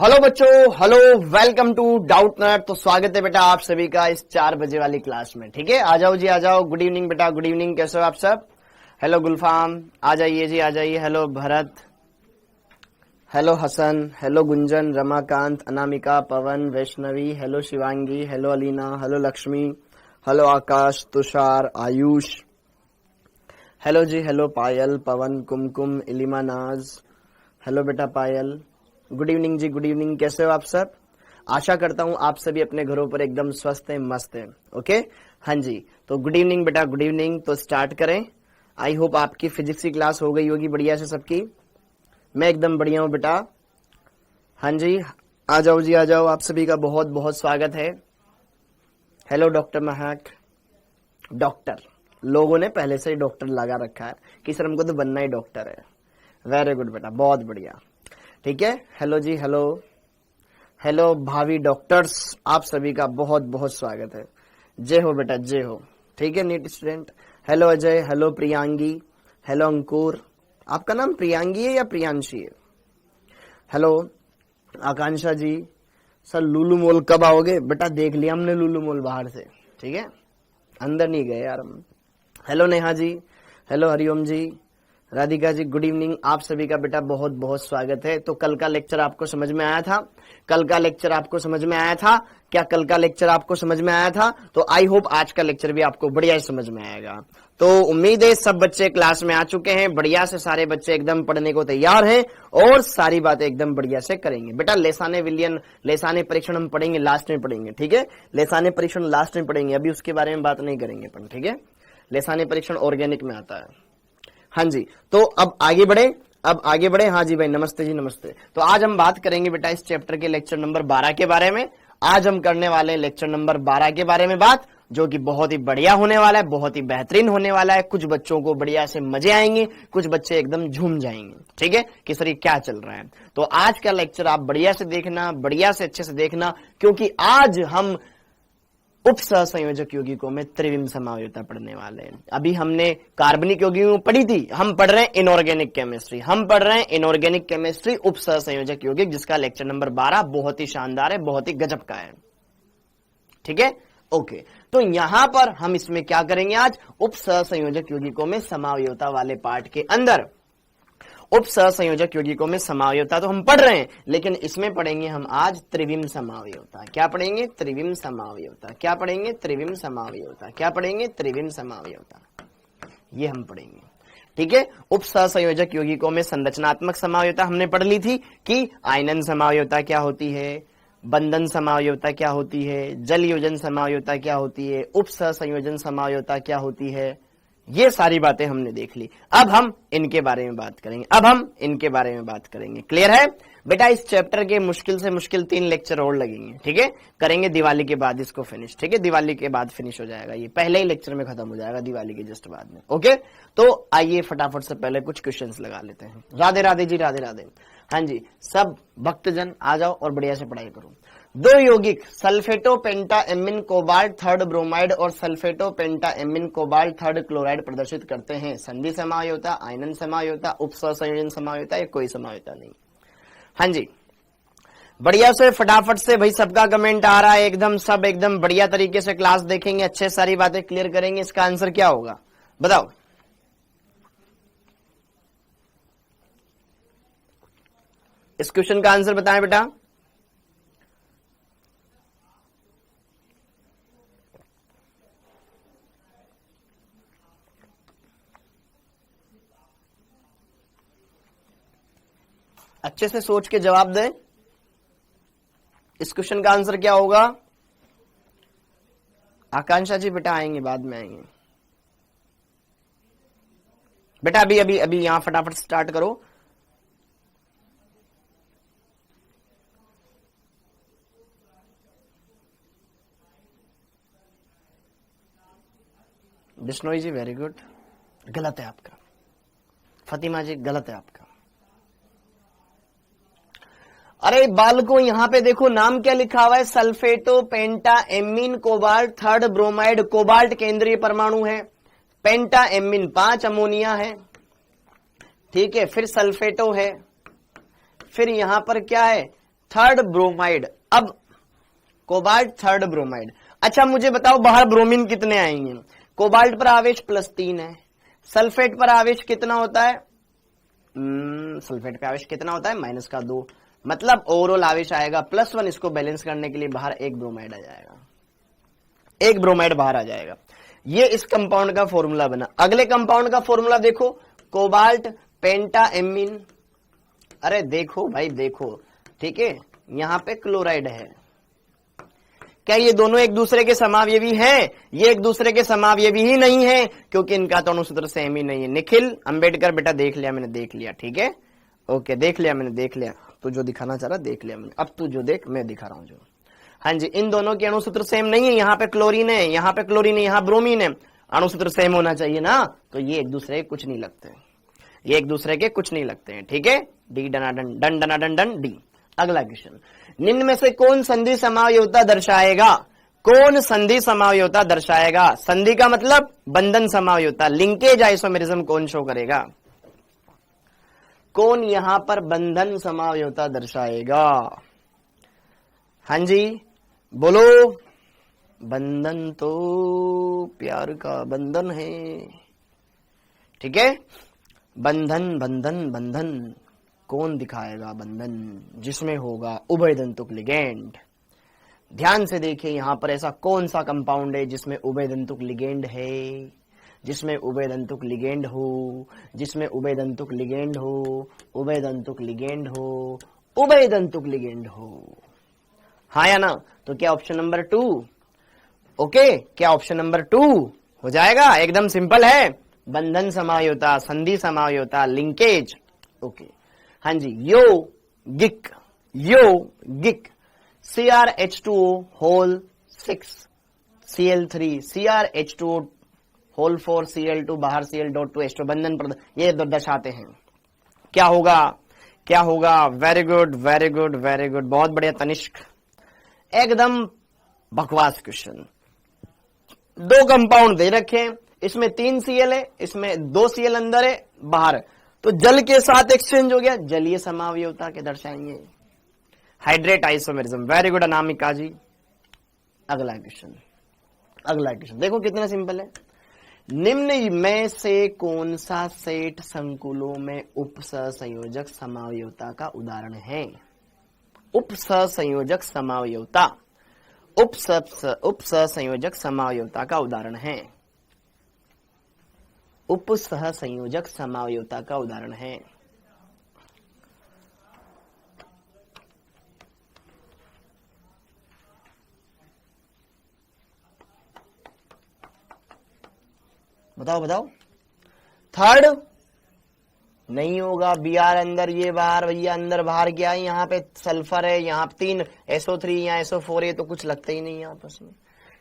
Hello बच्चों, hello, welcome to doubt नट। तो स्वागत है बेटा आप सभी का इस 4 बजे वाली क्लास में। ठीक है, आ जाओ जी, आ जाओ। गुड इवनिंग बेटा, गुड इवनिंग। कैसे हो आप सब? हेलो गुलफाम, आ जाइए जी, आ जाइए। Hello Bharat, hello Hasan, hello Gunjan, Ramakant, Anamika, Pawan, Vaishnavi, hello Shivangi, hello Alina, hello Lakshmi, hello Akash, Tushar, Ayush, hello ji, hello Payal, Pawan, Kumkum, Ilima Naaz, hello बेटा Payal. Good evening ji, good evening. कैसे हो आप सब? आशा करता हूं आप सभी अपने घरों पर एकदम स्वस्थ हैं, मस्त हैं। ओके, हाँ जी। तो गुड इवनिंग बेटा, गुड इवनिंग। तो स्टार्ट करें। आई होप आपकी फिजिक्स की क्लास हो गई होगी बढ़िया से सबकी। मैं एकदम बढ़िया हूं बेटा। हाँ जी, आ जाओ जी, आ जाओ। आप सभी का बहुत बहुत स्वागत है। हेलो डॉक्टर महक। डॉक्टर लोगों ने पहले से ही डॉक्टर लगा रखा है कि सर हमको तो बनना ही डॉक्टर है। वेरी गुड बेटा, बहुत बढ़िया। ठीक है, हेलो जी, हेलो, हेलो भावी डॉक्टर्स, आप सभी का बहुत बहुत स्वागत है। जय हो बेटा, जय हो। ठीक है NEET student. Hello Ajay, hello Priyangi, hello Ankur. आपका नाम प्रियांगी है या प्रियांशी है? Hello Akanksha ji. Sir Lulu mall कब आओगे? बेटा देख लिया हमने लुलु मॉल बाहर से। ठीक है, अंदर नहीं गए यार हम। हेलो नेहा जी, हेलो हरिओम जी, राधिका जी, गुड इवनिंग। आप सभी का बेटा बहुत बहुत स्वागत है। तो कल का लेक्चर आपको समझ में आया था? कल का लेक्चर आपको समझ में आया था क्या? कल का लेक्चर आपको समझ में आया था? तो आई होप आज का लेक्चर भी आपको बढ़िया ही समझ में आएगा। तो उम्मीद है सब बच्चे क्लास में आ चुके हैं, बढ़िया से सारे बच्चे एकदम पढ़ने को तैयार हैं और सारी बातें एकदम बढ़िया से करेंगे। बेटा लेसाने विलियन, लेसाने परीक्षण हम पढ़ेंगे, लास्ट में पढ़ेंगे। ठीक है, लेसाने परीक्षण लास्ट में पढ़ेंगे, अभी उसके बारे में बात नहीं करेंगे अपन। ठीक है, लेसाने परीक्षण ऑर्गेनिक में आता है। हाँ जी, तो अब आगे बढ़े, अब आगे बढ़े। हाँ जी भाई, नमस्ते जी, नमस्ते। तो आज हम बात करेंगे बेटा इस चैप्टर के लेक्चर नंबर 12 के बारे में। आज हम करने वाले हैं लेक्चर नंबर 12 के बारे में बात, जो कि बहुत ही बढ़िया होने वाला है, बहुत ही बेहतरीन होने वाला है। कुछ बच्चों को बढ़िया से मजे आएंगे, कुछ बच्चे एकदम झूम जाएंगे। ठीक है, कि सर ये क्या चल रहा है। तो आज का लेक्चर आप बढ़िया से देखना, बढ़िया से अच्छे से देखना, क्योंकि आज हम उप सहसंयोजक यौगिकों में त्रिविम समावयवता पढ़ने वाले हैं। अभी हमने कार्बनिक यौगिकों पढ़ी थी, हम पढ़ रहे हैं इनऑर्गेनिक केमिस्ट्री। हम पढ़ रहे हैं इनऑर्गेनिक केमिस्ट्री उप सहसंयोजक यौगिक, जिसका लेक्चर नंबर 12 बहुत ही शानदार है, बहुत ही गजब का है। ठीक है, ओके। तो यहां पर हम इसमें क्या करेंगे आज? उप सहसंयोजक यौगिकों में समावयवता वाले पार्ट के अंदर उप सहसंयोजक यौगिकों में समावयवता तो हम पढ़ रहे हैं, लेकिन इसमें पढ़ेंगे हम आज त्रिविम समावयवता। क्या पढ़ेंगे? त्रिविम समावयवता। क्या पढ़ेंगे? त्रिविम समावयवता। क्या पढ़ेंगे? त्रिविम समावयवता। ये हम पढ़ेंगे। ठीक है, उप सहसंयोजक यौगिकों में संरचनात्मक समावयवता हमने पढ़ ली थी कि आयनन समावयवता क्या होती है, बंधन समावयवता क्या होती है, जल योजन समावयवता क्या होती है, उप सहसंयोजन समावयवता क्या होती है। ये सारी बातें हमने देख ली। अब हम इनके बारे में बात करेंगे, अब हम इनके बारे में बात करेंगे। क्लियर है बेटा? इस चैप्टर के मुश्किल से मुश्किल 3 लेक्चर और लगेंगे। ठीक है, करेंगे दिवाली के बाद इसको फिनिश। ठीक है, दिवाली के बाद फिनिश हो जाएगा, ये पहले ही लेक्चर में खत्म हो जाएगा, दिवाली के जस्ट बाद में। ओके, तो आइए फटाफट से पहले कुछ क्वेश्चंस लगा लेते हैं। राधे राधे जी, राधे राधे। हाँ जी, सब भक्तजन आ जाओ और बढ़िया से पढ़ाई करो। 2 यौगिक सल्फेटो पेंटा एमिन कोबाल्ट 3rd ब्रोमाइड और सल्फेटो पेंटा एमिन कोबाल्ट 3rd क्लोराइड प्रदर्शित करते हैं। संधि समावयवता, आयनन समावयवता, उप सहसंयोजन समावयवता, या कोई समावयवता नहीं। हाँ जी, बढ़िया से फटाफट से भाई, सबका कमेंट आ रहा है एकदम, सब एकदम बढ़िया तरीके से क्लास देखेंगे, अच्छे सारी बातें क्लियर करेंगे। इसका आंसर क्या होगा बताओ? इस क्वेश्चन का आंसर बताएं बेटा। अच्छे से सोच के जवाब दें। इस क्वेश्चन का आंसर क्या होगा? आकांक्षा जी बेटा आएंगे, बाद में आएंगे बेटा। अभी अभी अभी यहां फटाफट स्टार्ट करो। बिश्नोई जी वेरी गुड। गलत है आपका। फतिमा जी गलत है आपका। अरे बालको, यहां पे देखो नाम क्या लिखा हुआ है, sulphato penta amine cobalt 3rd bromide. Cobalt केंद्रीय परमाणु है, पेंटा एमीन 5 अमोनिया है। ठीक है, फिर सल्फेटो है, फिर यहां पर क्या है? थर्ड ब्रोमाइड, अब कोबाल्ट थर्ड ब्रोमाइड। अच्छा मुझे बताओ बाहर ब्रोमीन कितने आएंगे? कोबाल्ट पर आवेश +3 है, सल्फेट पर आवेश कितना होता है? सल्फेट पे आवेश कितना होता है? -2, मतलब ओवरऑल आवेश आएगा +1। इसको बैलेंस करने के लिए बाहर एक ब्रोमाइड आ जाएगा, एक ब्रोमाइड बाहर आ जाएगा। ये इस कंपाउंड का फॉर्मूला बना। अगले कंपाउंड का फॉर्मूला देखो, कोबाल्ट पेंटाएमीन। अरे देखो भाई देखो, ठीक है, यहां पे क्लोराइड है। क्या ये दोनों एक दूसरे के समावयवी हैं? ये एक दूसरे के समावयवी ही नहीं है, क्योंकि इनका तो अणुसूत्र सेम ही नहीं है। निखिल अंबेडकर बेटा देख लिया मैंने, देख लिया, ठीक है, ओके, देख लिया मैंने, देख लिया। तू जो दिखाना चाह रहा देख लिया मैंने, अब तू जो देख मैं दिखा रहा हूं जो। हाँ जी, इन दोनों के अणुसूत्र सेम नहीं है। यहाँ पे क्लोरीन है, यहाँ पे क्लोरीन है, यहाँ ब्रोमीन है। अणुसूत्र सेम होना चाहिए ना, तो ये एक दूसरे के कुछ नहीं लगते, ये एक दूसरे के कुछ नहीं लगते हैं, ठीक है। डी डनाडन डन डनाडन डन डी। अगला क्वेश्चन, निम्न में से कौन संधि समावयवता दर्शाएगा? कौन संधि समावयवता दर्शाएगा? संधि का मतलब बंधन समावयवता, लिंकेज आइसोमेरिज्म कौन शो करेगा? कौन यहां पर बंधन समावयवता दर्शाएगा? हाँ जी बोलो। बंधन तो प्यार का बंधन है, ठीक है। बंधन बंधन बंधन कौन दिखाएगा? बंधन जिसमें होगा उभयदंतुक लिगेंड। ध्यान से देखिए यहां पर ऐसा कौन सा कंपाउंड है जिसमें उभयदंतुक लिगेंड है, जिसमें उभयदंतुक लिगेंड हो, जिसमें उभयदंतुक लिगेंड हो, उभयदंतुक लिगेंड हो, उभयदंतुक लिगेंड हो। हाँ या ना? तो क्या ऑप्शन नंबर 2? ओके, क्या ऑप्शन नंबर 2 हो जाएगा? एकदम सिंपल है, बंधन समावयवता, संधि समावयवता, लिंकेज। ओके हाँ जी, यौगिक, यौगिक CrH2O whole 6 Cl3, CrH2O whole 4 Cl2 बाहर Cl.2H2 बंधन ये दर्शाते हैं। क्या होगा? क्या होगा? Very good very good very good, बहुत बढ़िया तनिष्क, एकदम बकवास क्वेश्चन। दो कंपाउंड दे रखे, इसमें 3 Cl है, इसमें 2 Cl अंदर है बाहर, तो जल के साथ एक्सचेंज हो गया, जलीय समावयवता के दर्शाएंगे, hydrate isomerism. Very good Anamika ji. अगला क्वेश्चन, अगला क्वेश्चन देखो कितना सिंपल है। निम्न में से कौन सा सेट संकुलों में उपसंयोजक समावयवता का उदाहरण है? उपसंयोजक समावयवता, उपसंयोजक समावयवता का उदाहरण है, उपसंयोजक समावयवता का उदाहरण है। बताओ बताओ। थर्ड नहीं होगा, Br अंदर ये बाहर, भैया अंदर बाहर क्या है? यहाँ पे सल्फर है, यहाँ 3 SO3, यहाँ SO4 है, तो कुछ लगता ही नहीं है आपस में,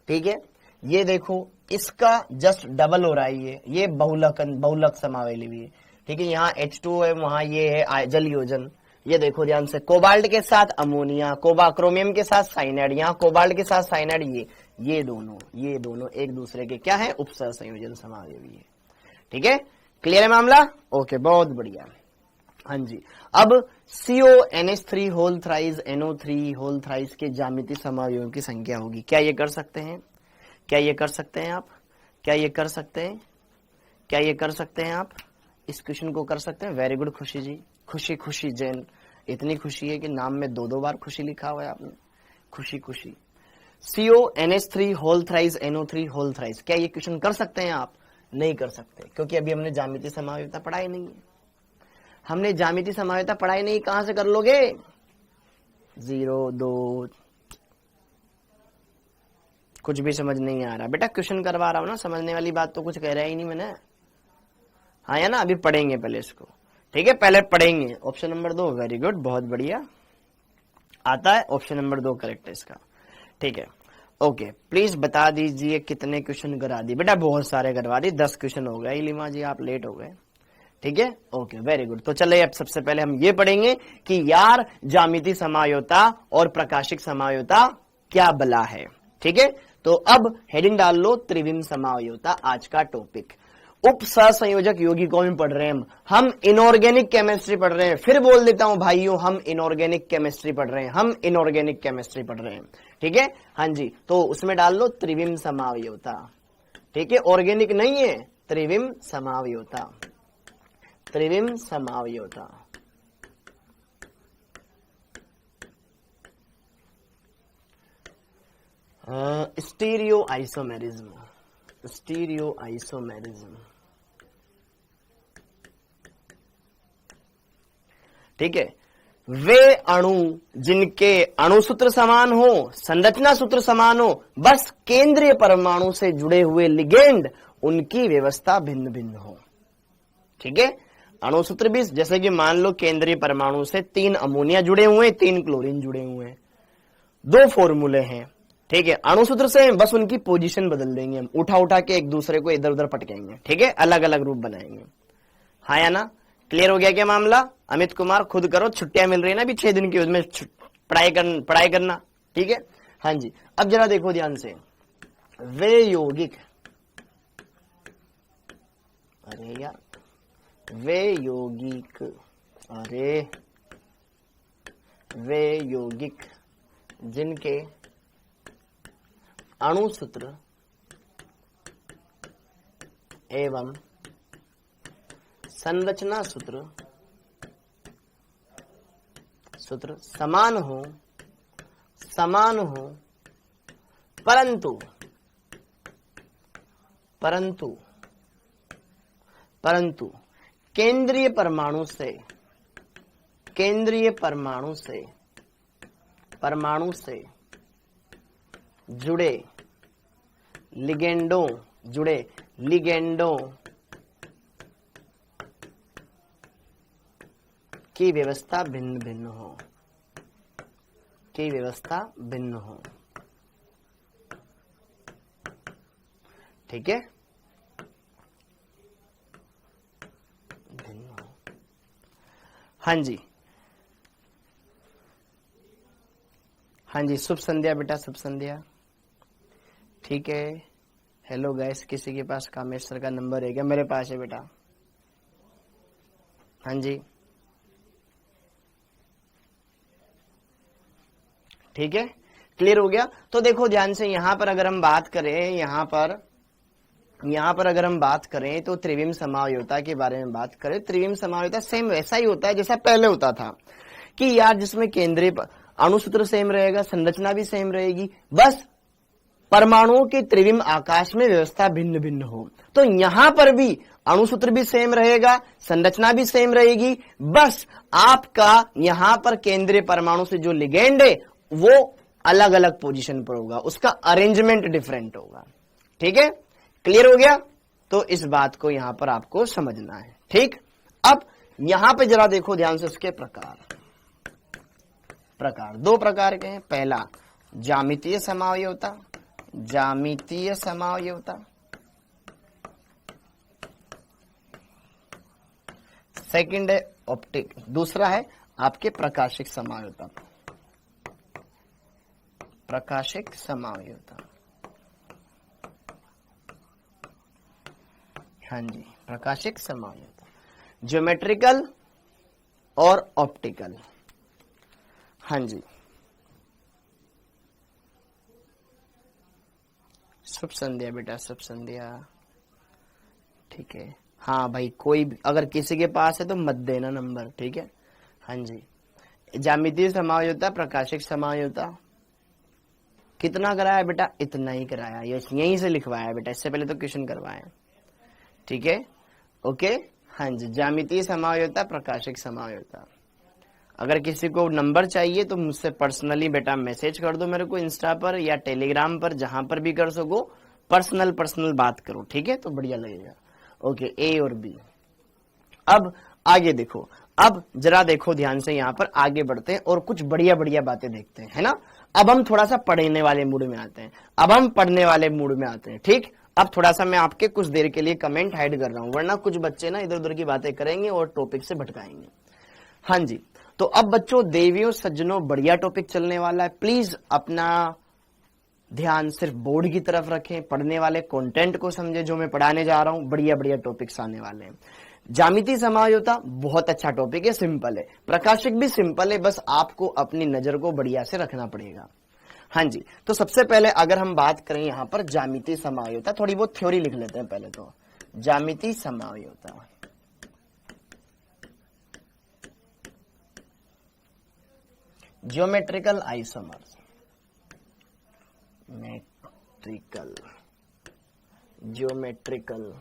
ठीक है। ये देखो इसका जस्ट डबल हो रहा है, ये बहुलक समावयवी है, ठीक है। यहाँ H2 है, वहां ये है जल योजन। ये देखो ध्यान से, कोबाल्ट के साथ अमोनिया, क्रोमियम के साथ साइनाइड, यहाँ कोबाल्ट के साथ साइनाइड, ये दोनों एक दूसरे के क्या है? उपसंयोजन समावयवी है, ठीक है। क्लियर है मामला? ओके बहुत बढ़िया। हाँ जी, अब CONH3 whole thrice NO3 whole thrice के ज्यामितीय समावयवों की संख्या होगी। क्या ये कर सकते हैं? क्या ये कर सकते हैं आप? क्या ये कर सकते हैं? क्या ये कर सकते हैं आप? इस क्वेश्चन को कर सकते हैं। वेरी गुड खुशी जी, खुशी खुशी जैन, इतनी खुशी है कि नाम में 2 बार खुशी लिखा हुआ है आपने, खुशी खुशी। CONH3 whole thrice NO3 whole thrice, क्या ये क्वेश्चन कर सकते हैं आप? नहीं कर सकते, क्योंकि अभी हमने ज्यामितीय समावयवता पढ़ाई नहीं है। हमने ज्यामितीय समावयवता पढ़ाई नहीं, कहां से कर लोगे? 0 2, कुछ भी समझ नहीं आ रहा बेटा, क्वेश्चन करवा रहा हूं ना, समझने वाली बात तो कुछ कह रहा ही नहीं मैंने। हाँ या ना? अभी पढ़ेंगे पहले इसको, ठीक है, पहले पढ़ेंगे। ऑप्शन नंबर 2 वेरी गुड, बहुत बढ़िया आता है, ऑप्शन नंबर 2 करेक्ट है इसका, ठीक है। ओके प्लीज बता दीजिए कितने क्वेश्चन करा दिए? बेटा बहुत सारे करवा दिए, 10 क्वेश्चन हो गए। इलिमा जी आप लेट हो गए, ठीक है, ओके वेरी गुड। तो चलिए अब सबसे पहले हम ये पढ़ेंगे कि यार ज्यामितीय समावयवता और प्रकाशिक समावयवता क्या बला है, ठीक है। तो अब हेडिंग डाल लो, त्रिविम समावयवता आज का टॉपिक। उप सहसंयोजक यौगिकों में पढ़ रहे हैं हम इनऑर्गेनिक केमिस्ट्री पढ़ रहे हैं। फिर बोल देता हूं भाइयों, हम इनऑर्गेनिक केमिस्ट्री पढ़ रहे हैं, हम इनऑर्गेनिक केमिस्ट्री पढ़ रहे हैं। ठीक है, हाँ जी, तो उसमें डाल लो त्रिविम समावयवता। ठीक है, ऑर्गेनिक नहीं है, त्रिविम समावयवता, त्रिविम समावयवता। Stereo isomerism, stereo isomerism. ठीक है, वे अणु जिनके अणुसूत्र समान हो, संरचना सूत्र समान हो, बस केंद्रीय परमाणु से जुड़े हुए लिगेंड उनकी व्यवस्था भिन्न भिन्न हो। ठीक है, अणुसूत्र भी, जैसे कि मान लो केंद्रीय परमाणु से 3 अमोनिया जुड़े हुए, 3 क्लोरीन जुड़े हुए हैं, 2 फॉर्मूले हैं। ठीक है, अणुसूत्र से बस उनकी पोजीशन बदल देंगे, हम उठा उठा के एक दूसरे को इधर उधर पटकेंगे। ठीक है, अलग अलग रूप बनाएंगे। हाँ या ना, क्लियर हो गया क्या मामला? अमित कुमार खुद करो, छुट्टियां मिल रही है ना अभी 6 दिन की, उसमें पढ़ाई करना। ठीक है, हाँ जी, अब जरा देखो ध्यान से, वे यौगिक, अरे यार, वे यौगिक, अरे वे यौगिक जिनके अणुसूत्र एवं संरचना सूत्र समान हो, परंतु केंद्रीय परमाणु से जुड़े लिगेंडों की व्यवस्था भिन्न भिन्न हो। ठीक है, भिन्न हो। हाँ जी, हाँ जी, शुभ संध्या बेटा, शुभ संध्या। ठीक है, हेलो गाइस, किसी के पास कामेश्वर का नंबर है क्या? मेरे पास है बेटा। हाँ जी, ठीक है, क्लियर हो गया। तो देखो ध्यान से, यहां पर अगर हम बात करें, यहां पर अगर हम बात करें तो त्रिविम समावयवता के बारे में बात करें, त्रिविम समावयवता सेम वैसा ही होता है जैसा पहले होता था कि यार जिसमें केंद्रीय अणुसूत्र सेम रहेगा, संरचना भी सेम रहेगी, बस परमाणुओं के त्रिविम आकाश में व्यवस्था भिन्न भिन्न हो। तो यहां पर भी अणुसूत्र भी सेम रहेगा, संरचना भी सेम रहेगी, बस आपका यहां पर केंद्रीय परमाणु से जो लिगेंड है वो अलग अलग पोजीशन पर होगा, उसका अरेंजमेंट डिफरेंट होगा। ठीक है, क्लियर हो गया? तो इस बात को यहां पर आपको समझना है। ठीक, अब यहां पे जरा देखो ध्यान से, उसके प्रकार 2 प्रकार के हैं। पहला ज्यामितीय समावयवता, सेकंड है ऑप्टिक, दूसरा है आपके प्रकाशिक समावयवता। हाँ जी, प्रकाशिक समावयवता, ज्योमेट्रिकल और ऑप्टिकल। हाँ जी, शुभ संध्या बेटा, शुभ संध्या। ठीक है, हाँ भाई, कोई अगर किसी के पास है तो मत देना नंबर। ठीक है, हाँ जी, ज्यामितीय समावयवता, प्रकाशिक समावयवता कितना कराया बेटा? इतना ही कराया, यहीं से लिखवाया बेटा, इससे पहले तो क्वेश्चन करवाया। ठीक है, ओके, हाँ जी, ज्यामितीय समावयवता, प्रकाशिक समावयवता। अगर किसी को नंबर चाहिए तो मुझसे पर्सनली बेटा मैसेज कर दो मेरे को, इंस्टा पर या टेलीग्राम पर, जहां पर भी कर सको, पर्सनल बात करो। ठीक है, तो बढ़िया लगेगा। ओके, ए और बी। अब आगे देखो, अब जरा देखो ध्यान से, यहां पर आगे बढ़ते हैं और कुछ बढ़िया बढ़िया बातें देखते हैं, है ना। अब हम थोड़ा सा पढ़ने वाले मूड में आते हैं। ठीक, अब थोड़ा सा मैं आपके कुछ देर के लिए कमेंट हाइड कर रहा हूं, वरना कुछ बच्चे ना इधर उधर की बातें करेंगे और टॉपिक से भटकाएंगे। हाँ जी, तो अब बच्चों, देवियों सज्जनों, बढ़िया टॉपिक चलने वाला है। प्लीज अपना ध्यान सिर्फ बोर्ड की तरफ रखें, पढ़ने वाले कंटेंट को समझे जो मैं पढ़ाने जा रहा हूं। बढ़िया बढ़िया टॉपिक्स आने वाले हैं। ज्यामिति समायोजता बहुत अच्छा टॉपिक है, सिंपल है। प्रकाशिक भी सिंपल है, बस आपको अपनी नजर को बढ़िया से रखना पड़ेगा। हाँ जी, तो सबसे पहले अगर हम बात करें यहां पर ज्यामिति समायोजता, थोड़ी बहुत थ्योरी लिख लेते हैं पहले तो। ज्यामिति समायोजता, ज्योमेट्रिकल आइसोमर्स, ज्योमेट्रिकल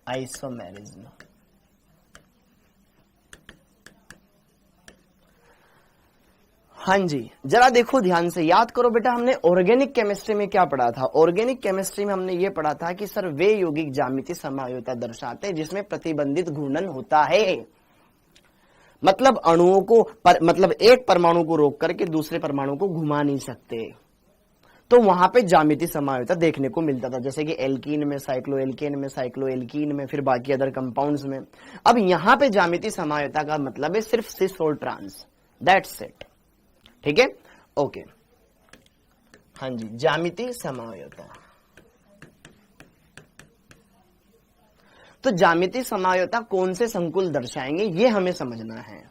आइसोमेरिज्म। हाँ जी, जरा देखो ध्यान से, याद करो बेटा, हमने ऑर्गेनिक केमिस्ट्री में क्या पढ़ा था? ऑर्गेनिक केमिस्ट्री में हमने ये पढ़ा था कि सर वे यौगिक ज्यामिति समायोजता दर्शाते हैं जिसमें प्रतिबंधित घूर्णन होता है। मतलब अणुओं को मतलब एक परमाणु को रोक करके दूसरे परमाणु को घुमा नहीं सकते, तो वहां पे ज्यामिति समायोजता देखने को मिलता था, जैसे कि एल्कीन में, साइक्लोएल्केन में, साइक्लोएल्कीन में, फिर बाकी अदर कंपाउंड्स में। अब यहां पे ज्यामिति समायोजता का मतलब है सिर्फ सिस और ट्रांस, दैट्स इट। ठीक है, ओके। हाँ जी, ज्यामिति समायोजता। तो ज्यामिति समायोजता कौन से संकुल दर्शाएंगे ये हमें समझना है।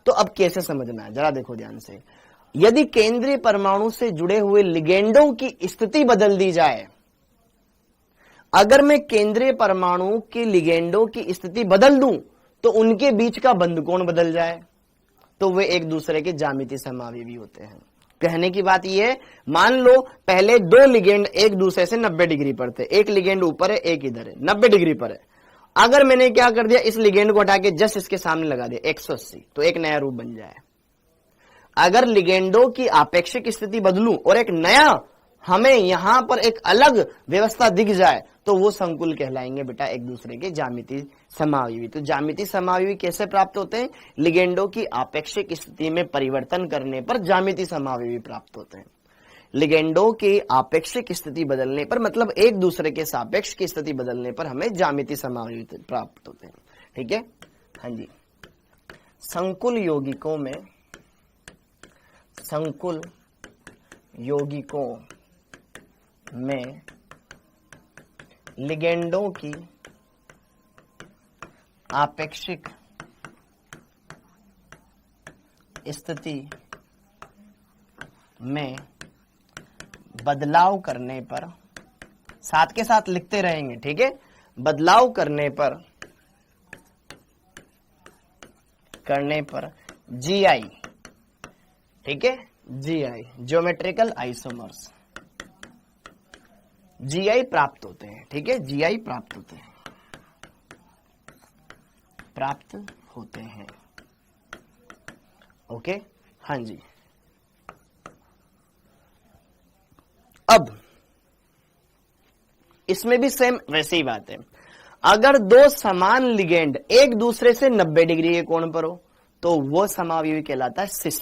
तो अब कैसे समझना है, जरा देखो ध्यान से। यदि केंद्रीय परमाणु से जुड़े हुए लिगेंडों की स्थिति बदल दी जाए, अगर मैं केंद्रीय परमाणु के लिगेंडों की स्थिति बदल दूं तो उनके बीच का बंध कोण बदल जाए, तो वे एक दूसरे के ज्यामिति समावयवी होते हैं। कहने की बात यह है, मान लो पहले दो लिगेंड एक दूसरे से 90 डिग्री पर थे, एक लिगेंड ऊपर है एक इधर है, 90 डिग्री पर है। अगर मैंने क्या कर दिया, इस लिगेंड को हटा के जस्ट इसके सामने लगा दिया 180, तो एक नया रूप बन जाए। अगर लिगेंडों की आपेक्षिक स्थिति बदलूं और एक नया हमें यहां पर एक अलग व्यवस्था दिख जाए, तो वो संकुल कहलाएंगे बेटा एक दूसरे के ज्यामिति समावयवी। तो ज्यामिति समावयवी कैसे प्राप्त होते हैं? लिगेंडों की आपेक्षिक स्थिति में परिवर्तन करने पर ज्यामिति समावयवी प्राप्त होते हैं। लिगेंडों की आपेक्षिक स्थिति बदलने पर, मतलब एक दूसरे के सापेक्ष की स्थिति बदलने पर हमें ज्यामिति समावयवी प्राप्त होते हैं। ठीक है, हाँ जी। संकुल यौगिकों में, संकुल यौगिकों में लिगेंडों की आपेक्षिक स्थिति में बदलाव करने पर, साथ के साथ लिखते रहेंगे, ठीक है, बदलाव करने पर जीआई, ठीक है, जीआई ज्योमेट्रिकल आइसोमर्स, जीआई प्राप्त होते हैं। ठीक है, जीआई प्राप्त होते हैं। ओके, हाँ जी। अब इसमें भी सेम वैसे ही बात है। अगर दो समान लिगेंड एक दूसरे से 90 डिग्री के कोण पर हो तो वो समावयवी कहलाता है सिस,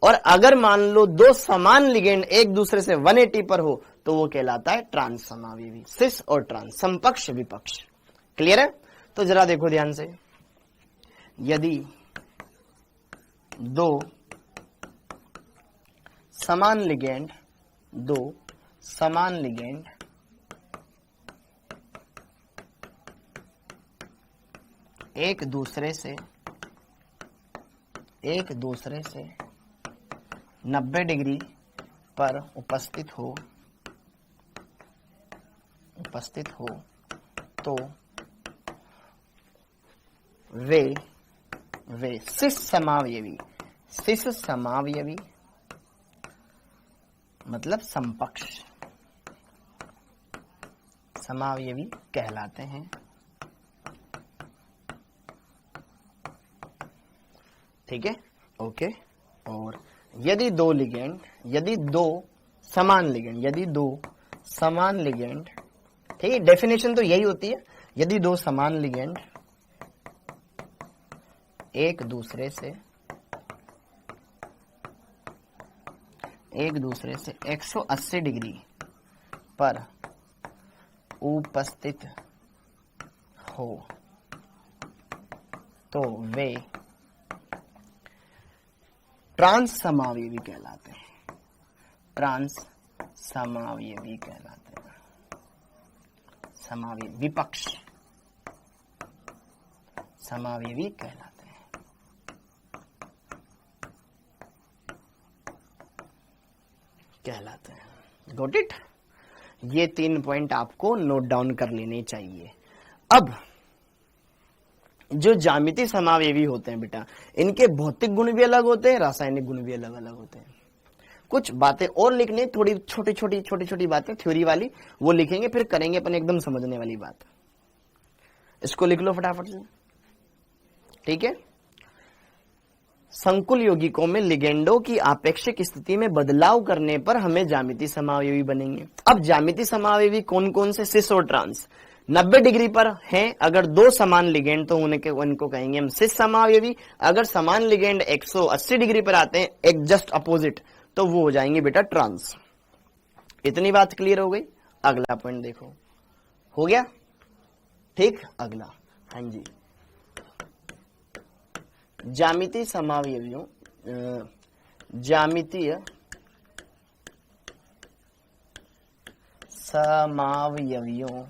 और अगर मान लो दो समान लिगेंड एक दूसरे से 180 पर हो तो वो कहलाता है ट्रांस समावयवी। सिस और ट्रांस, समपक्ष विपक्ष। क्लियर है? तो जरा देखो ध्यान से, यदि दो समान लिगेंड एक दूसरे से 90 डिग्री पर उपस्थित हो तो वे सिस समावयवी मतलब समपक्ष समावयवी कहलाते हैं। ठीक है, ओके। और यदि दो समान लिगेंड, ठीक है, डेफिनेशन तो यही होती है, यदि दो समान लिगेंड एक दूसरे से 180 डिग्री पर उपस्थित हो तो वे ट्रांस समावयवी कहलाते हैं। ट्रांस समावयवी कहलाते हैं, समावयवी विपक्ष समावयवी कहलाते हैं। Got it. ये 3 पॉइंट आपको नोट डाउन कर लेने चाहिए। अब जो ज्यामितीय समावयवी होते हैं बेटा, इनके भौतिक गुण भी अलग होते हैं, रासायनिक गुण भी अलग अलग होते हैं। कुछ बातें और लिखनी, थोड़ी छोटी छोटी बातें थ्योरी वाली, वो लिखेंगे, फिर करेंगे अपन एकदम समझने वाली बात। इसको लिख लो फटाफट से, ठीक है। संकुल यौगिकों में लिगेंडों की आपेक्षिक स्थिति में बदलाव करने पर हमें ज्यामितीय समावयवी बनेंगे। अब ज्यामितीय समावयवी कौन कौन से? सिस और ट्रांस 90 डिग्री पर हैं, अगर दो समान लिगेंड तो उनको कहेंगे हम सिस समावयवी। अगर समान लिगेंड 180 डिग्री पर आते हैं, एक जस्ट अपोजिट, तो वो हो जाएंगे बेटा ट्रांस। इतनी बात क्लियर हो गई। अगला पॉइंट देखो, हो गया ठीक। अगला, हाँ जी, ज्यामितीय समावयवियों, ज्यामितीय समावयवियों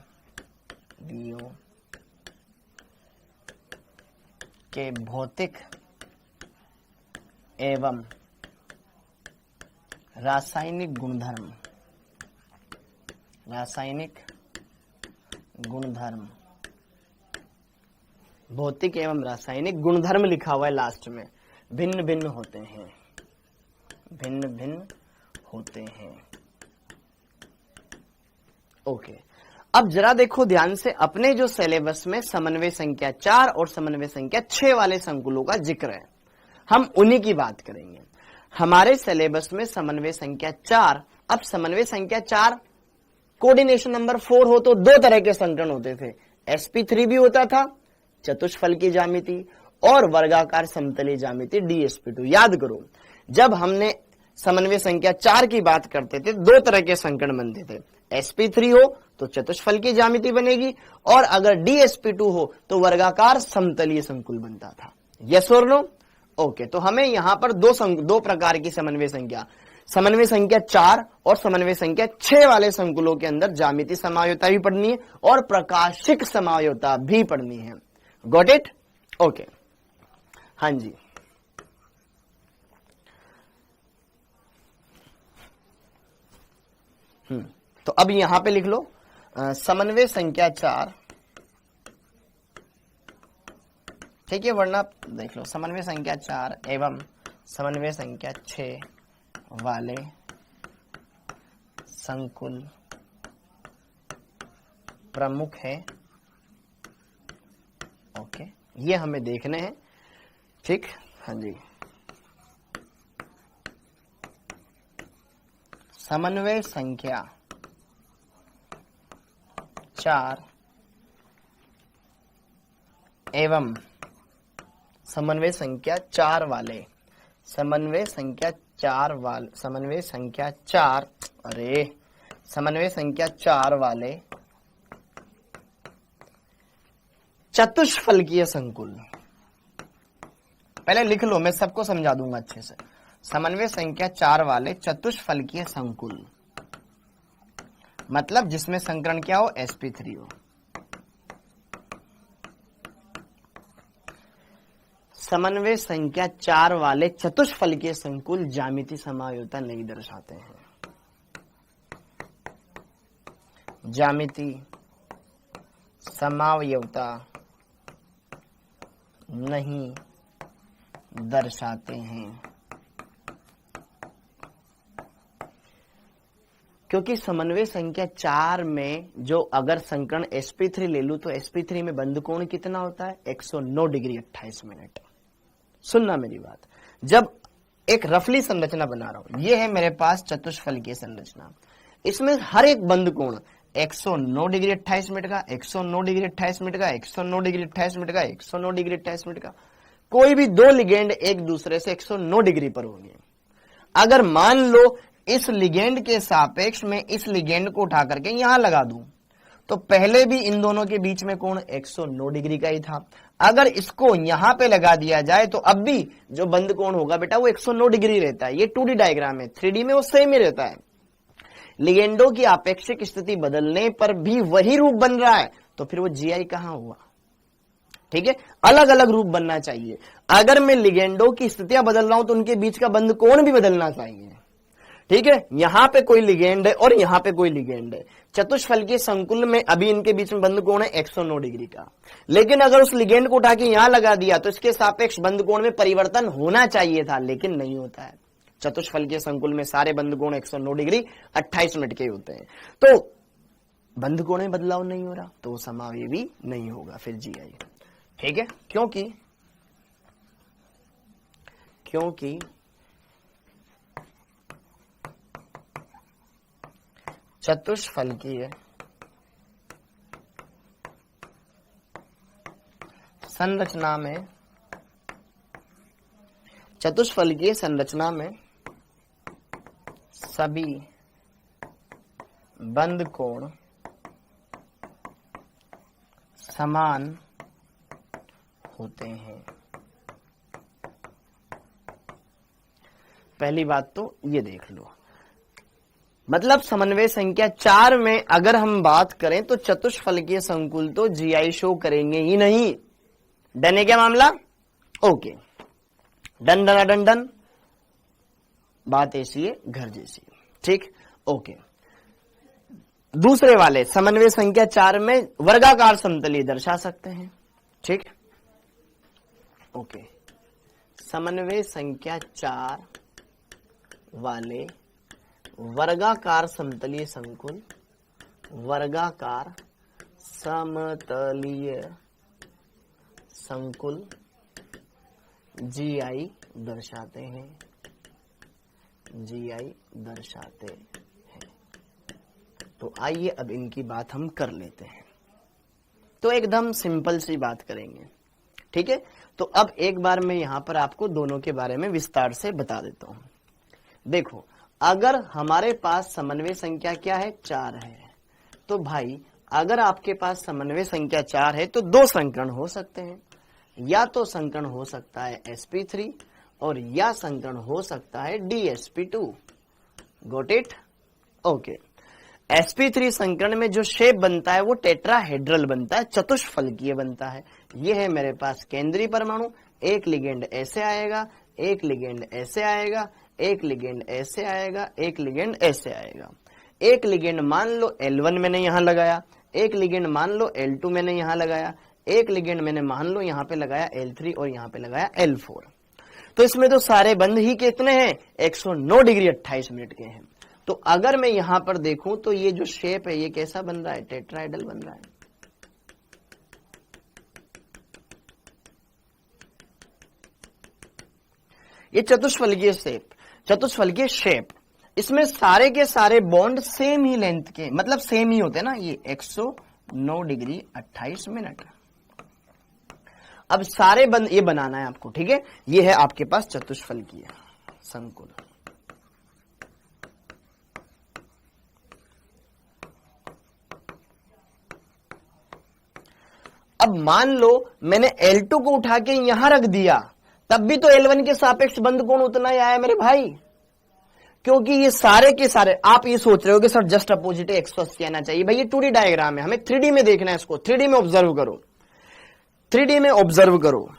के भौतिक एवं रासायनिक गुणधर्म, भौतिक एवं रासायनिक गुणधर्म लिखा हुआ है लास्ट में, भिन्न भिन्न होते हैं, भिन्न भिन्न होते हैं। ओके, अब जरा देखो ध्यान से, अपने जो सिलेबस में समन्वय संख्या 4 और समन्वय संख्या 6 वाले संकुलों का जिक्र है, हम उन्हीं की बात करेंगे। हमारे सिलेबस में समन्वय संख्या 4, अब समन्वय संख्या 4 कोऑर्डिनेशन नंबर 4 हो तो दो तरह के संकरण होते थे, sp3 भी होता था, चतुष्फलकीय ज्यामिति, और वर्गाकार समतलीय ज्यामिति dsp2। याद करो, जब हमने समन्वय संख्या 4 की बात करते थे, दो तरह के संकरण बनते थे, sp3 हो तो चतुष्फलकीय ज्यामिति बनेगी, और अगर dsp2 हो तो वर्गाकार समतलीय संकुल बनता था। यस और नो? ओके, तो हमें यहां पर दो प्रकार की समन्वय संख्या 4 और समन्वय संख्या 6 वाले संकुलों के अंदर ज्यामितीय समावयवता भी पढ़नी है और प्रकाशिक समावयवता भी पढ़नी है। Got it? ओके, हाँ जी। तो अब यहां पे लिख लो समन्वय संख्या 4, ठीक है, वरना देख लो समन्वय संख्या 4 एवं समन्वय संख्या 6 वाले संकुल प्रमुख है। ओके, ये हमें देखने हैं, ठीक, हाँ जी। समन्वय संख्या 4 एवं समन्वय संख्या 4 वाले, समन्वय संख्या 4 वाले चतुष्फलकीय संकुल, पहले लिख लो, मैं सबको समझा दूंगा अच्छे से। समन्वय संख्या 4 वाले चतुष्फलकीय संकुल मतलब जिसमें संकरण क्या हो, sp3 हो। समन्वय संख्या 4 वाले चतुष्फलकीय संकुल ज्यामितीय समावयवता नहीं दर्शाते हैं, ज्यामितीय समावयवता नहीं दर्शाते हैं, क्योंकि समन्वय संख्या 4 में जो अगर संकरण sp3 ले लूं तो sp3 में बंद कोण कितना होता है, 109 डिग्री 28 मिनट। सुनना मेरी बात, जब एक रफली संरचना बना रहा हूं, ये है मेरे पास चतुष्फलकीय संरचना, इसमें हर एक बंद कोण 109 डिग्री 28 मिनट का, 109 डिग्री 28 मिनट का, 109 डिग्री 28 मिनट का, 109 डिग्री 28 मिनट का, कोई भी दो लिगेंड एक दूसरे से 109 डिग्री पर होंगे। अगर मान लो इस लिगेंड के सापेक्ष में इस लिगेंड को उठा करके यहां लगा दूं, तो पहले भी इन दोनों के बीच में कोण 109 डिग्री का ही था। अगर इसको यहां पे लगा दिया जाए तो अब भी जो बंद कोण होगा बेटा वो 109 डिग्री रहता है। ये 2D डायग्राम है, 3D में वो सेम ही रहता है। लिगेंडो की आपेक्षिक स्थिति बदलने पर भी वही रूप बन रहा है, तो फिर वो GI कहां हुआ? ठीक है, अलग अलग रूप बनना चाहिए। अगर मैं लिगेंडो की स्थितियां बदल रहा हूं तो उनके बीच का बंद कोण भी बदलना चाहिए। ठीक है, यहां पे कोई लिगेंड है और यहां पे कोई लिगेंड है। चतुष्फलकीय संकुल में अभी इनके बीच में बंद कोण है 109 डिग्री का, लेकिन अगर उस लिगेंड को उठा के यहां लगा दिया तो इसके सापेक्ष बंद कोण में परिवर्तन होना चाहिए था, लेकिन नहीं होता है। चतुष्फलकीय संकुल में सारे बंद कोण 109 डिग्री 28 मिनट के होते हैं, तो बंद कोण में बदलाव नहीं हो रहा तो समावेवी नहीं होगा फिर GI। ठीक है, क्योंकि चतुष्फलकीय संरचना में सभी बंद कोण समान होते हैं। पहली बात तो ये देख लो, मतलब समन्वय संख्या 4 में अगर हम बात करें तो चतुष्फलकीय संकुल तो GI शो करेंगे ही नहीं। डन है क्या मामला? ओके, डन डन डन डन, बात ऐसी है घर जैसी। ठीक, ओके। दूसरे वाले समन्वय संख्या 4 में वर्गाकार समतलीय दर्शा सकते हैं। ठीक, ओके। समन्वय संख्या 4 वाले वर्गाकार समतलीय संकुल, वर्गाकार समतलीय संकुल GI दर्शाते हैं, GI दर्शाते हैं। तो आइए अब इनकी बात हम कर लेते हैं। तो एकदम सिंपल सी बात करेंगे। ठीक है, तो अब एक बार मैं यहां पर आपको दोनों के बारे में विस्तार से बता देता हूं। देखो, अगर हमारे पास समन्वय संख्या क्या है? 4 है। तो भाई अगर आपके पास समन्वय संख्या 4 है तो 2 संकरण हो सकते हैं। या तो संकरण हो सकता है sp3 और या संकरण हो सकता है dsp2। Got it? Okay. sp3 संकरण में जो शेप बनता है वो टेट्राहेड्रल बनता है, चतुष्फलकीय बनता है। ये है मेरे पास केंद्रीय परमाणु, एक लिगेंड ऐसे आएगा, एक लिगेंड ऐसे आएगा, एक लिगेंड ऐसे आएगा, एक लिगेंड ऐसे आएगा। एक लिगेंड मान लो L1 मैंने यहां लगाया, एक लिगेंड मान लो L2 मैंने यहां लगाया, एक लिगेंड मैंने मान लो यहां पे लगाया L3 और यहां पे लगाया L4। तो इसमें तो सारे बंद ही कितने हैं? 109 डिग्री 28 मिनट के हैं। तो अगर मैं यहां पर देखूं तो ये जो शेप है ये कैसा बन रहा है? टेट्राहेड्रल बन रहा है। ये चतुष्फलकीय शेप, इसमें सारे के सारे बॉन्ड सेम ही लेंथ के, मतलब सेम ही होते हैं ना। ये 109 डिग्री 28 मिनट। अब सारे बंद ये बनाना है आपको। ठीक है, ये है आपके पास चतुष्फलकीय संकुल। अब मान लो मैंने L2 को उठा के यहां रख दिया, तब भी तो L1 के सापेक्ष बंद कोण उतना ही आया मेरे भाई, क्योंकि ये सारे के सारे, आप ये सोच रहे हो कि सर जस्ट अपोजिट 180 आना चाहिए। भाई ये 2D डायग्राम है, हमें 3D में देखना है इसको। 3D में ऑब्जर्व करो, 3D में ऑब्जर्व करो।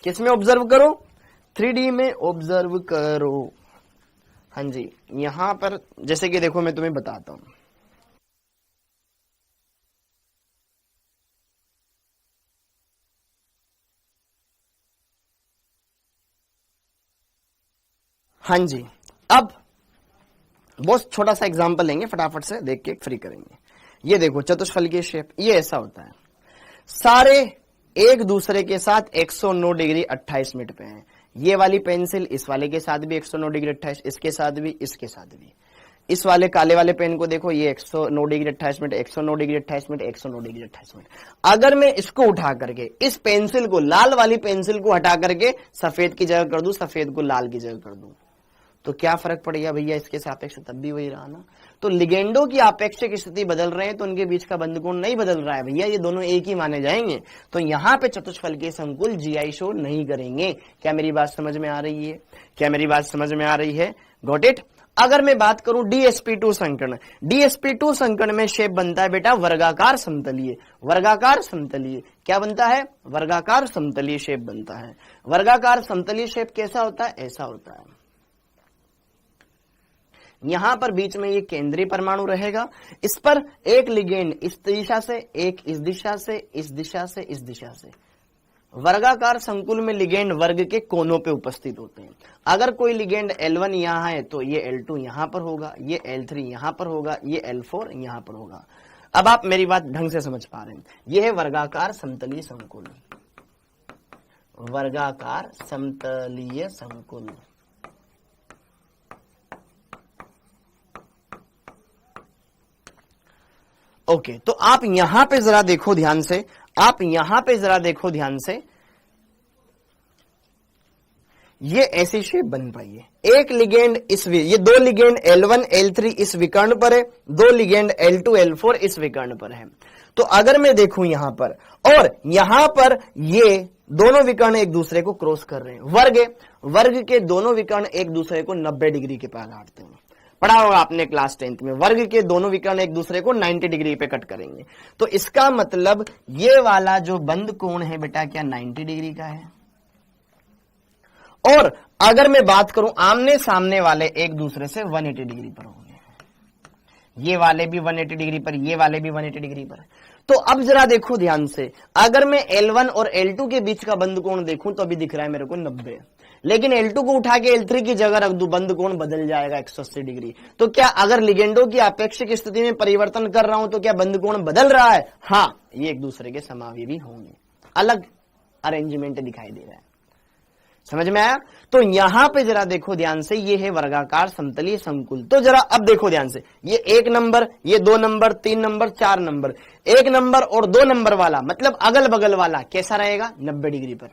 किस में ऑब्जर्व करो? 3D में ऑब्जर्व करो। हाँ जी, यहां पर जैसे कि देखो मैं तुम्हें बताता हूं। हाँ जी, अब बहुत छोटा सा एग्जांपल लेंगे, फटाफट से देख के फ्री करेंगे। ये देखो चतुष्फलकीय शेप, ये ऐसा होता है। सारे एक दूसरे के साथ 109 डिग्री 28 मिनट पे हैं। ये वाली पेंसिल इस वाले के साथ भी 109 डिग्री 28, इसके साथ भी, इसके साथ भी। इस वाले काले वाले पेन को देखो, ये 109 degree 28 minute, 109 degree 28 minute, 109 degree 28 minute. अगर मैं इसको उठा करके इस पेंसिल को, लाल वाली पेंसिल को हटा करके सफेद की जगह कर दूं, सफेद को लाल की जगह कर दूं, तो क्या फर्क पड़ेगा भैया, इसके सापेक्ष तब भी वही रहा ना। तो लिगेंडो की आपेक्षिक स्थिति बदल रहे हैं तो उनके बीच का बंध कोण नहीं बदल रहा है भैया, ये दोनों एक ही माने जाएंगे। तो यहाँ पे चतुष्फलकीय संकुल जीआई शो नहीं करेंगे। क्या मेरी बात समझ में आ रही है? क्या मेरी बात समझ में आ रही है? Got it. अगर मैं बात करूं DsP2 संकर्ण, DsP2 संकर्ण में शेप बनता है बेटा वर्गाकार समतलीय। वर्गाकार समतलीय क्या बनता है? वर्गाकार समतलीय शेप बनता है। वर्गाकार समतलीय शेप कैसा होता है? ऐसा होता है। यहां पर बीच में ये केंद्रीय परमाणु रहेगा, इस पर एक लिगेंड इस दिशा से, एक इस दिशा से, इस दिशा से, इस दिशा से। वर्गाकार संकुल में लिगेंड वर्ग के कोनों पे उपस्थित होते हैं। अगर कोई लिगेंड L1 यहां है तो ये L2 यहां पर होगा, ये L3 यहां पर होगा, ये L4 यहां पर होगा। अब आप मेरी बात ढंग से समझ पा रहे हैं। यह है वर्गाकार समतलीय संकुल। वर्गाकार समतलीय संकुल। ओके, तो आप यहां पे जरा देखो ध्यान से, आप यहां पे जरा देखो ध्यान से, ये ऐसी शेप बन पाई है। एक लिगेंड ये दो लिगेंड L1 L3 इस विकर्ण पर है, दो लिगेंड L2 L4 इस विकर्ण पर है। तो अगर मैं देखूं यहां पर और यहां पर, ये दोनों विकर्ण एक दूसरे को क्रॉस कर रहे हैं। वर्ग के दोनों विकर्ण एक दूसरे को 90 डिग्री के पास काटते हैं। पढ़ा होगा आपने क्लास 10th में, वर्ग के दोनों विकर्ण एक दूसरे को 90 डिग्री पे कट करेंगे। तो इसका मतलब ये वाला जो बंद कोण है बेटा क्या 90 डिग्री का है। और अगर मैं बात करूं आमने सामने वाले एक दूसरे से 180 डिग्री पर होंगे। ये वाले भी 180 डिग्री पर, ये वाले भी 180 डिग्री पर। तो अब जरा देखो ध्यान से, अगर मैं L1 और L2 के बीच का बंद कोण देखूं तो अभी दिख रहा है मेरे को 90, लेकिन L2 को उठा के L3 की जगह रख दूं, बंद कोण बदल जाएगा 180 डिग्री। तो क्या अगर लिगेंडो की आपेक्षिक स्थिति में परिवर्तन कर रहा हूं तो क्या बंद कोण बदल रहा है? हाँ, ये एक दूसरे के समावेशी होंगे, अलग अरेंजमेंट दिखाई दे रहा है। समझ में आया? तो यहां पे जरा देखो ध्यान से, ये है वर्गाकार समतलीय संकुल। तो जरा अब देखो ध्यान से, ये 1 नंबर, ये 2 नंबर, 3 नंबर, 4 नंबर, 1 नंबर और 2 नंबर वाला मतलब अगल बगल वाला कैसा रहेगा? 90 डिग्री पर।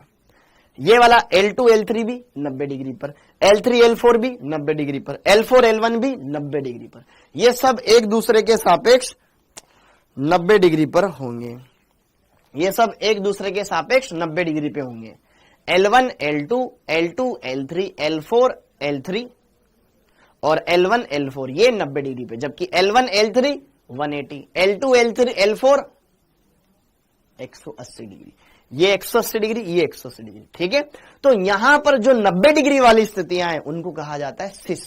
ये वाला L2 L3 भी 90 डिग्री पर, L3 L4 भी 90 डिग्री पर, L4 L1 भी 90 डिग्री पर। ये सब एक दूसरे के सापेक्ष 90 डिग्री पर होंगे। ये सब एक दूसरे के सापेक्ष 90 डिग्री पे होंगे। L1 L2 L2 L3 L4 L3 और L1 L4 ये 90 डिग्री पे, जबकि L1 L3 180, L2 L3 L4 180 degree, ये 180 डिग्री, ये 180 डिग्री। ठीक है, तो यहां पर जो 90 डिग्री वाली स्थितियां हैं उनको कहा जाता है सिस।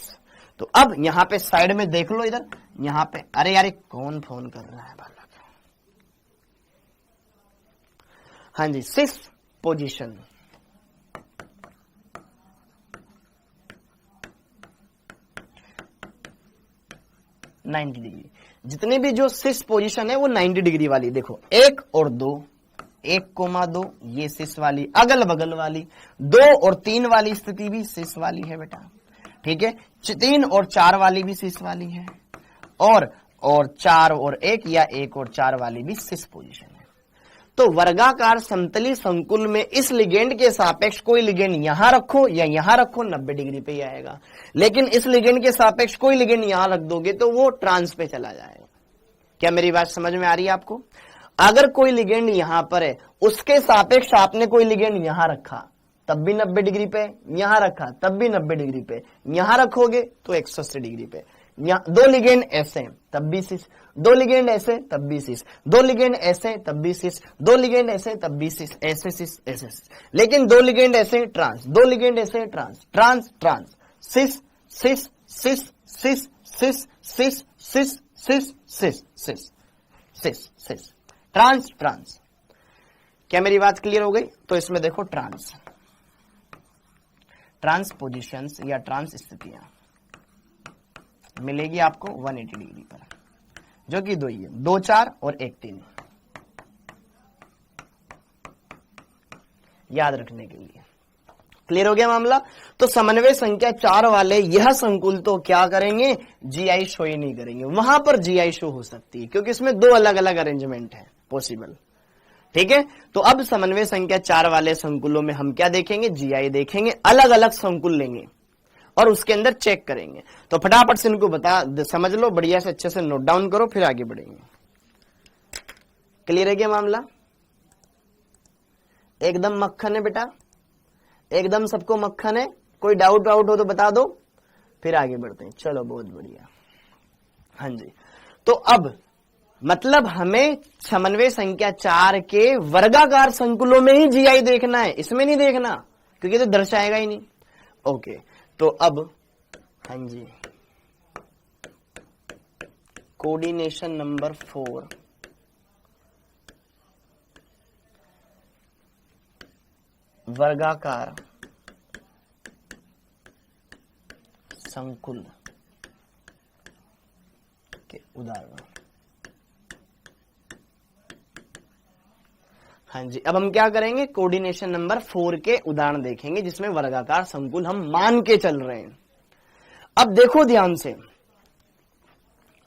तो अब यहां पे साइड में देख लो, इधर यहां पे, अरे यार कौन फोन कर रहा है बालक? हाँ जी, सिस पोजीशन। नाइन्टी डिग्री, जितने भी जो सिस पोजीशन है वो 90 डिग्री वाली। देखो 1 और 2, 1,2 ये सिस वाली, अगल बगल वाली 2 और 3 वाली स्थिति भी सिस वाली है बेटा। ठीक है, 3 और 4 वाली भी सिस वाली है, और 4 और 1 या 1 और 4 वाली भी सिस पोजीशन है। तो वर्गाकार समतलीय संकुल में इस लिगेंड के सापेक्ष कोई लिगेंड यहां रखो या यहां रखो 90 डिग्री पे ही आएगा, लेकिन इस लिगेंड के सापेक्ष कोई लिगेंड यहां रख दोगे तो वो ट्रांस पे चला जाएगा। क्या मेरी बात समझ में आ रही है आपको? अगर कोई लिगेंड यहां पर है, उसके सापेक्ष आपने कोई लिगेंड यहां रखा तब भी 90 डिग्री पे, यहां रखा तब भी 90 डिग्री पे, यहां रखोगे तो 180 डिग्री पे। दो लिगेंड ऐसे तब भी सिस, दो लिगेंड ऐसे तब भी सिस, दो लिगेंड ऐसे तब भी सिस, दो लिगेंड ऐसे तब भी सिस, ऐसे सिस, ऐसे सिस। लेकिन दो लिगेंड ऐसे ट्रांस, दो लिगेंड ऐसे ट्रांस, ट्रांस ट्रांस, सिस सिस सिस सिस सिस सिस सिस सिस सिस सिस सिस सिस, ट्रांस ट्रांस। क्या मेरी बात क्लियर हो गई? तो इसमें देखो ट्रांस, ट्रांस पोजीशंस या ट्रांस स्थितियां मिलेगी आपको 180 डिग्री पर, जो कि 2 ही है, 2 4 और 1 3, याद रखने के लिए। क्लियर हो गया मामला? तो समन्वय संख्या 4 वाले यह संकुल तो क्या करेंगे? जीआई शो ही नहीं करेंगे। वहां पर जीआई शो हो सकती है क्योंकि इसमें 2 अलग अलग अरेंजमेंट है पॉसिबल। ठीक है, तो अब समन्वय संख्या 4 वाले संकुलों में हम क्या देखेंगे? जीआई देखेंगे। अलग अलग संकुल लेंगे और उसके अंदर चेक करेंगे। तो फटाफट से इनको समझ लो, बढ़िया से अच्छे से नोट डाउन करो, फिर आगे बढ़ेंगे। क्लियर है क्या मामला? एकदम मक्खन है बेटा, एकदम सबको मक्खन है। कोई डाउट हो तो बता दो, फिर आगे बढ़ते हैं। चलो बहुत बढ़िया। हाँ जी, तो अब मतलब हमें समन्वय संख्या 4 के वर्गाकार संकुलों में ही जीआई देखना है, इसमें नहीं देखना, क्योंकि तो दर्शाएगा ही नहीं। ओके, तो अब हाँ जी, कोऑर्डिनेशन नंबर 4 वर्गाकार संकुल के उदाहरण। हाँ जी, अब हम क्या करेंगे, कोऑर्डिनेशन नंबर 4 के उदाहरण देखेंगे जिसमें वर्गाकार संकुल हम मान के चल रहे हैं। अब देखो ध्यान से,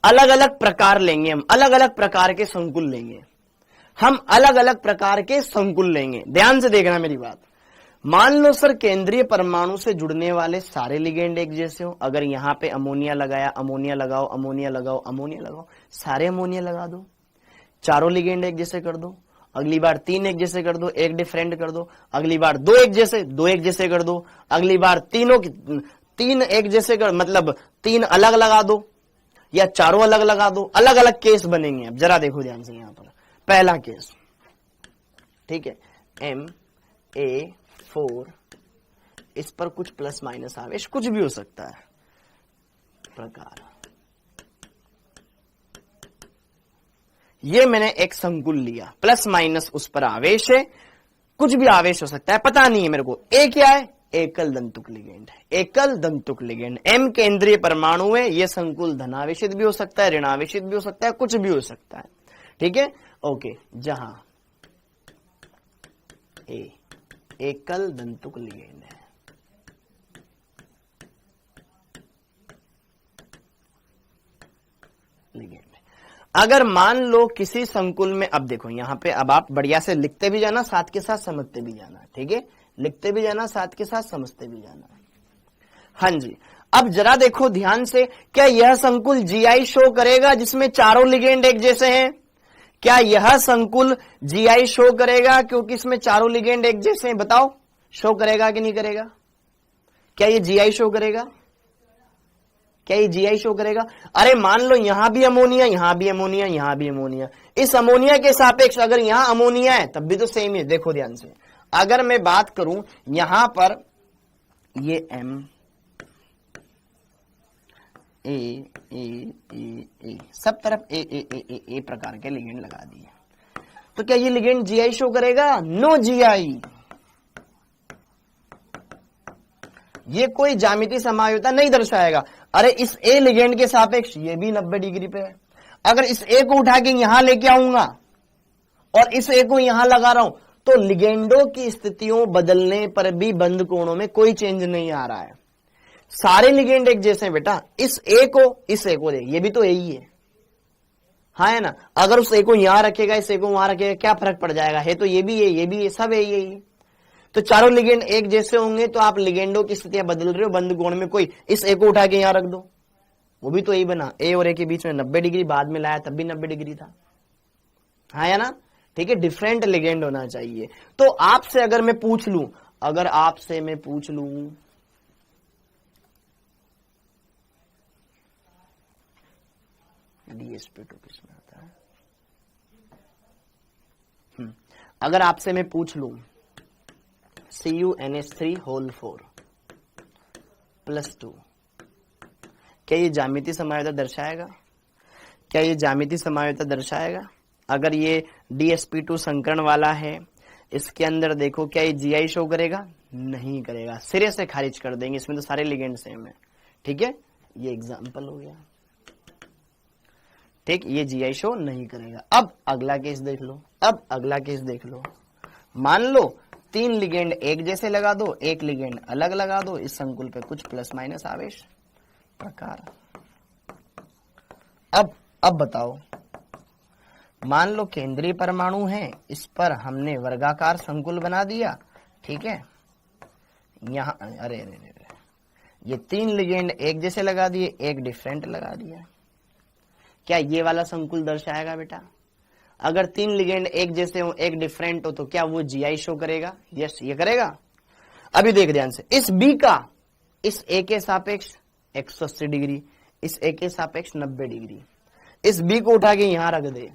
अलग अलग प्रकार लेंगे हम, अलग अलग प्रकार के संकुल लेंगे हम, अलग अलग प्रकार के संकुल लेंगे। ध्यान से देखना मेरी बात। मान लो सर केंद्रीय परमाणु से जुड़ने वाले सारे लिगेंड एक जैसे हो। अगर यहां पे अमोनिया लगाया, अमोनिया लगाओ, अमोनिया लगाओ, अमोनिया लगाओ, सारे अमोनिया लगा दो, चारों लिगेंड एक जैसे कर दो। अगली बार 3 एक जैसे कर दो, 1 डिफरेंट कर दो। अगली बार 2 एक जैसे, 2 एक जैसे कर दो। अगली बार 3 एक जैसे कर, मतलब 3 अलग लगा दो या चारों अलग लगा दो। अलग अलग केस बनेंगे। अब जरा देखो ध्यान से, यहां पर पहला केस, ठीक है, MA4, इस पर कुछ प्लस माइनस आवेश कुछ भी हो सकता है प्रकार। ये मैंने एक संकुल लिया, प्लस माइनस उस पर आवेश है, कुछ भी आवेश हो सकता है, पता नहीं है मेरे को। ए क्या है? एकल दंतुक लिगेंड है, एकल दंतुक लिगेंड। M केंद्रीय परमाणु है, यह संकुल धनावेशित भी हो सकता है, ऋणावेशित भी हो सकता है, कुछ भी हो सकता है, ठीक है। ओके, जहां ए एकल दंतुक लिगेंड है, लिगेंड। अगर मान लो किसी संकुल में, अब देखो यहां पे, अब आप बढ़िया से लिखते भी जाना, साथ के साथ समझते भी जाना, ठीक है, लिखते भी जाना, साथ के साथ समझते भी जाना। हाँ जी, अब जरा देखो ध्यान से, क्या यह संकुल जीआई शो करेगा जिसमें चारों लिगेंड एक जैसे हैं? क्या यह संकुल जीआई शो करेगा क्योंकि इसमें चारों लिगेंड एक जैसे हैं? बताओ, शो करेगा कि नहीं करेगा? क्या ये जीआई शो करेगा? क्या ये जीआई शो करेगा? अरे मान लो यहां भी अमोनिया, यहां भी अमोनिया, यहां भी अमोनिया, इस अमोनिया के सापेक्ष अगर यहां अमोनिया है तब भी तो सेम है। देखो ध्यान से, अगर मैं बात करूं यहां पर ये M ए सब तरफ ए प्रकार के लिगेंड लगा दिए, तो क्या ये लिगेंड जीआई शो करेगा? No GI. ये कोई ज्यामितीय समायोजकता नहीं दर्शाएगा। अरे इस ए लिगेंड के सापेक्ष ये भी 90 डिग्री पे है। अगर इस ए को उठा के यहां लेके आऊंगा और इस ए को यहां लगा रहा हूं, तो लिगेंडों की स्थितियों बदलने पर भी बंद कोणों में कोई चेंज नहीं आ रहा है। सारे लिगेंड एक जैसे हैं बेटा। इस ए को देख, ये भी तो ए ही है, हाँ है ना। अगर उस ए को यहां रखेगा, इस ए को वहां रखेगा, क्या फर्क पड़ जाएगा? है तो ये भी है, ये भी है, सब है ये। तो चारों लिगेंड एक जैसे होंगे तो आप लिगेंडों की स्थितियां बदल रहे हो बंद कोण में। कोई इस ए को उठा के यहां रख दो, वो भी तो यही बना। ए और ए के बीच में 90 डिग्री, बाद में लाया तब भी 90 डिग्री था, हाँ या ना। ठीक है, डिफरेंट लिगेंड होना चाहिए। तो आपसे अगर मैं पूछ लूं, अगर आपसे मैं पूछ लूं DsP2 किसमें आता है, अगर आपसे मैं पूछ लूं CuNH3 होल 4 +2, क्या ये ज्यामितीय समायोजकता दर्शाएगा? क्या ये ज्यामितीय समायोजकता दर्शाएगा? अगर ये DsP2 संकरण वाला है, इसके अंदर देखो, क्या ये जीआई शो करेगा? नहीं करेगा, सिरे से खारिज कर देंगे, इसमें तो सारे लिगेंड सेम है। ठीक है, ये एग्जाम्पल हो गया। ठीक, ये जीआई शो नहीं करेगा। अब अगला केस देख लो, अब अगला केस देख लो। मान लो 3 लिगेंड एक जैसे लगा दो, 1 लिगेंड अलग लगा दो, इस संकुल पे कुछ प्लस माइनस आवेश प्रकार। अब बताओ, मान लो केंद्रीय परमाणु है, इस पर हमने वर्गाकार संकुल बना दिया। ठीक है, यहां अरे ये 3 लिगेंड एक जैसे लगा दिए, एक डिफरेंट लगा दिया। क्या ये वाला संकुल दर्शाएगा बेटा? अगर 3 लिगेंड एक जैसे हो, एक डिफरेंट हो, तो क्या वो जीआई शो करेगा? यस, ये करेगा। अभी देख ध्यान से, इस बी का इस ए के सापेक्ष 180 डिग्री, इस ए के सापेक्ष 90 डिग्री, इस बी को उठा के यहां रख दे,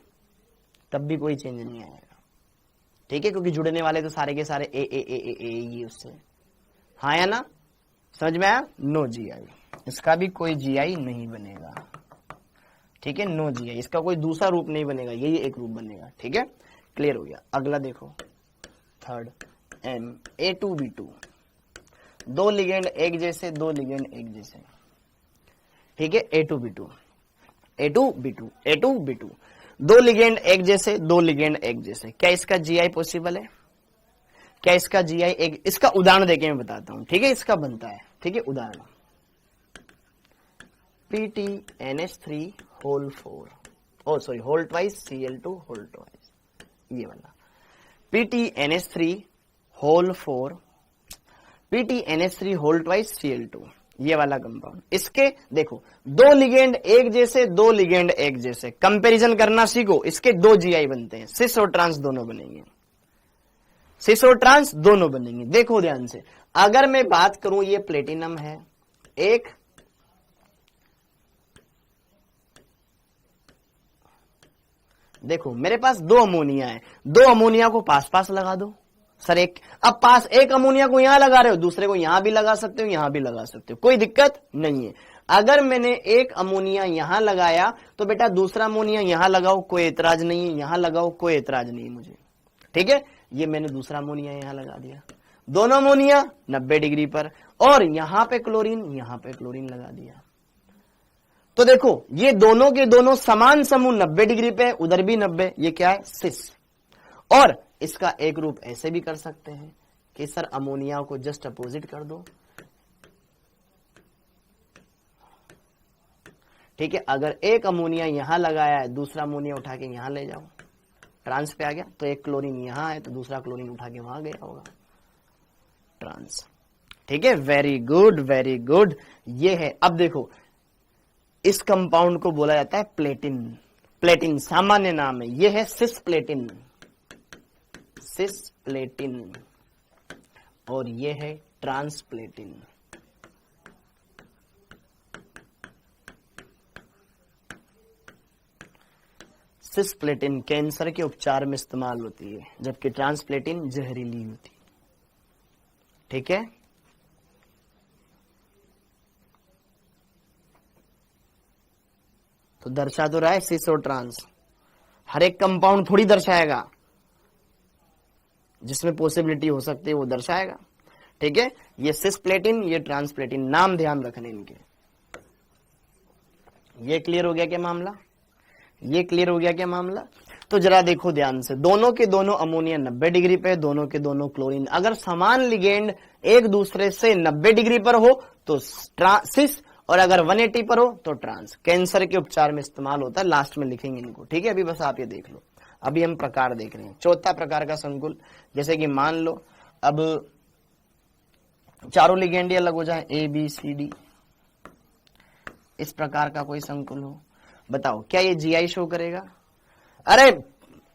तब भी कोई चेंज नहीं आएगा। ठीक है, क्योंकि जुड़ने वाले तो सारे के सारे ए ये उससे, हाँ या ना? समझ में आया? नो जीआई, इसका भी कोई जीआई नहीं बनेगा। ठीक है, नो जीआई, इसका कोई दूसरा रूप नहीं बनेगा, यही एक रूप बनेगा। ठीक है, क्लियर हो गया। अगला देखो, थर्ड MA2B2, 2 लिगेंड एक जैसे, 2 लिगेंड एक जैसे। ठीक है, A2B2, 2 लिगेंड एक जैसे, 2 लिगेंड एक जैसे। क्या इसका जीआई पॉसिबल है? क्या इसका जीआई एक, इसका उदाहरण देके मैं बताता हूं। ठीक है, इसका बनता है। ठीक है, उदाहरण PTNH3 whole 4, oh sorry whole twice Cl2 whole twice, ये वाला PTNH3 whole 4, PTNH3 whole twice Cl2, ये वाला कंपाउंड। इसके देखो 2 लिगेंड एक जैसे, 2 लिगेंड एक जैसे, कंपैरिजन करना सीखो। इसके 2 जीआई बनते हैं, सिस और ट्रांस दोनों बनेंगे, सिस और ट्रांस दोनों बनेंगे। देखो ध्यान से, अगर मैं बात करूं ये प्लेटिनम है एक, देखो मेरे पास 2 अमोनिया है, 2 अमोनिया को पास पास लगा दो। सर एक, अब पास एक अमोनिया को यहां लगा रहे हो, दूसरे को यहां भी लगा सकते हो, यहां भी लगा सकते हो, कोई दिक्कत नहीं है। अगर मैंने एक अमोनिया यहां लगाया तो बेटा दूसरा अमोनिया यहां लगाओ, कोई एतराज नहीं है, यहां लगाओ, कोई एतराज नहीं है मुझे। ठीक है, ये मैंने दूसरा अमोनिया यहां लगा दिया, दोनों अमोनिया 90 डिग्री पर, और यहां पे क्लोरीन, यहां पे क्लोरीन लगा दिया। तो देखो ये दोनों के दोनों समान समूह 90 डिग्री पे, उधर भी 90, ये क्या है? सिस। और इसका एक रूप ऐसे भी कर सकते हैं कि सर अमोनिया को जस्ट अपोजिट कर दो। ठीक है, अगर एक अमोनिया यहां लगाया है, दूसरा अमोनिया उठा के यहां ले जाओ, ट्रांस पे आ गया, तो एक क्लोरीन यहां है तो दूसरा क्लोरीन उठा के वहां गया होगा, ट्रांस। ठीक है, वेरी गुड वेरी गुड, ये है। अब देखो इस कंपाउंड को बोला जाता है प्लेटिन, प्लेटिन सामान्य नाम है, ये है सिस प्लेटिन, सिस प्लेटिन, और ये है ट्रांस प्लेटिन। सिस प्लेटिन कैंसर के उपचार में इस्तेमाल होती है, जबकि ट्रांस प्लेटिन जहरीली होती है। ठीक है, तो दर्शा तो रहा है सिस और ट्रांस, हर एक कंपाउंड थोड़ी दर्शाएगा, जिसमें पॉसिबिलिटी हो सकती है वो दर्शाएगा। ठीक है, ये सिस प्लेटिन, ये ट्रांस प्लेटिन, नाम ध्यान रखने इनके। ये क्लियर हो गया क्या मामला? ये क्लियर हो गया क्या मामला? तो जरा देखो ध्यान से, दोनों के दोनों अमोनिया 90 डिग्री पे, दोनों के दोनों क्लोरीन। अगर समान लिगेंड एक दूसरे से 90 डिग्री पर हो तो सिस, और अगर 180 पर हो तो ट्रांस। कैंसर के उपचार में इस्तेमाल होता है, लास्ट में लिखेंगे इनको। ठीक है, अभी बस आप ये देख लो। अभी हम प्रकार देख रहे हैं, चौथा प्रकार का संकुल। जैसे कि मान लो अब चारों लिगेंड अलग हो जाए, ABCD, इस प्रकार का कोई संकुल हो, बताओ क्या ये जीआई शो करेगा? अरे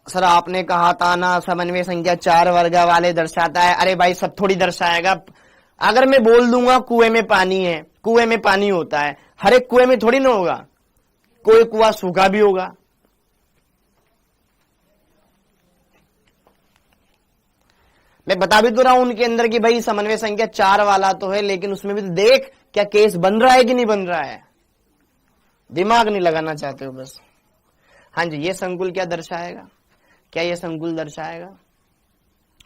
सर आपने कहा था ना समन्वय संख्या 4 वर्ग वाले दर्शाता है। अरे भाई सब थोड़ी दर्शाएगा। अगर मैं बोल दूंगा कुएं में पानी है, कुएं में पानी होता है, हर एक कुएं में थोड़ी ना होगा, कोई कुआं सूखा भी होगा। मैं बता भी तो रहा हूं उनके अंदर कि भाई समन्वय संख्या 4 वाला तो है, लेकिन उसमें भी तो देख क्या केस बन रहा है कि नहीं बन रहा है। दिमाग नहीं लगाना चाहते हो बस। हाँ जी, ये संकुल क्या दर्शाएगा? क्या ये संकुल दर्शाएगा?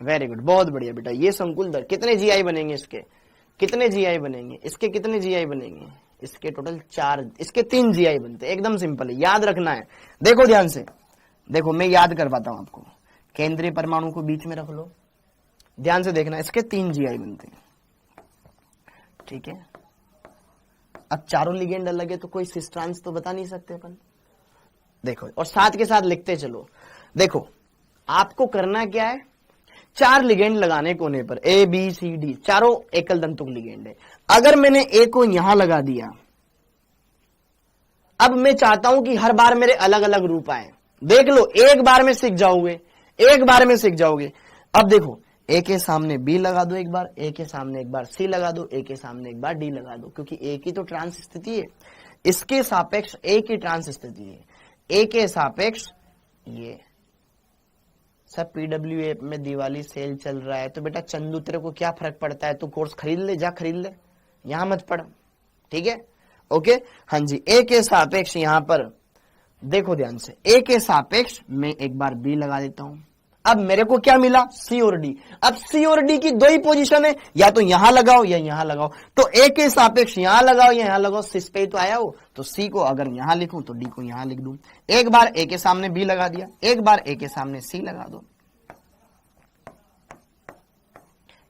वेरी गुड, बहुत बढ़िया बेटा। ये संकुल कितने जीआई बनेंगे इसके? कितने जीआई बनेंगे इसके? कितने जीआई बनेंगे इसके? टोटल 4, इसके 3 जीआई बनते हैं। एकदम सिंपल है, याद रखना है। देखो ध्यान से, देखो मैं याद करवाता हूं आपको। केंद्रीय परमाणु को बीच में रख लो, ध्यान से देखना, इसके 3 जीआई बनते हैं। ठीक है, अब चारों लिगेंड अलग है तो कोई सिस ट्रांस तो बता नहीं सकते अपन। देखो, और साथ के साथ लिखते चलो। देखो आपको करना क्या है 4 लिगेंड लगाने कोने पर ए बी सी डी, चारों एकल दंतुक लिगेंड है। अगर मैंने ए को यहां लगा दिया, अब मैं चाहता हूं कि हर बार मेरे अलग अलग रूप आए। देख लो, एक बार में सीख जाओगे, एक बार में सीख जाओगे। अब देखो, ए के सामने बी लगा दो एक बार, ए के सामने एक बार सी लगा दो, ए के सामने एक बार डी लगा दो, क्योंकि ए की तो ट्रांस स्थिति है, इसके सापेक्ष ए की ट्रांस स्थिति है, ए के सापेक्ष ये। सब पीडब्ल्यूए में दिवाली सेल चल रहा है, तो बेटा चंदू तेरे को क्या फर्क पड़ता है, तू कोर्स खरीद ले, जा खरीद ले, यहां मत पढ़, ठीक है, ओके। हाँ जी, ए के सापेक्ष यहां पर देखो ध्यान से, ए के सापेक्ष मैं एक बार बी लगा देता हूं। अब मेरे को क्या मिला, सी और डी। अब सी और डी की दो ही पोजीशन है, या तो यहां लगाओ या यहां लगाओ, तो ए के सापेक्ष यहां लगाओ या यहां लगाओ, सी पे तो आया हो, तो सी को अगर यहां लिखूं तो डी को यहां लिख दूं। एक बार ए के सामने बी लगा दिया, एक बार ए के सामने सी लगा दो,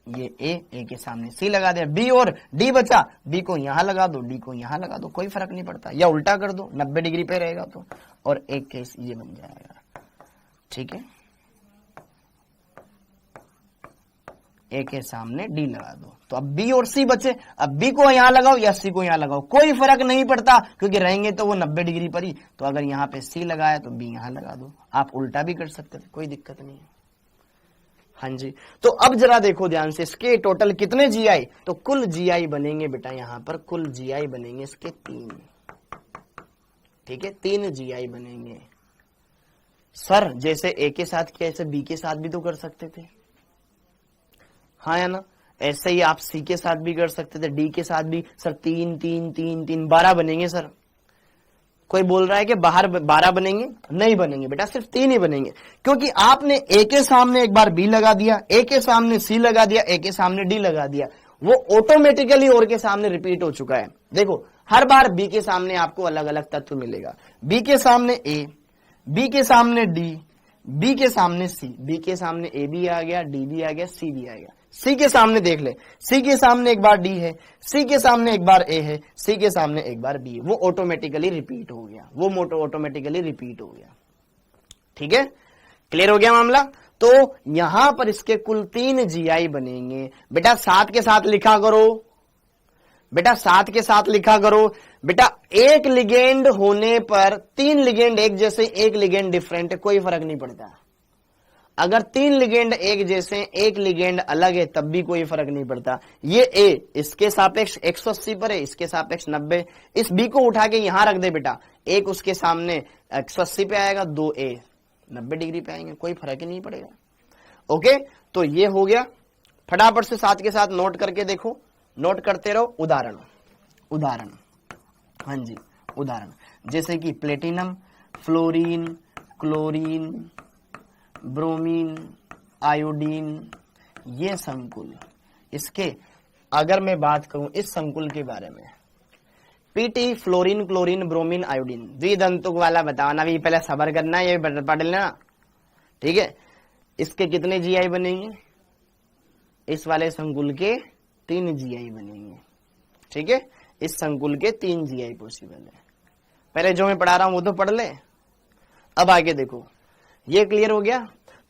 ये ए के सामने सी लगा दिया, बी और डी बचा, बी को यहां लगा दो, डी को यहां लगा दो, कोई फर्क नहीं पड़ता, या उल्टा कर दो 90 डिग्री पे रहेगा तो, और एक केस ये बन जाएगा, ठीक है। ए के सामने डी लगा दो, तो अब बी और सी बचे, अब बी को यहां लगाओ या सी को यहां लगाओ, कोई फर्क नहीं पड़ता, क्योंकि रहेंगे तो वो 90 डिग्री पर ही। तो अगर यहां पे सी लगाया तो बी यहां लगा दो, आप उल्टा भी कर सकते थे, कोई दिक्कत नहीं है। हाँ जी, तो अब जरा देखो ध्यान से, इसके टोटल कितने जीआई, तो कुल जीआई बनेंगे बेटा, यहां पर कुल जीआई बनेंगे इसके 3, ठीक है, 3 जीआई बनेंगे। सर जैसे ए के साथ किया, ऐसे बी के साथ भी तो कर सकते थे, हाँ या ना, ऐसे ही आप सी के साथ भी कर सकते थे, डी के साथ भी। सर 3 3 3 3 12 बनेंगे सर। कोई बोल रहा है कि बाहर 12 बनेंगे, नहीं बनेंगे बेटा, सिर्फ 3 ही बनेंगे, क्योंकि आपने ए के सामने एक बार बी लगा दिया, ए के सामने सी लगा दिया, ए के सामने डी लगा दिया, वो ऑटोमेटिकली और के सामने रिपीट हो चुका है। देखो, हर बार बी के सामने आपको अलग अलग तत्व मिलेगा, बी के सामने ए, बी के सामने डी, बी के सामने सी, बी के सामने ए भी आ गया, डी भी आ गया, सी भी आ गया। सी के सामने देख ले, सी के सामने एक बार डी है, सी के सामने एक बार ए है, सी के सामने एक बार बी है, वो ऑटोमेटिकली रिपीट हो गया, वो ऑटोमेटिकली रिपीट हो गया, ठीक है, क्लियर हो गया मामला। तो यहां पर इसके कुल 3 जीआई बनेंगे। बेटा साथ के साथ लिखा करो, बेटा साथ के साथ लिखा करो। बेटा एक लिगेंड होने पर 3 लिगेंड एक जैसे, एक लिगेंड डिफरेंट है, कोई फर्क नहीं पड़ता। अगर 3 लिगेंड एक जैसे, एक लिगेंड अलग है, तब भी कोई फर्क नहीं पड़ता। ये ए इसके सापेक्ष 180 पर है, इसके सापेक्ष 90, इस बी को उठा के यहां रख दे बेटा, एक उसके सामने 180 पे आएगा, 2 ए 90 डिग्री पे आएंगे, कोई फर्क ही नहीं पड़ेगा। ओके, तो ये हो गया। फटाफट से साथ के साथ नोट करके देखो, नोट करते रहो। उदाहरण, उदाहरण, हाँ जी उदाहरण, जैसे कि platinum, fluorine, chlorine, bromine, iodine, ये संकुल, इसके अगर मैं बात करूं इस संकुल के बारे में, PT, fluorine, chlorine, bromine, iodine, द्विदंतुक वाला बताओ ना, भी पहले सबर करना है, ये पढ़ लेना, ठीक है। इसके कितने जीआई बनेंगे, इस वाले संकुल के 3 जीआई बनेंगे, ठीक है, इस संकुल के 3 जीआई पॉसिबल है। पहले जो मैं पढ़ा रहा हूं वो तो पढ़ ले। अब आगे देखो, ये क्लियर हो गया।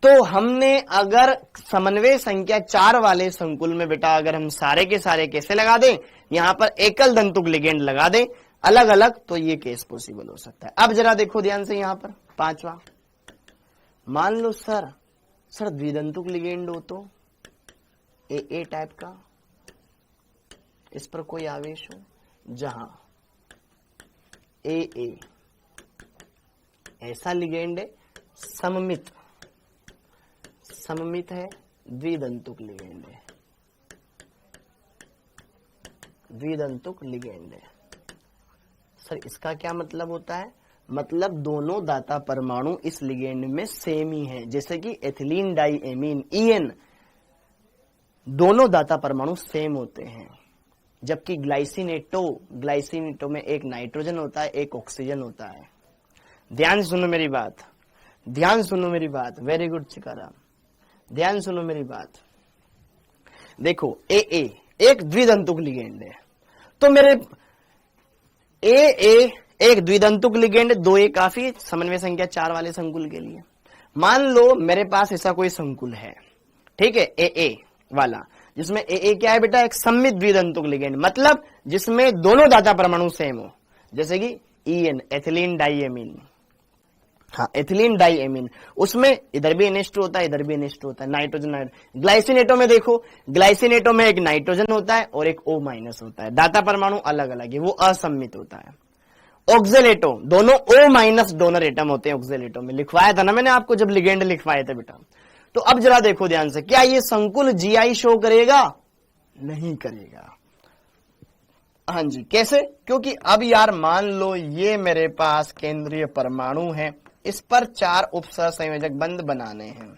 तो हमने अगर समन्वय संख्या 4 वाले संकुल में बेटा अगर हम सारे के सारे कैसे लगा दें, यहां पर एकल दंतुक लिगेंड लगा दें अलग अलग, तो ये केस पॉसिबल हो सकता है। अब जरा देखो ध्यान से, यहां पर 5वां, मान लो सर द्विदंतुक लिगेंड हो तो ए टाइप का, इस पर कोई आवेश हो, जहां ए ऐसा लिगेंड है, सममित है, द्विदंतुक लिगेंड है, द्विदंतुक लिगेंड है। सर इसका क्या मतलब होता है, मतलब दोनों दाता परमाणु इस लिगेंड में सेम ही है, जैसे कि एथिलीन डाई एमीन EN, दोनों दाता परमाणु सेम होते हैं। जबकि ग्लाइसिनेटो में एक नाइट्रोजन होता है, एक ऑक्सीजन होता है। ध्यान सुनो मेरी बात, ध्यान सुनो मेरी बात, वेरी गुड चिकाराम, ध्यान सुनो मेरी बात। देखो ए एक द्विदंतुक लिगेंड है, तो मेरे ए एक द्विदंतुक लिगेंड, 2A काफी, समन्वय संख्या 4 वाले संकुल के लिए। मान लो मेरे पास ऐसा कोई संकुल है, ठीक है, ए वाला, जिसमें ए क्या है बेटा, एक सममित द्विदंतुक लिगेंड, मतलब जिसमें दोनों दाता परमाणु सेम हो, जैसे कि EN एथिलीन डाइएमीन, हाँ एथिलीन डाइएमीन, उसमें इधर भी NH2 होता है, इधर भी NH2 होता है, नाइट्रोजन। ग्लाइसिनेटो में देखो, ग्लाइसिनेटो में एक नाइट्रोजन होता है और एक O- होता है, दाता परमाणु अलग अलग है, वो असम्मित होता है। ऑक्जेलेटो, दोनों O- डोनर एटम होते हैं ऑक्जेलेटो में, लिखवाया था ना मैंने आपको जब लिगेंड लिखवाए थे बेटा। तो अब जरा देखो ध्यान से, क्या ये संकुल GI शो करेगा? नहीं करेगा। हाँ जी, कैसे? क्योंकि अब यार मान लो ये मेरे पास केंद्रीय परमाणु है, इस पर 4 उपसहसंयोजक बंध बनाने हैं।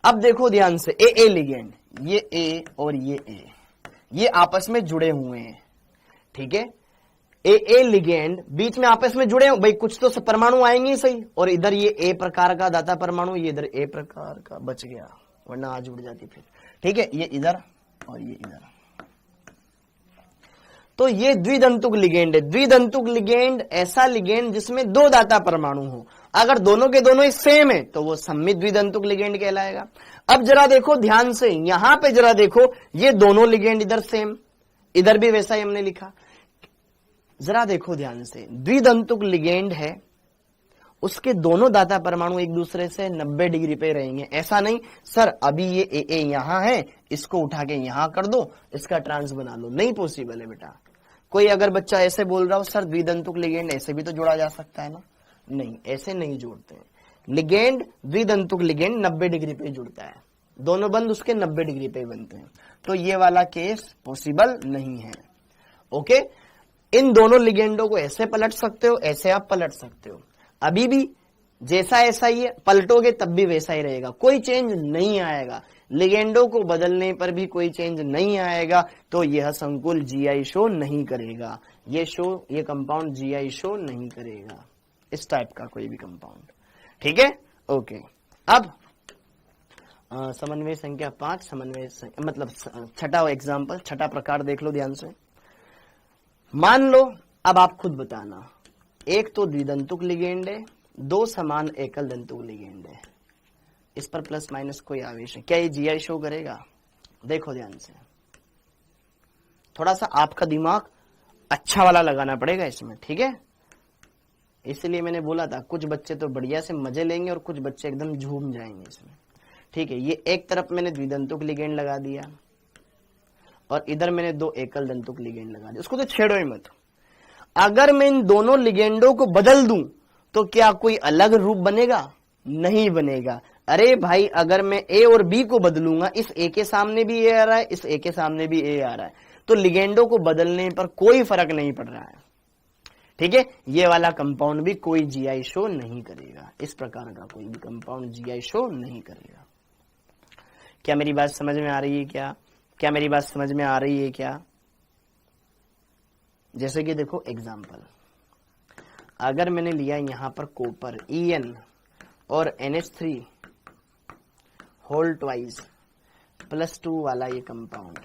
अब देखो ध्यान से, ए लिगेंड, ये ए और ये ए, ये आपस में जुड़े हुए हैं, ठीक है। ए लिगेंड बीच में आपस में जुड़े हो भाई, कुछ तो परमाणु आएंगे ही सही, और इधर ये ए प्रकार का दाता परमाणु, ये इधर ए प्रकार का, बच गया, वरना आज जुड़ जाती फिर, ठीक है। ये इधर और ये इधर, तो ये द्विदंतुक लिगेंड है। द्विदंतुक लिगेंड ऐसा लिगेंड जिसमें 2 दाता परमाणु हो, अगर दोनों के दोनों ही सेम है तो वो सममित द्विदंतुक लिगेंड कहलाएगा। अब जरा देखो ध्यान से, यहां पे जरा देखो, ये दोनों लिगेंड इधर सेम, इधर भी वैसा ही हमने लिखा। जरा देखो ध्यान से, द्विदंतुक लिगेंड है, उसके दोनों दाता परमाणु एक दूसरे से 90 डिग्री पे रहेंगे। ऐसा नहीं सर अभी ये ए यहां है, इसको उठा के यहां कर दो, इसका ट्रांस बना लो, नहीं पॉसिबल है बेटा। कोई अगर बच्चा ऐसे बोल रहा हो सर द्विदंतुक लिगेंड ऐसे भी तो जोड़ा जा सकता है ना, नहीं ऐसे नहीं जोड़ते हैं। लिगेंड, द्विदंतुक लिगेंड 90 डिग्री पे जुड़ता है, दोनों बंद उसके 90 डिग्री पे बनते हैं, तो ये वाला केस पॉसिबल नहीं है। ओके, इन दोनों लिगेंडों को ऐसे पलट सकते हो, ऐसे आप पलट सकते हो, अभी भी जैसा ऐसा ही है, पलटोगे तब भी वैसा ही रहेगा, कोई चेंज नहीं आएगा, लिगेंडों को बदलने पर भी कोई चेंज नहीं आएगा। तो यह संकुल GI शो नहीं करेगा, ये कंपाउंड GI शो नहीं करेगा, इस टाइप का कोई भी कंपाउंड, ठीक है। ओके, अब समन्वय संख्या 5, समन्वय मतलब छठा एग्जाम्पल, छठा प्रकार देख लो ध्यान से। मान लो, अब आप खुद बताना, एक तो द्विदंतुक लिगेंड है, 2 समान एकल दंतुक लिगेंड है, इस पर प्लस माइनस कोई आवेश है, क्या ये GI शो करेगा? देखो ध्यान से, थोड़ा सा आपका दिमाग अच्छा वाला लगाना पड़ेगा इसमें, ठीक है। इसलिए मैंने बोला था कुछ बच्चे तो बढ़िया से मजे लेंगे और कुछ बच्चे एकदम झूम जाएंगे इसमें, ठीक है। ये एक तरफ मैंने द्विदंतुक लिगेंड लगा दिया और इधर मैंने 2 एकल दंतुक लिगेंड लगा दिया, उसको तो छेड़ो ही मत। अगर मैं इन दोनों लिगेंडों को बदल दूं तो क्या कोई अलग रूप बनेगा? नहीं बनेगा। अरे भाई, अगर मैं ए और बी को बदलूंगा, इस ए के सामने भी ए आ रहा है, इस ए के सामने भी ए आ रहा है, तो लिगेंडों को बदलने पर कोई फर्क नहीं पड़ रहा है, ठीक है। ये वाला कंपाउंड भी कोई GI शो नहीं करेगा, इस प्रकार का कोई भी कंपाउंड GI शो नहीं करेगा। क्या मेरी बात समझ में आ रही है? क्या मेरी बात समझ में आ रही है क्या? जैसे कि देखो एग्जाम्पल, अगर मैंने लिया यहां पर कॉपर EN और NH3 होल ट्वाइस +2 वाला ये कंपाउंड,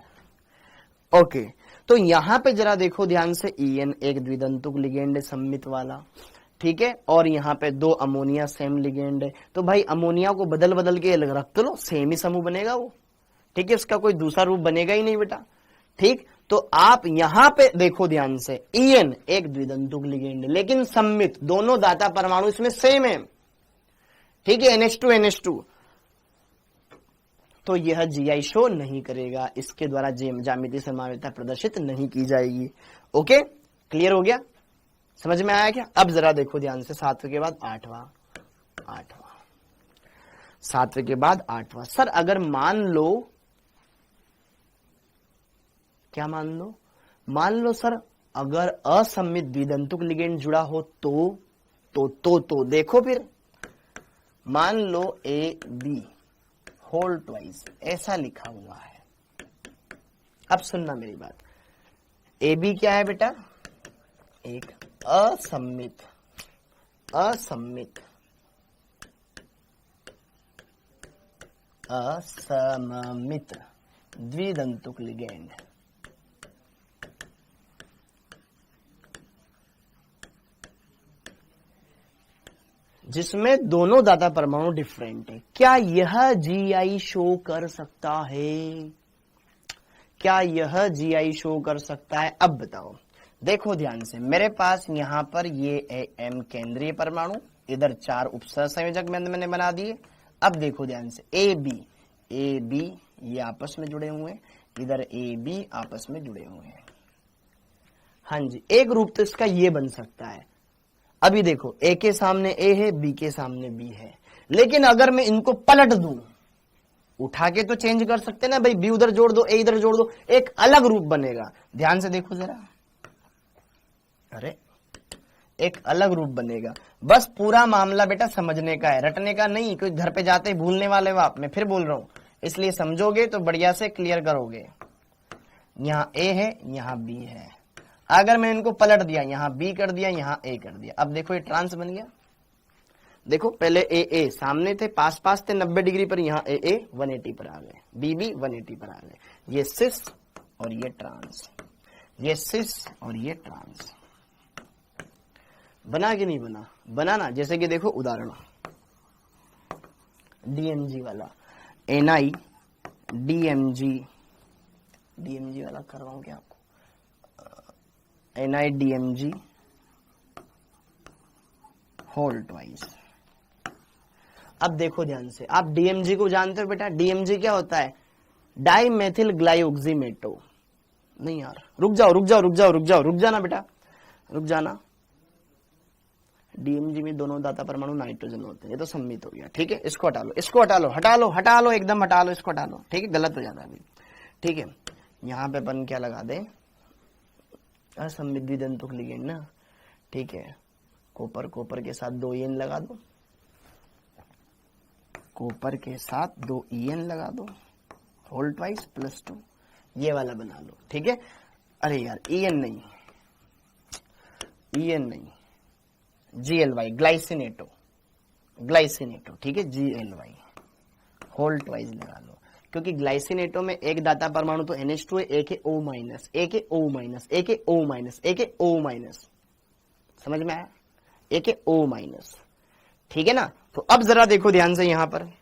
ओके। तो यहां पे जरा देखो ध्यान से, EN एक द्विदंतुक लिगेंड है सममित वाला, ठीक है, और यहाँ पे 2 अमोनिया सेम लिगेंड है, तो भाई अमोनिया को बदल बदल के रख तो लो, सेम ही समूह बनेगा वो, ठीक है, उसका कोई दूसरा रूप बनेगा ही नहीं बेटा, ठीक। तो आप यहां पे देखो ध्यान से, EN एक द्विदंतुक लिगेंड लेकिन सममित, दोनों दाता परमाणु इसमें सेम है, ठीक है, NH2 NH2, तो यह GI शो नहीं करेगा, इसके द्वारा ज्यामितीय समानता प्रदर्शित नहीं की जाएगी। ओके, क्लियर हो गया? समझ में आया क्या? अब जरा देखो ध्यान से, 7वें के बाद 8वां, 7वें के बाद 8वां। सर अगर मान लो, क्या मान लो सर, अगर असममित द्विदंतुक लिगेंड जुड़ा हो तो देखो फिर, मान लो AB होल ट्वाइस ऐसा लिखा हुआ है। अब सुनना मेरी बात, AB क्या है बेटा? एक असममित द्विदंतुक लिगेंड, जिसमें दोनों दाता परमाणु डिफरेंट है। क्या यह जीआई शो कर सकता है? क्या यह जीआई शो कर सकता है? अब बताओ, देखो ध्यान से, मेरे पास यहां पर ये एम केंद्रीय परमाणु, इधर 4 उपसहसंयोजक मैंने बना दिए। अब देखो ध्यान से, ए बी ये आपस में जुड़े हुए हैं, इधर ए बी आपस में जुड़े हुए हैं। हाँ जी, एक रूप तो इसका ये बन सकता है। अभी देखो, ए के सामने ए है, बी के सामने बी है, लेकिन अगर मैं इनको पलट दूं, उठा के तो चेंज कर सकते ना भाई, बी उधर जोड़ दो, ए इधर जोड़ दो, एक अलग रूप बनेगा। ध्यान से देखो जरा, अरे एक अलग रूप बनेगा। बस पूरा मामला बेटा समझने का है, रटने का नहीं। कोई घर पे जाते भूलने वाले हो आप, मैं फिर बोल रहा हूं, इसलिए समझोगे तो बढ़िया से क्लियर करोगे। यहां ए है, यहां बी है, अगर मैं इनको पलट दिया, यहां बी कर दिया, यहां ए कर दिया, अब देखो ये ट्रांस बन गया। देखो पहले ए सामने थे, पास पास थे 90 डिग्री पर, यहाँ ए 180 पर आ गए, बी 180 पर आ गए। ये सिस और ये ट्रांस, ये सिस और ये ट्रांस। बना कि नहीं बना? बनाना। जैसे कि देखो उदाहरण, डीएमजी वाला, एनआई डीएमजी वाला करवाऊं क्या आपको? Ni DMG whole twice. अब देखो ध्यान से, आप डीएमजी को जानते हो बेटा? डीएमजी क्या होता है? Di methyl glyoximato. नहीं यार, रुक जाना बेटा, रुक जाना। डीएमजी में दोनों दाता परमाणु नाइट्रोजन होते हैं, ये तो सम्मित हो गया, ठीक है। इसको हटा लो, इसको हटा लो, एकदम हटा लो, इसको हटा लो, ठीक है, गलत हो जाता है अभी, ठीक है। यहां पे अपन क्या लगा दें? असम्मित द्विदंतुक लिगेंड ना, ठीक है। कॉपर के साथ 2 EN लगा दो, कॉपर के साथ 2 EN लगा दो, होल ट्वाइस +2, ये वाला बना लो, ठीक है। अरे यार EN नहीं, GLY ग्लाइसिनेटो, ठीक है, GLY होल ट्वाइस लगा लो, क्योंकि ग्लाइसिनेटो में एक दाता परमाणु तो NH2 है, एक है O-, एक है O-, एक है O-, एक है O-, समझ में आया? एक है O-, ठीक है ना। तो अब जरा देखो ध्यान से, यहां पर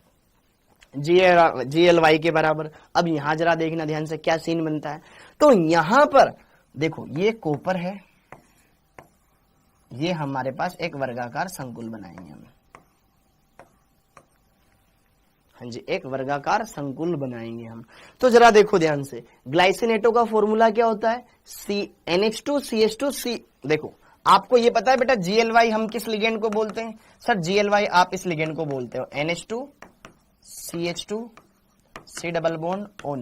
GLY के बराबर। अब यहां जरा देखना ध्यान से, क्या सीन बनता है। तो यहां पर देखो, ये कॉपर है, ये हमारे पास एक वर्गाकार संकुल बनाएंगे हम। हाँ जी, एक वर्गाकार संकुल बनाएंगे हम। तो जरा देखो ध्यान से, ग्लाइसिनेटो का फॉर्मूला क्या होता है? NH2 CH2 C। देखो आपको ये पता है बेटा, GLY हम किस लिगेंड को बोलते हैं? सर GLY आप इस लिगेंड को बोलते हो NH2 CH2 C double bond O-।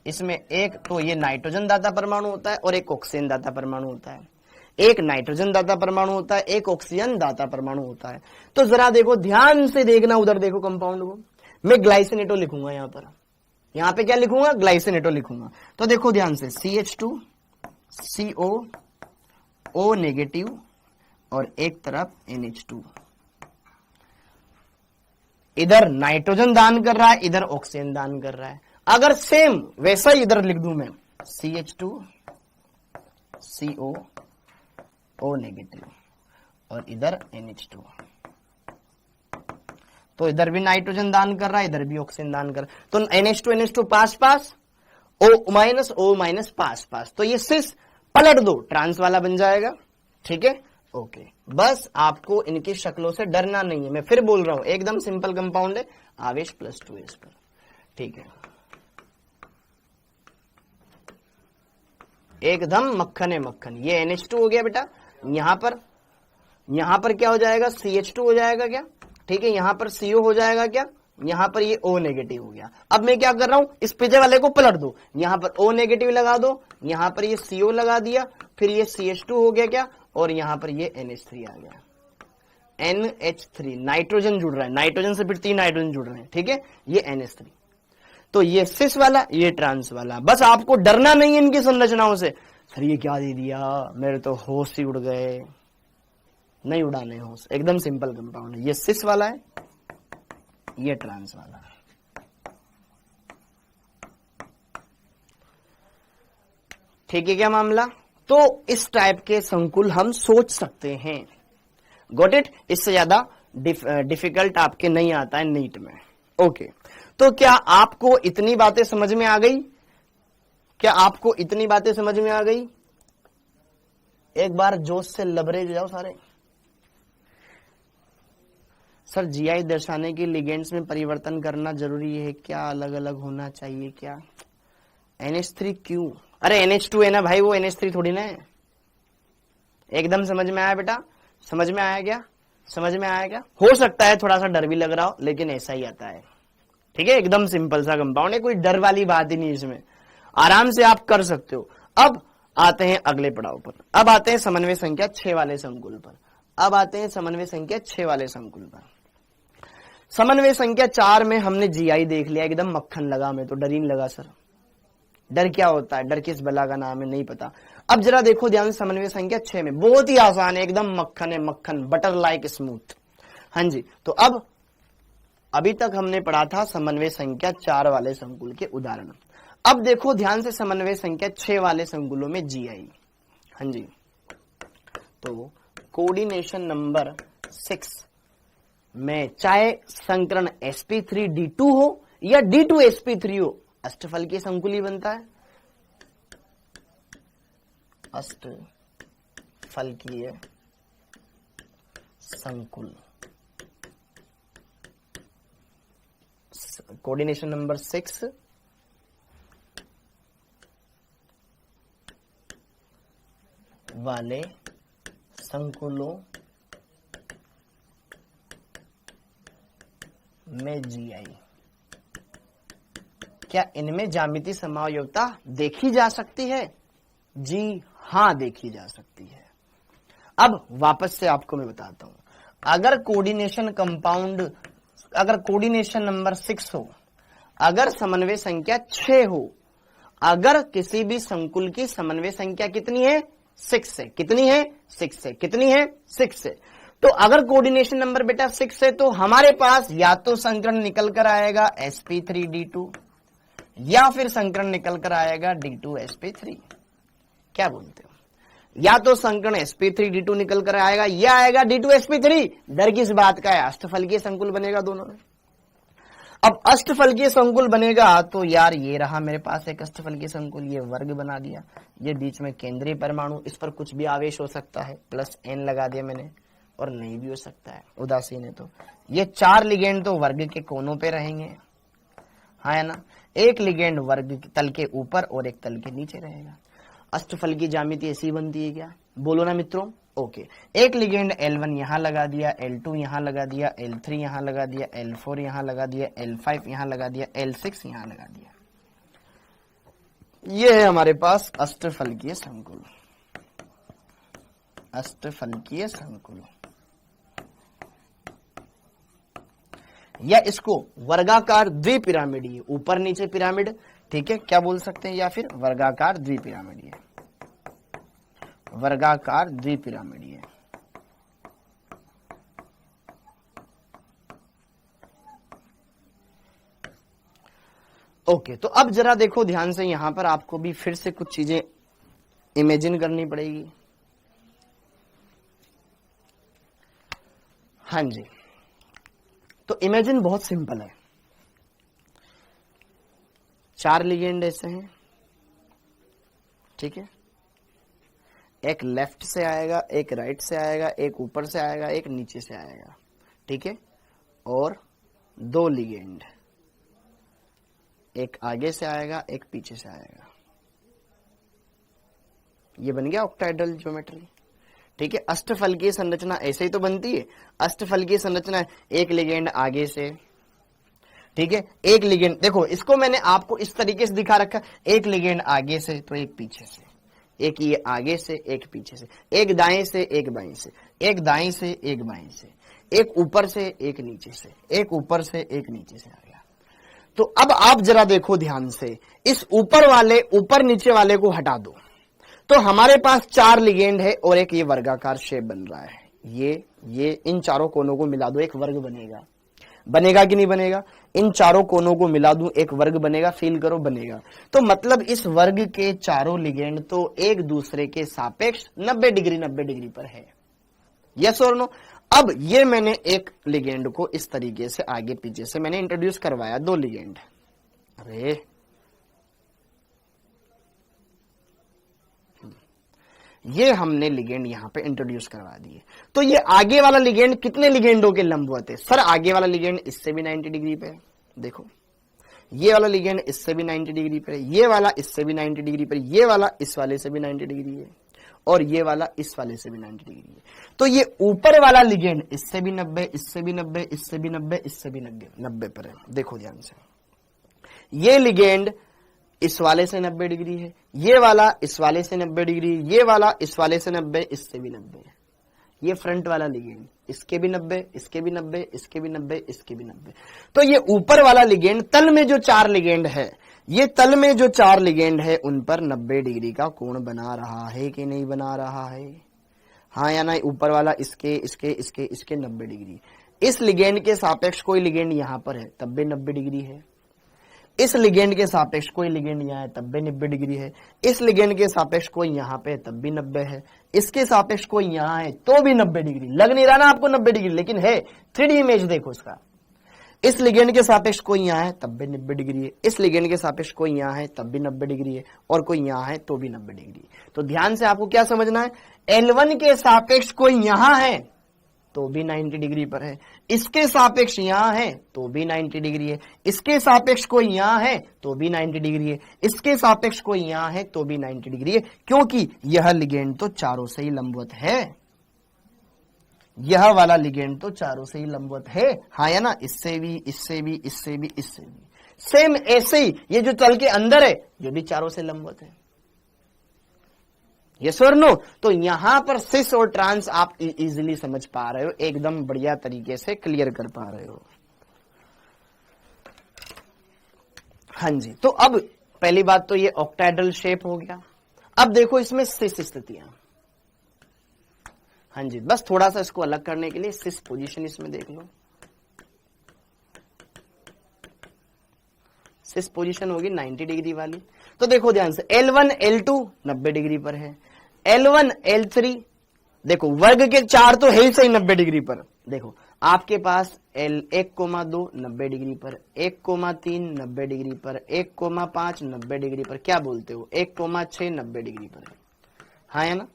इसमें एक तो ये नाइट्रोजन दाता परमाणु होता है और एक ऑक्सीजन दाता परमाणु होता है। एक नाइट्रोजन दाता परमाणु होता है, एक ऑक्सीजन दाता परमाणु होता है। तो जरा देखो, ध्यान से देखना, उधर देखो कंपाउंड को, मैं ग्लाइसिनेटो लिखूंगा यहां पर। यहां पे क्या लिखूंगा? ग्लाइसिनेटो लिखूंगा। तो देखो ध्यान से, CH2 CO O- और एक तरफ NH2। इधर नाइट्रोजन दान कर रहा है, इधर ऑक्सीजन दान कर रहा है। अगर सेम वैसा ही इधर लिख दूं मैं, CH2 CO O- और इधर NH2, तो इधर भी नाइट्रोजन दान कर रहा है, इधर भी ऑक्सीजन दान कर रहा है। तो NH2 पास पास, O- पास, तो ये सिस पलट दो, ट्रांस वाला बन जाएगा, ठीक है, ओके। बस आपको इनकी शक्लों से डरना नहीं है, मैं फिर बोल रहा हूं, एकदम सिंपल कंपाउंड है, आवेश +2 इस पर, ठीक है, एकदम मक्खन है मक्खन। ये NH2 हो गया बेटा, यहां पर क्या हो जाएगा? CH2 हो जाएगा क्या, ठीक है, यहां पर CO हो जाएगा क्या, यहां पर ये O- हो गया। अब मैं क्या कर रहा हूं, इस पीछे वाले को पलट दो, यहां पर O- लगा दो, यहां पर ये CO लगा दिया, फिर ये CH2 हो गया क्या, और यहां पर ये NH3 आ गया, NH3, नाइट्रोजन जुड़ रहा है, नाइट्रोजन से फिर 3 नाइट्रोजन जुड़ रहे हैं, ठीक है, ये NH3। तो ये सिस वाला, ये ट्रांस वाला। बस आपको डरना नहीं है इनकी संरचनाओं से। सर ये क्या दे दिया, मेरे तो होश ही उड़ गए। नहीं उड़ाने होश, एकदम सिंपल कंपाउंड है। ये सिस वाला है, ये ट्रांस वाला है। ठीक है क्या मामला? तो इस टाइप के संकुल हम सोच सकते हैं। Got it? इससे ज्यादा डिफिकल्ट आपके नहीं आता है नीट में। ओके, तो क्या आपको इतनी बातें समझ में आ गई? क्या आपको इतनी बातें समझ में आ गई? एक बार जोश से लबरेज जाओ सारे। सर जीआई दर्शाने के लिगेंड्स में परिवर्तन करना जरूरी है क्या? अलग अलग होना चाहिए क्या? NH3 क्यों? अरे NH2 है ना भाई, वो NH3 थोड़ी ना है। एकदम समझ में आया बेटा? समझ में आया क्या? समझ में आया क्या? हो सकता है थोड़ा सा डर भी लग रहा हो, लेकिन ऐसा ही आता है। ठीक है, एकदम सिंपल सा कंपाउंड है, कोई डर वाली बात ही नहीं इसमें, आराम से आप कर सकते हो। अब आते हैं अगले पड़ाव पर, अब आते हैं समन्वय संख्या 6 वाले संकुल पर। अब आते हैं समन्वय संख्या 6 वाले संकुल पर। समन्वय संख्या 4 में हमने जीआई देख लिया, एकदम मक्खन लगा, में तो डर ही नहीं लगा सर। डर क्या होता है? डर किस बला का नाम है नहीं पता। अब जरा देखो ध्यान से, समन्वय संख्या 6 में बहुत ही आसान है, एकदम मक्खन है, मक्खन, बटर लाइक स्मूथ। हाँ जी, तो अब अभी तक हमने पढ़ा था समन्वय संख्या 4 वाले संकुल के उदाहरण। अब देखो ध्यान से समन्वय संख्या 6 वाले संकुलों में जीआई। हाँ जी, तो कोऑर्डिनेशन नंबर 6 में चाहे संकरण sp3d2 हो या d2sp3 हो, अष्टफलकीय संकुल ही बनता है। अष्टफलकीय संकुल, कोऑर्डिनेशन नंबर 6 वाले संकुलों में जीआई। क्या इनमें ज्यामितीय समायोजकता देखी जा सकती है? जी हां, देखी जा सकती है। अब वापस से आपको मैं बताता हूं, अगर कोऑर्डिनेशन कंपाउंड, अगर कोऑर्डिनेशन नंबर 6 हो, अगर समन्वय संख्या 6 हो, अगर किसी भी संकुल की समन्वय संख्या कितनी है? 6 है। कितनी है? 6 है। कितनी है? 6 है। तो अगर कोऑर्डिनेशन नंबर बेटा 6 है, तो हमारे पास या तो संकरण निकल कर आएगा sp3d2 या फिर संकरण निकल कर आएगा d2sp3। क्या बोलते हो? या तो संकरण sp3d2 निकल कर आएगा या आएगा d2sp3। डर किस बात का है? अष्टफलकीय संकुल बनेगा दोनों में। अब अष्टफलकीय संकुल बनेगा तो यार ये रहा मेरे पास एक अष्टफलकीय संकुल, ये वर्ग बना दिया, ये बीच में केंद्रीय परमाणु, इस पर कुछ भी आवेश हो सकता है, +n लगा दिया मैंने, और नहीं भी हो सकता है, उदासीन है। तो ये 4 लिगेंड तो वर्ग के कोनों पे रहेंगे, हाँ है ना। एक लिगेंड वर्ग तल के ऊपर और एक तल के नीचे रहेगा। अष्टफल की ज्यामिति ऐसी बनती है क्या? बोलो ना मित्रों। ओके, एक लिगेंड L1 यहां लगा दिया, L2 यहां लगा दिया, L3 यहां लगा दिया, L4 यहां लगा दिया, L5 यहां लगा दिया, L6 यहां लगा दिया। ये है हमारे पास अष्टफलकीय संकुल। अष्टफलकीय संकुल, या इसको वर्गाकार द्विपिरामिडीय, ऊपर नीचे पिरामिड, ठीक है, क्या बोल सकते हैं, या फिर वर्गाकार द्विपिरामिडीय, वर्गाकार द्विपिरामिडीय। ओके, तो अब जरा देखो ध्यान से, यहां पर आपको भी फिर से कुछ चीजें इमेजिन करनी पड़ेगी। हाँ जी, तो इमेजिन बहुत सिंपल है। 4 लिगेंड ऐसे हैं, ठीक है, एक लेफ्ट से आएगा, एक राइट से आएगा, एक ऊपर से आएगा, एक नीचे से आएगा, ठीक है, और 2 लिगेंड, एक आगे से आएगा, एक पीछे से आएगा। ये बन गया ऑक्टाहेड्रल ज्योमेट्री, ठीक है। अष्टफलकीय संरचना ऐसे ही तो बनती है। अष्टफलकीय संरचना, एक लिगेंड आगे से, ठीक है, एक लिगेंड, देखो इसको मैंने आपको इस तरीके से दिखा रखा, एक लिगेंड आगे से तो एक पीछे से, एक ये आगे से एक पीछे से, एक दाएं से एक बाएं से, एक दाएं से एक बाएं से, एक ऊपर से एक नीचे से, एक ऊपर से एक नीचे से आ गया। तो अब आप जरा देखो ध्यान से, इस ऊपर वाले, ऊपर नीचे वाले को हटा दो, तो हमारे पास 4 लिगेंड है और एक ये वर्गाकार शेप बन रहा है। ये इन चारों कोनों को मिला दो, एक वर्ग बनेगा। बनेगा कि नहीं बनेगा? इन चारों कोनों को मिला दूं, एक वर्ग बनेगा। फील करो, बनेगा। तो मतलब इस वर्ग के चारों लिगेंड तो एक दूसरे के सापेक्ष 90 डिग्री पर है। यस और नो? अब ये मैंने एक लिगेंड को इस तरीके से आगे पीछे से मैंने इंट्रोड्यूस करवाया, 2 लिगेंड। अरे ये हमने लिगेंड यहां पे इंट्रोड्यूस करवा दिए। तो ये आगे वाला लिगेंड कितने लिगेंडों के लंबवत है? सर आगे वाला लिगेंड इससे भी 90 डिग्री पे है, देखो ये वाला लिगेंड इससे भी 90 डिग्री पे है, ये वाला इससे भी 90 डिग्री पे, ये वाला इस वाले से भी 90 डिग्री है, और ये वाला इस वाले से भी 90 डिग्री है। तो ये ऊपर वाला लिगेंड इससे भी 90, इससे भी 90, इससे भी 90, इससे भी 90 पर है। देखो ध्यान से, ये लिगेंड इस वाले से 90 डिग्री है, ये वाला इस वाले से 90 डिग्री, ये वाला इस वाले से 90, इससे भी 90 है। ये फ्रंट वाला लिगेंड इसके भी 90, इसके भी 90, इसके भी 90, इसके भी 90। तो ये ऊपर वाला लिगेंड, तल में जो 4 लिगेंड है, ये तल में जो 4 लिगेंड है उन पर 90 डिग्री का कोण बना रहा है कि नहीं बना रहा है? हाँ या ना? ऊपर वाला इसके इसके इसके इसके 90 डिग्री। इस लिगेंड के सापेक्ष कोई लिगेंड यहां पर है तब भी 90 डिग्री है, इस लिगेंड के सापेक्ष कोई लिगेंड यहाँ है तब भी 90 डिग्री है, इस लिगेंड के सापेक्ष कोई यहाँ पे तब भी 90 है, इसके सापेक्ष कोई यहाँ है तो भी 90 डिग्री। लग नहीं रहा ना आपको 90 डिग्री, लेकिन है। 3D इमेज देखो इसका, इस लिगेंड के सापेक्ष कोई यहाँ है तब भी 90 डिग्री है, इस लिगेंड के सापेक्ष कोई यहाँ है तब भी 90 डिग्री है, और कोई यहाँ है तो भी 90 डिग्री। तो ध्यान से आपको क्या समझना है, L1 के सापेक्ष कोई यहाँ है तो भी 90 डिग्री पर है, इसके सापेक्ष यहां है तो भी 90 डिग्री है, इसके सापेक्ष कोई यहां है तो भी 90 डिग्री है, इसके सापेक्ष कोई यहां है तो भी 90 डिग्री है, क्योंकि यह लिगेंड तो चारों से ही लंबवत है। यह वाला लिगेंड तो चारों से ही लंबवत है, हाँ या ना? इससे भी, इससे भी, इससे भी, इससे भी। सेम ऐसे ही ये जो तल के अंदर है ये भी चारों से लंबवत है। यस और नो? तो यहां पर सिस और ट्रांस आप इजीली समझ पा रहे हो, एकदम बढ़िया तरीके से क्लियर कर पा रहे हो। हाँ जी, तो अब पहली बात तो ये ऑक्टाहेड्रल शेप हो गया। अब देखो इसमें सिस स्थितियां। हाँ जी, बस थोड़ा सा इसको अलग करने के लिए सिस पोजीशन इसमें देख लो। सिस पोजीशन होगी 90 डिग्री वाली। तो देखो ध्यान से, L1 L2 90 डिग्री पर है, L1 L3 देखो वर्ग के 4 तो है ही सही 90 डिग्री पर। देखो आपके पास L1,2 90 डिग्री पर, 1,3 90 डिग्री पर, 1,5 90 डिग्री पर, क्या बोलते हो 1,6 90 डिग्री पर है, हाँ है ना?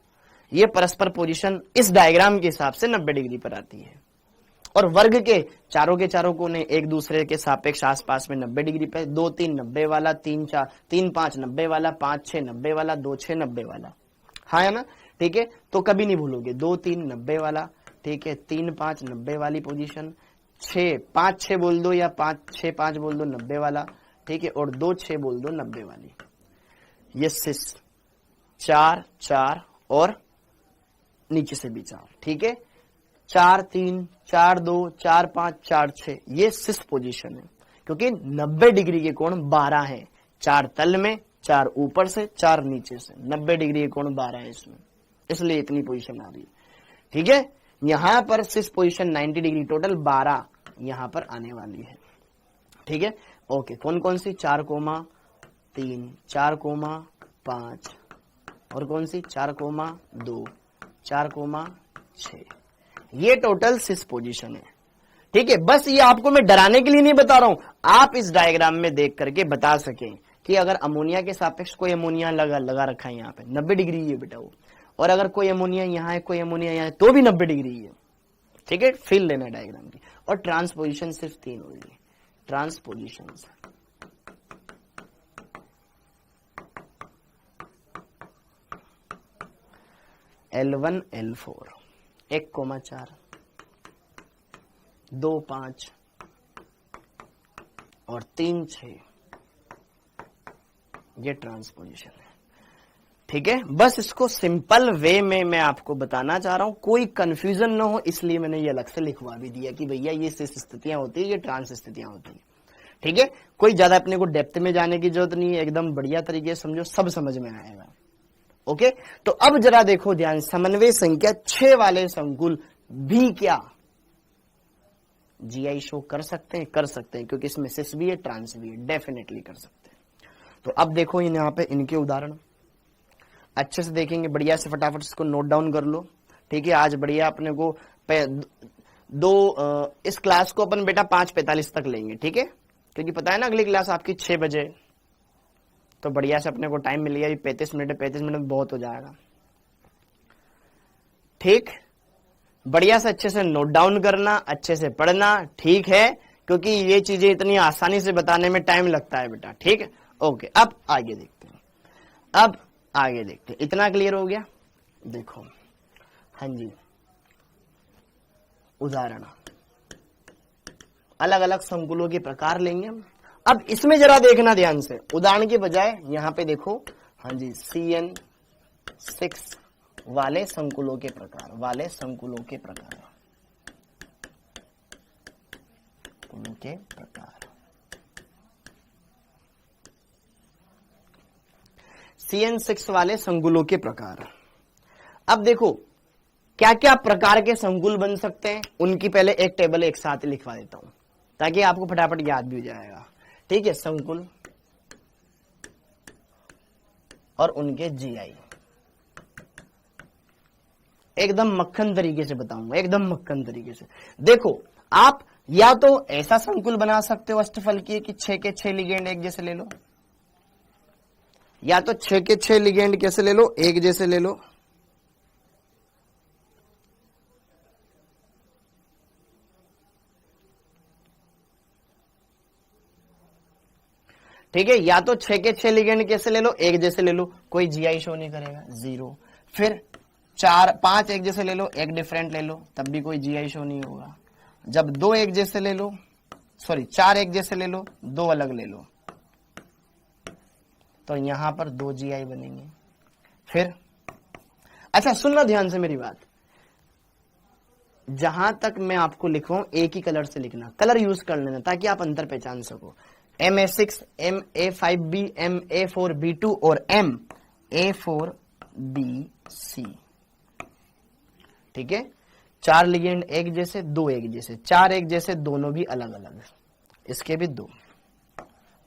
ये परस्पर पोजीशन इस डायग्राम के हिसाब से 90 डिग्री पर आती है, और वर्ग के चारों कोने एक दूसरे के सापेक्ष आसपास में 90 डिग्री पे, 2 3 90 वाला, 3 4 3 5 90 वाला, 5 6 90 वाला, 2 6 90 वाला, हाँ है ना? ठीक है, तो कभी नहीं भूलोगे 2 3 90 वाला, ठीक है, 3 5 90 वाली पोजीशन, 6 5 6 बोल दो या 5 6 5 बोल दो 90 वाला, ठीक है, और 2 6 बोल दो 90 वाली। ये सिस 4 4 और नीचे से भी 4, ठीक है, 4 3 4 2 4 5 4 6, ये सिस पोजीशन है, क्योंकि 90 डिग्री के कोण 12 है, 4 तल में, 4 ऊपर से, 4 नीचे से, 90 डिग्री के कोण 12 है इसमें, इसलिए इतनी पोजीशन आ रही है। ठीक है, यहां पर सिस पोजीशन 90 डिग्री, टोटल 12 यहां पर आने वाली है। ठीक है, ओके, कौन कौन सी? 4,3 4,5 और कौन सी? 4,2 4,6, ये टोटल सिस पोजीशन है। ठीक है, बस ये आपको मैं डराने के लिए नहीं बता रहा हूं, आप इस डायग्राम में देख करके बता सकें कि अगर अमोनिया के सापेक्ष कोई अमोनिया लगा रखा है यहाँ पे 90 डिग्री है बेटा वो, और अगर कोई अमोनिया यहाँ है, कोई अमोनिया यहाँ है, तो भी 90 डिग्री है। ठीक है, फील लेना डायग्राम की। और ट्रांसपोजिशन सिर्फ 3 होगी, ट्रांसपोजिशन L1 L4 1,4 2 5 और 3 6, ये ट्रांसपोजिशन है। ठीक है, बस इसको सिंपल वे में मैं आपको बताना चाह रहा हूं, कोई कंफ्यूजन ना हो, इसलिए मैंने ये अलग से लिखवा भी दिया कि भैया ये सिस स्थितियां होती है, ये ट्रांस स्थितियां होती है। ठीक है, कोई ज्यादा अपने को डेप्थ में जाने की जरूरत नहीं है, एकदम बढ़िया तरीके से समझो, सब समझ में आएगा। ओके, तो अब जरा देखो ध्यान, समन्वय संख्या 6 वाले संकुल भी क्या जीआई शो कर सकते हैं? कर सकते हैं, क्योंकि इसमें सिस भी है, ट्रांस भी है, डेफिनेटली कर सकते हैं। तो अब देखो यहाँ पे इनके उदाहरण अच्छे से देखेंगे, बढ़िया से फटाफट इसको नोट डाउन कर लो। ठीक है, आज बढ़िया अपने को इस क्लास को अपन बेटा 5:45 तक लेंगे, ठीक है, क्योंकि पता है ना अगली क्लास आपकी 6 बजे, तो बढ़िया से अपने को टाइम मिल गया। 35 मिनट, 35 मिनट बहुत हो जाएगा, ठीक। बढ़िया से अच्छे से नोट डाउन करना, अच्छे से पढ़ना, ठीक है, क्योंकि ये चीजें इतनी आसानी से बताने में टाइम लगता है बेटा, ठीक है। ओके, अब आगे देखते हैं, अब आगे देखते हैं। इतना क्लियर हो गया? देखो, हाँ जी, उदाहरण, अलग अलग संकुलों के प्रकार लेंगे हम। अब इसमें जरा देखना ध्यान से, उदाहरण के बजाय यहां पे देखो, हाँ जी, CN6 वाले संकुलों के प्रकार, वाले संकुलों के प्रकार, उनके प्रकार, CN6 वाले संकुलों के प्रकार। अब देखो क्या क्या प्रकार के संकुल बन सकते हैं, उनकी पहले एक टेबल एक साथ लिखवा देता हूं ताकि आपको फटाफट याद भी हो जाएगा, ठीक है। संकुल और उनके जीआई एकदम मक्खन तरीके से बताऊंगा, एकदम मक्खन तरीके से। देखो, आप या तो ऐसा संकुल बना सकते हो अष्टफल की कि 6 के 6 लिगेंड एक जैसे ले लो, या तो 6 के 6 लिगेंड कैसे ले लो, एक जैसे ले लो, ठीक है। या तो 6 के 6 लिगेंड कैसे ले लो, एक जैसे ले लो, कोई जीआई शो नहीं करेगा, 0। फिर 4 5 एक जैसे ले लो, एक डिफरेंट ले लो, तब भी कोई जीआई शो नहीं होगा। जब 2 एक जैसे ले लो, सॉरी 4 एक जैसे ले लो, 2 अलग ले लो, तो यहां पर 2 जीआई बनेंगे। फिर अच्छा सुनना ध्यान से मेरी बात, जहां तक मैं आपको लिखवाऊं एक ही कलर से लिखना, कलर यूज कर लेना ताकि आप अंतर पहचान सको। MA6, MA5B, MA4B2 और MA4BC, ठीक है। 4 लिगेंड एक जैसे, 2 एक जैसे, 4 एक जैसे, दोनों भी अलग अलग, इसके भी 2,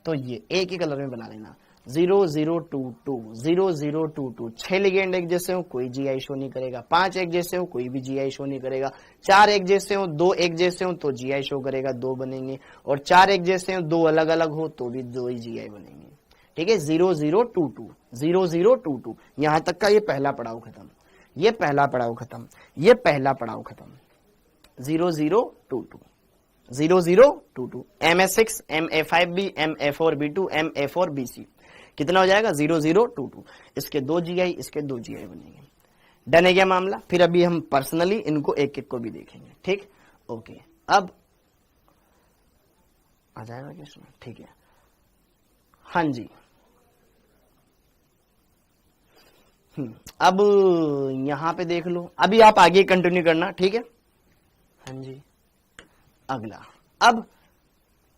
तो ये एक ही कलर में बना लेना। 0022, 0022, 6 लिगेंड एक जैसे हो, कोई जीआई शो नहीं करेगा। 5 एक जैसे हो, कोई भी जीआई शो नहीं करेगा। 4 एक जैसे हो, 2 एक जैसे हो, तो जीआई शो करेगा, 2 बनेंगे। और 4 एक जैसे हो, 2 अलग अलग हो, तो भी 2 ही जीआई बनेंगे, ठीक है। 0022, 0022, यहां तक का ये पहला पड़ाव खत्म, ये पहला पड़ाव खत्म, ये पहला पड़ाव खत्म। 0022, 0022, MA6, MA5B, MA4B2, MA4BC, कितना हो जाएगा? 0022। इसके 2 जीआई, इसके 2 जीआई बनेंगे। डन है क्या मामला? फिर अभी हम पर्सनली इनको एक एक को भी देखेंगे, ठीक। ओके, अब आ जाएगा क्या इसमें? ठीक है, हाँ जी। अब यहां पे देख लो, अभी आप आगे कंटिन्यू करना, ठीक है। हाँ जी, अगला, अब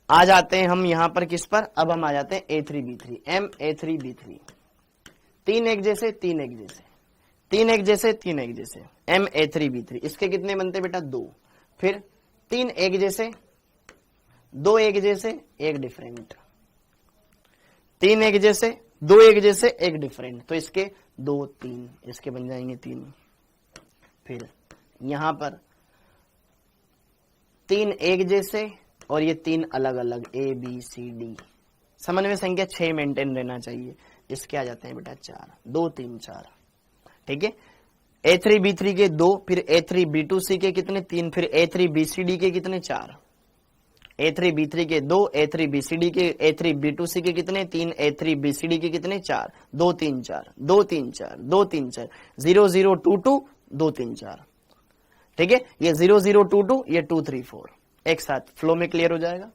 आ जाते हैं हम यहां पर किस पर? अब हम आ जाते हैं A3B3, MA3B3, 3 एक जैसे, 3 एक जैसे, 3 एक जैसे, 3 एक जैसे, MA3B3। इसके कितने बनते बेटा? 2। फिर 3 एक जैसे, 2 एक जैसे, एक डिफरेंट, 3 एक जैसे, 2 एक जैसे, एक डिफरेंट, तो इसके 2 3, इसके बन जाएंगे 3। फिर यहां पर 3 एक जैसे और ये 3 अलग अलग, ABCD, समन्वय संख्या 6 मेंटेन रहना चाहिए। इसके आ जाते हैं बेटा 4, 2 3 4, ठीक है। A3B3 के 2, फिर A3B2C के कितने? 3, फिर A3BCD के कितने? 4, A3B3 के 2, A3BCD के, A3B2C के कितने? 3, A3BCD के कितने? 4, 2 3 4, 2 3 4, 2 3 4, 0022, 2 3 4, ठीक है। ये 0022, ये 2 3 4 एक साथ फ्लो में क्लियर हो जाएगा।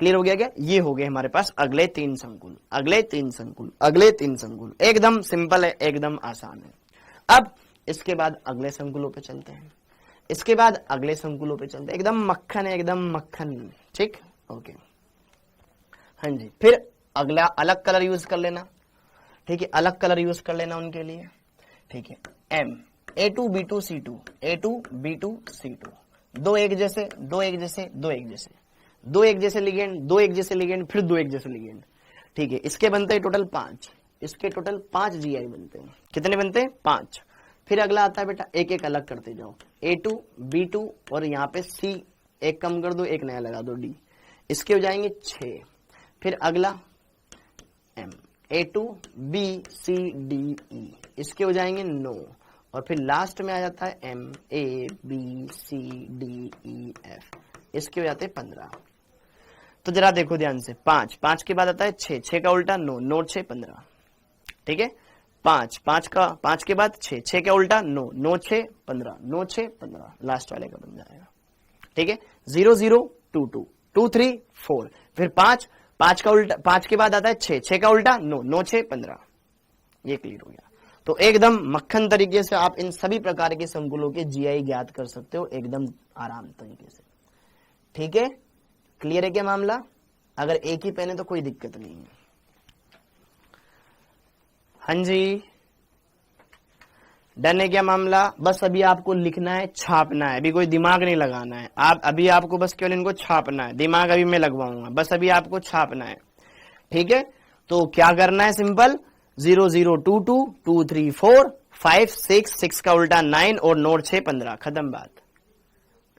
क्लियर हो गया क्या? ये हो गए हमारे पास अगले 3 संकुल, अगले 3 संकुल, अगले 3 संकुल। एकदम सिंपल है, एकदम आसान है। अब इसके बाद अगले संकुलों पे चलते हैं, इसके बाद अगले संकुलों पे चलते हैं। एकदम मक्खन है, एकदम मक्खन, ठीक। ओके, हाँ जी। फिर अगला अलग कलर यूज कर लेना, ठीक है, अलग कलर यूज कर लेना उनके लिए, ठीक है। A2B2C2, A2B2C2, 2 एक जैसे, 2 एक जैसे, 2 एक जैसे, 2 एक जैसे लिगेंड, 2 एक जैसे लिगेंड, फिर 2 एक जैसे लिगेंड, ठीक है। इसके बनते हैं टोटल 5, इसके टोटल 5 जीआई बनते हैं। कितने बनते हैं? 5। फिर अगला आता है बेटा, एक एक अलग करते जाओ, A2 B2 और यहाँ पे C एक कम कर दो, एक नया लगा दो D, इसके हो जाएंगे 6। फिर अगला M, A2 B C D E, इसके हो जाएंगे 9। और फिर लास्ट में आ जाता है M A B C D E F, इसके हो जाते हैं 15। तो जरा देखो ध्यान से, 5 के बाद आता है 6 का उल्टा 9, 9 6 15, ठीक है। 5 के बाद 6 का उल्टा 9, 9 6 15, 9 6 15, लास्ट वाले का बन जाएगा, ठीक है। 0 0 2 2 2 3 4, फिर 5 का उल्टा, 5 के बाद आता है 6 का उल्टा 9, 9 6 15, ये क्लियर हो गया। तो एकदम मक्खन तरीके से आप इन सभी प्रकार के संकुलों के जीआई ज्ञात कर सकते हो एकदम आराम तरीके से, ठीक है। क्लियर है क्या मामला? अगर एक ही पेन है तो कोई दिक्कत नहीं है। हाँ जी, डन है क्या मामला? बस अभी आपको लिखना है, छापना है, अभी कोई दिमाग नहीं लगाना है। अभी आपको बस केवल इनको छापना है, दिमाग अभी मैं लगवाऊंगा, बस अभी आपको छापना है, ठीक है। तो क्या करना है? सिंपल 0 0 2 2 2 3 4 5 6 का उल्टा 9 और 9 6 15, खत्म बात।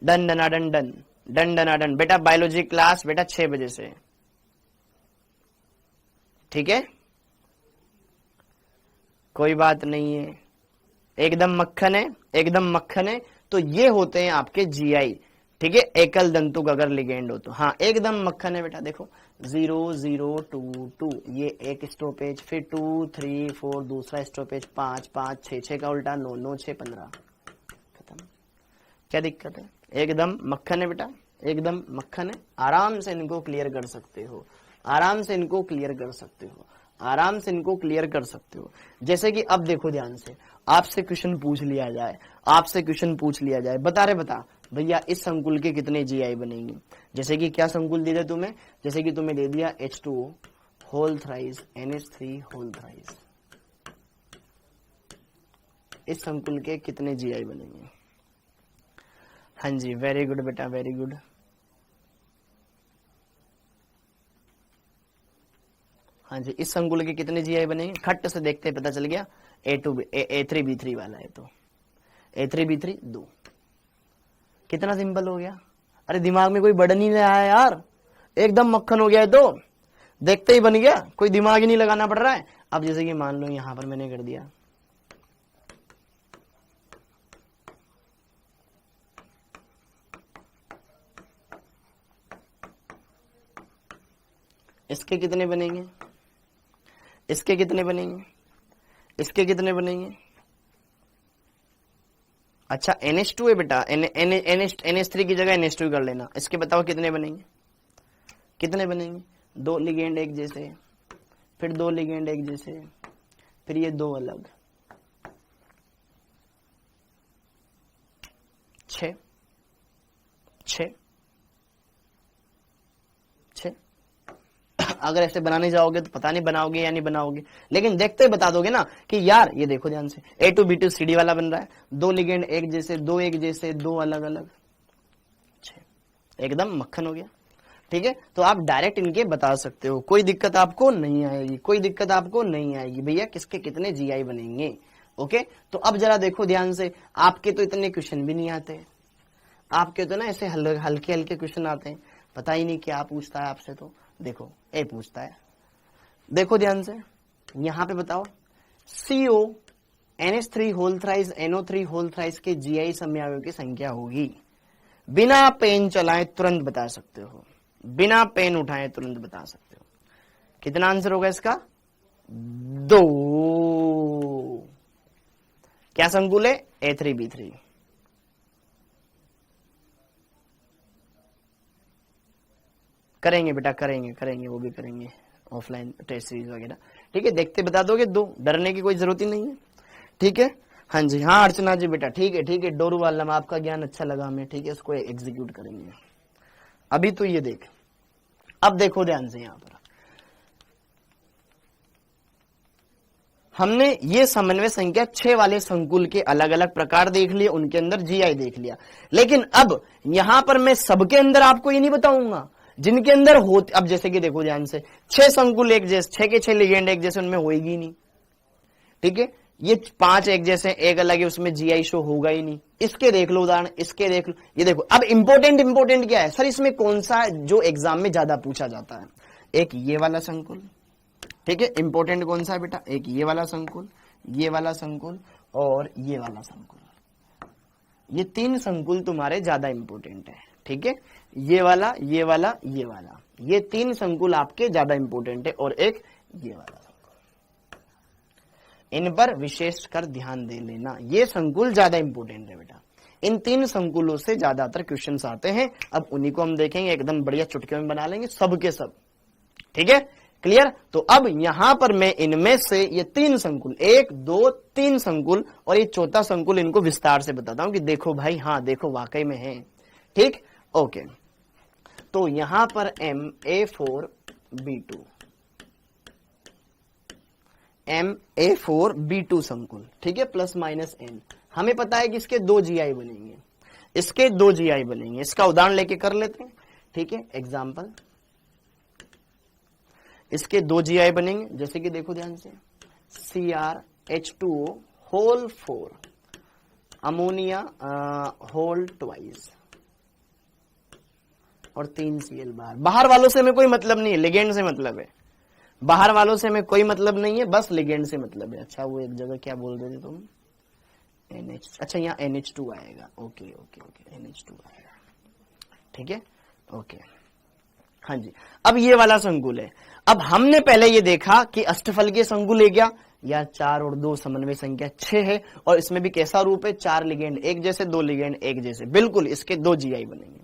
डन डना डन डन डन डना डन। बेटा बायोलॉजी क्लास बेटा 6 बजे से, ठीक है, कोई बात नहीं है, एकदम मक्खन है, एकदम मक्खन है। तो ये होते हैं आपके जीआई, ठीक है, एकल दंतुक अगर लिगेंड हो तो। हाँ एकदम मक्खन है बेटा। देखो 0 0 2 2, ये एक स्टॉपेज, फिर 2 3 4 दूसरा स्टॉपेज, 5 5 6 का उल्टा 9 9 6 15, खत्म। क्या दिक्कत है? एकदम मक्खन है बेटा, एकदम मक्खन है। आराम से इनको क्लियर कर सकते हो, आराम से इनको क्लियर कर सकते हो, आराम से इनको क्लियर कर सकते हो। जैसे कि अब देखो ध्यान से, आपसे क्वेश्चन पूछ लिया जाए, आपसे क्वेश्चन पूछ लिया जाए, बता भैया इस संकुल के कितने जीआई बनेंगे। जैसे कि क्या संकुल दे दिया तुम्हें? जैसे कि तुम्हें दे दिया H2O whole thrice NH3 whole thrice, इस संकुल के कितने जीआई बनेंगे? हाँ जी, वेरी गुड बेटा, वेरी गुड। हाँ जी, इस संकुल के कितने जीआई बनेंगे? खट्ट से देखते पता चल गया, A3B3 वाला है तो A3B3 2। कितना सिंपल हो गया। अरे दिमाग में कोई बर्डन ही नहीं आया यार, एकदम मक्खन हो गया है, तो देखते ही बन गया, कोई दिमाग ही नहीं लगाना पड़ रहा है। अब जैसे कि मान लो यहां पर मैंने कर दिया, इसके कितने बनेंगे, इसके कितने बनेंगे, इसके कितने बनेंगे? अच्छा NH2 है बेटा, NH3 की जगह NH2 कर लेना। इसके बताओ कितने बनेंगे, कितने बनेंगे? 2 लिगेंड एक जैसे, फिर 2 लिगेंड एक जैसे, फिर ये 2 अलग, 6 6 6। अगर ऐसे बनाने जाओगे तो पता नहीं बनाओगे या नहीं बनाओगे, लेकिन देखते ही बता दोगे ना कि यार ये देखो ध्यान से, A2B2 CD वाला बन रहा है, 2 लिगेंड एक जैसे, 2 एक जैसे, 2 अलग अलग, 6, एकदम मक्खन हो गया, ठीक है। तो आप डायरेक्ट इनके बता सकते हो, कोई दिक्कत आपको नहीं आएगी, कोई दिक्कत आपको नहीं आएगी भैया किसके कितने जीआई बनेंगे। ओके, तो अब जरा देखो ध्यान से, आपके तो इतने क्वेश्चन भी नहीं आते, आपके तो ना ऐसे हल्के हल्के क्वेश्चन आते हैं, पता ही नहीं क्या पूछता है आपसे। तो देखो ए पूछता है, देखो ध्यान से, यहां पे बताओ CO NH3 whole thrice NO3 whole thrice के जीआई समयावयों की संख्या होगी। बिना पेन चलाए तुरंत बता सकते हो, बिना पेन उठाए तुरंत बता सकते हो। कितना आंसर होगा इसका? 2। क्या संकुल है? A3B3। करेंगे बेटा, करेंगे, वो भी करेंगे, ऑफलाइन टेस्ट सीरीज वगैरह, ठीक है। देखते बता दोगे 2, डरने की कोई जरूरत ही नहीं है, ठीक है। हाँ जी, हाँ अर्चना जी बेटा, ठीक है, डोरू वाला आपका ज्ञान अच्छा लगा हमें, ठीक है, इसको एग्जीक्यूट करेंगे। अभी तो ये देख, अब देखो ध्यान से, यहां पर हमने ये समन्वय संख्या 6 वाले संकुल के अलग अलग प्रकार देख लिए, उनके अंदर जीआई देख लिया, लेकिन अब यहां पर मैं सबके अंदर आपको ये नहीं बताऊंगा जिनके अंदर होते। अब जैसे कि देखो ध्यान से, 6 संकुल एक जैसे, 6 के 6 लिगेंड एक जैसे, उनमें होएगी नहीं, ठीक है। ये 5 एक जैसे, एक अलग है, उसमें जीआई शो होगा ही नहीं। इसके देख लो उदाहरण, इसके देख लो, ये देखो। अब इंपोर्टेंट क्या है सर, इसमें कौन सा जो एग्जाम में ज्यादा पूछा जाता है? एक ये वाला संकुल, ठीक है, इंपोर्टेंट कौन सा है बेटा? एक ये वाला संकुल, ये वाला संकुल और ये वाला संकुल। ये 3 संकुल तुम्हारे ज्यादा इंपोर्टेंट है, ठीक है। ये वाला, ये वाला, ये वाला, ये 3 संकुल आपके ज्यादा इंपोर्टेंट है, और एक ये वाला संकुल। इन पर विशेष कर ध्यान दे लेना, ये संकुल ज्यादा इंपोर्टेंट है बेटा। इन 3 संकुलों से ज्यादातर क्वेश्चंस आते हैं। अब उन्हीं को हम देखेंगे, एकदम बढ़िया चुटकियों में बना लेंगे सब के सब, ठीक है, क्लियर। तो अब यहां पर मैं इनमें से ये 3 संकुल, 1 2 3 संकुल और ये चौथा संकुल, इनको विस्तार से बताता हूं कि देखो भाई, हाँ देखो वाकई में है, ठीक, ओके। तो यहां पर MA4B2, MA4B2 संकुल, ठीक है, प्लस माइनस n। हमें पता है कि इसके 2 GI बनेंगे, इसके 2 GI बनेंगे। इसका उदाहरण लेके कर लेते हैं, ठीक है, एग्जाम्पल। इसके 2 GI बनेंगे, जैसे कि देखो ध्यान से, CrH2O whole 4, ammonia whole twice और 3 Cl बाहर। बाहर वालों से हमें कोई मतलब नहीं है, लिगेंड से मतलब है। बाहर वालों से हमें कोई मतलब नहीं है, बस लिगेंड से मतलब है। अच्छा, वो एक जगह क्या बोल रहे थे तुम? NH, अच्छा यहाँ NH2 आएगा, ओके ओके ओके, NH2 आएगा, ठीक है, ओके, हाँ जी। अब ये वाला संकुल है। अब हमने पहले ये देखा कि अष्टफल संकुल है क्या यार, 4 और 2 समन्वय संख्या 6 है, और इसमें भी कैसा रूप है? 4 लिगेंड एक जैसे, 2 लिगेंड एक जैसे, बिल्कुल। इसके 2 GI बनेंगे।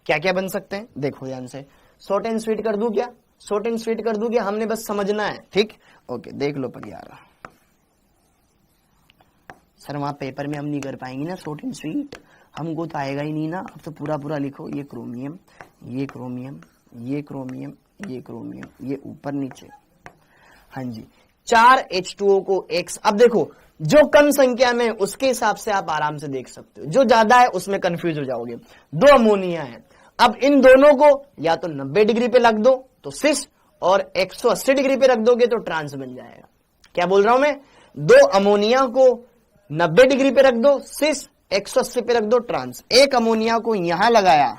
क्या क्या बन सकते हैं देखो ध्यान से। शॉर्ट एंड स्वीट कर दूं क्या? शॉर्ट एंड स्वीट कर दूं क्या? हमने बस समझना है, ठीक, ओके। देख लो पर यार, सर वहां पेपर में हम नहीं कर पाएंगे ना शॉर्ट एंड स्वीट, हमको तो आएगा ही नहीं ना। अब तो पूरा पूरा लिखो, ये क्रोमियम, ये क्रोमियम, ये क्रोमियम, ये क्रोमियम, ये ऊपर नीचे, हाँ जी। 4 H2O को X। अब देखो, जो कम संख्या में उसके हिसाब से आप आराम से देख सकते हो, जो ज्यादा है उसमें कंफ्यूज हो जाओगे। 2 अमोनिया है, अब इन दोनों को या तो 90 डिग्री पे रख दो तो सिस, और 180 डिग्री पे रख दोगे तो ट्रांस बन जाएगा। क्या बोल रहा हूं मैं? 2 अमोनिया को 90 डिग्री पे रख दो सिस, 180 पे रख दो ट्रांस। एक अमोनिया को यहां लगाया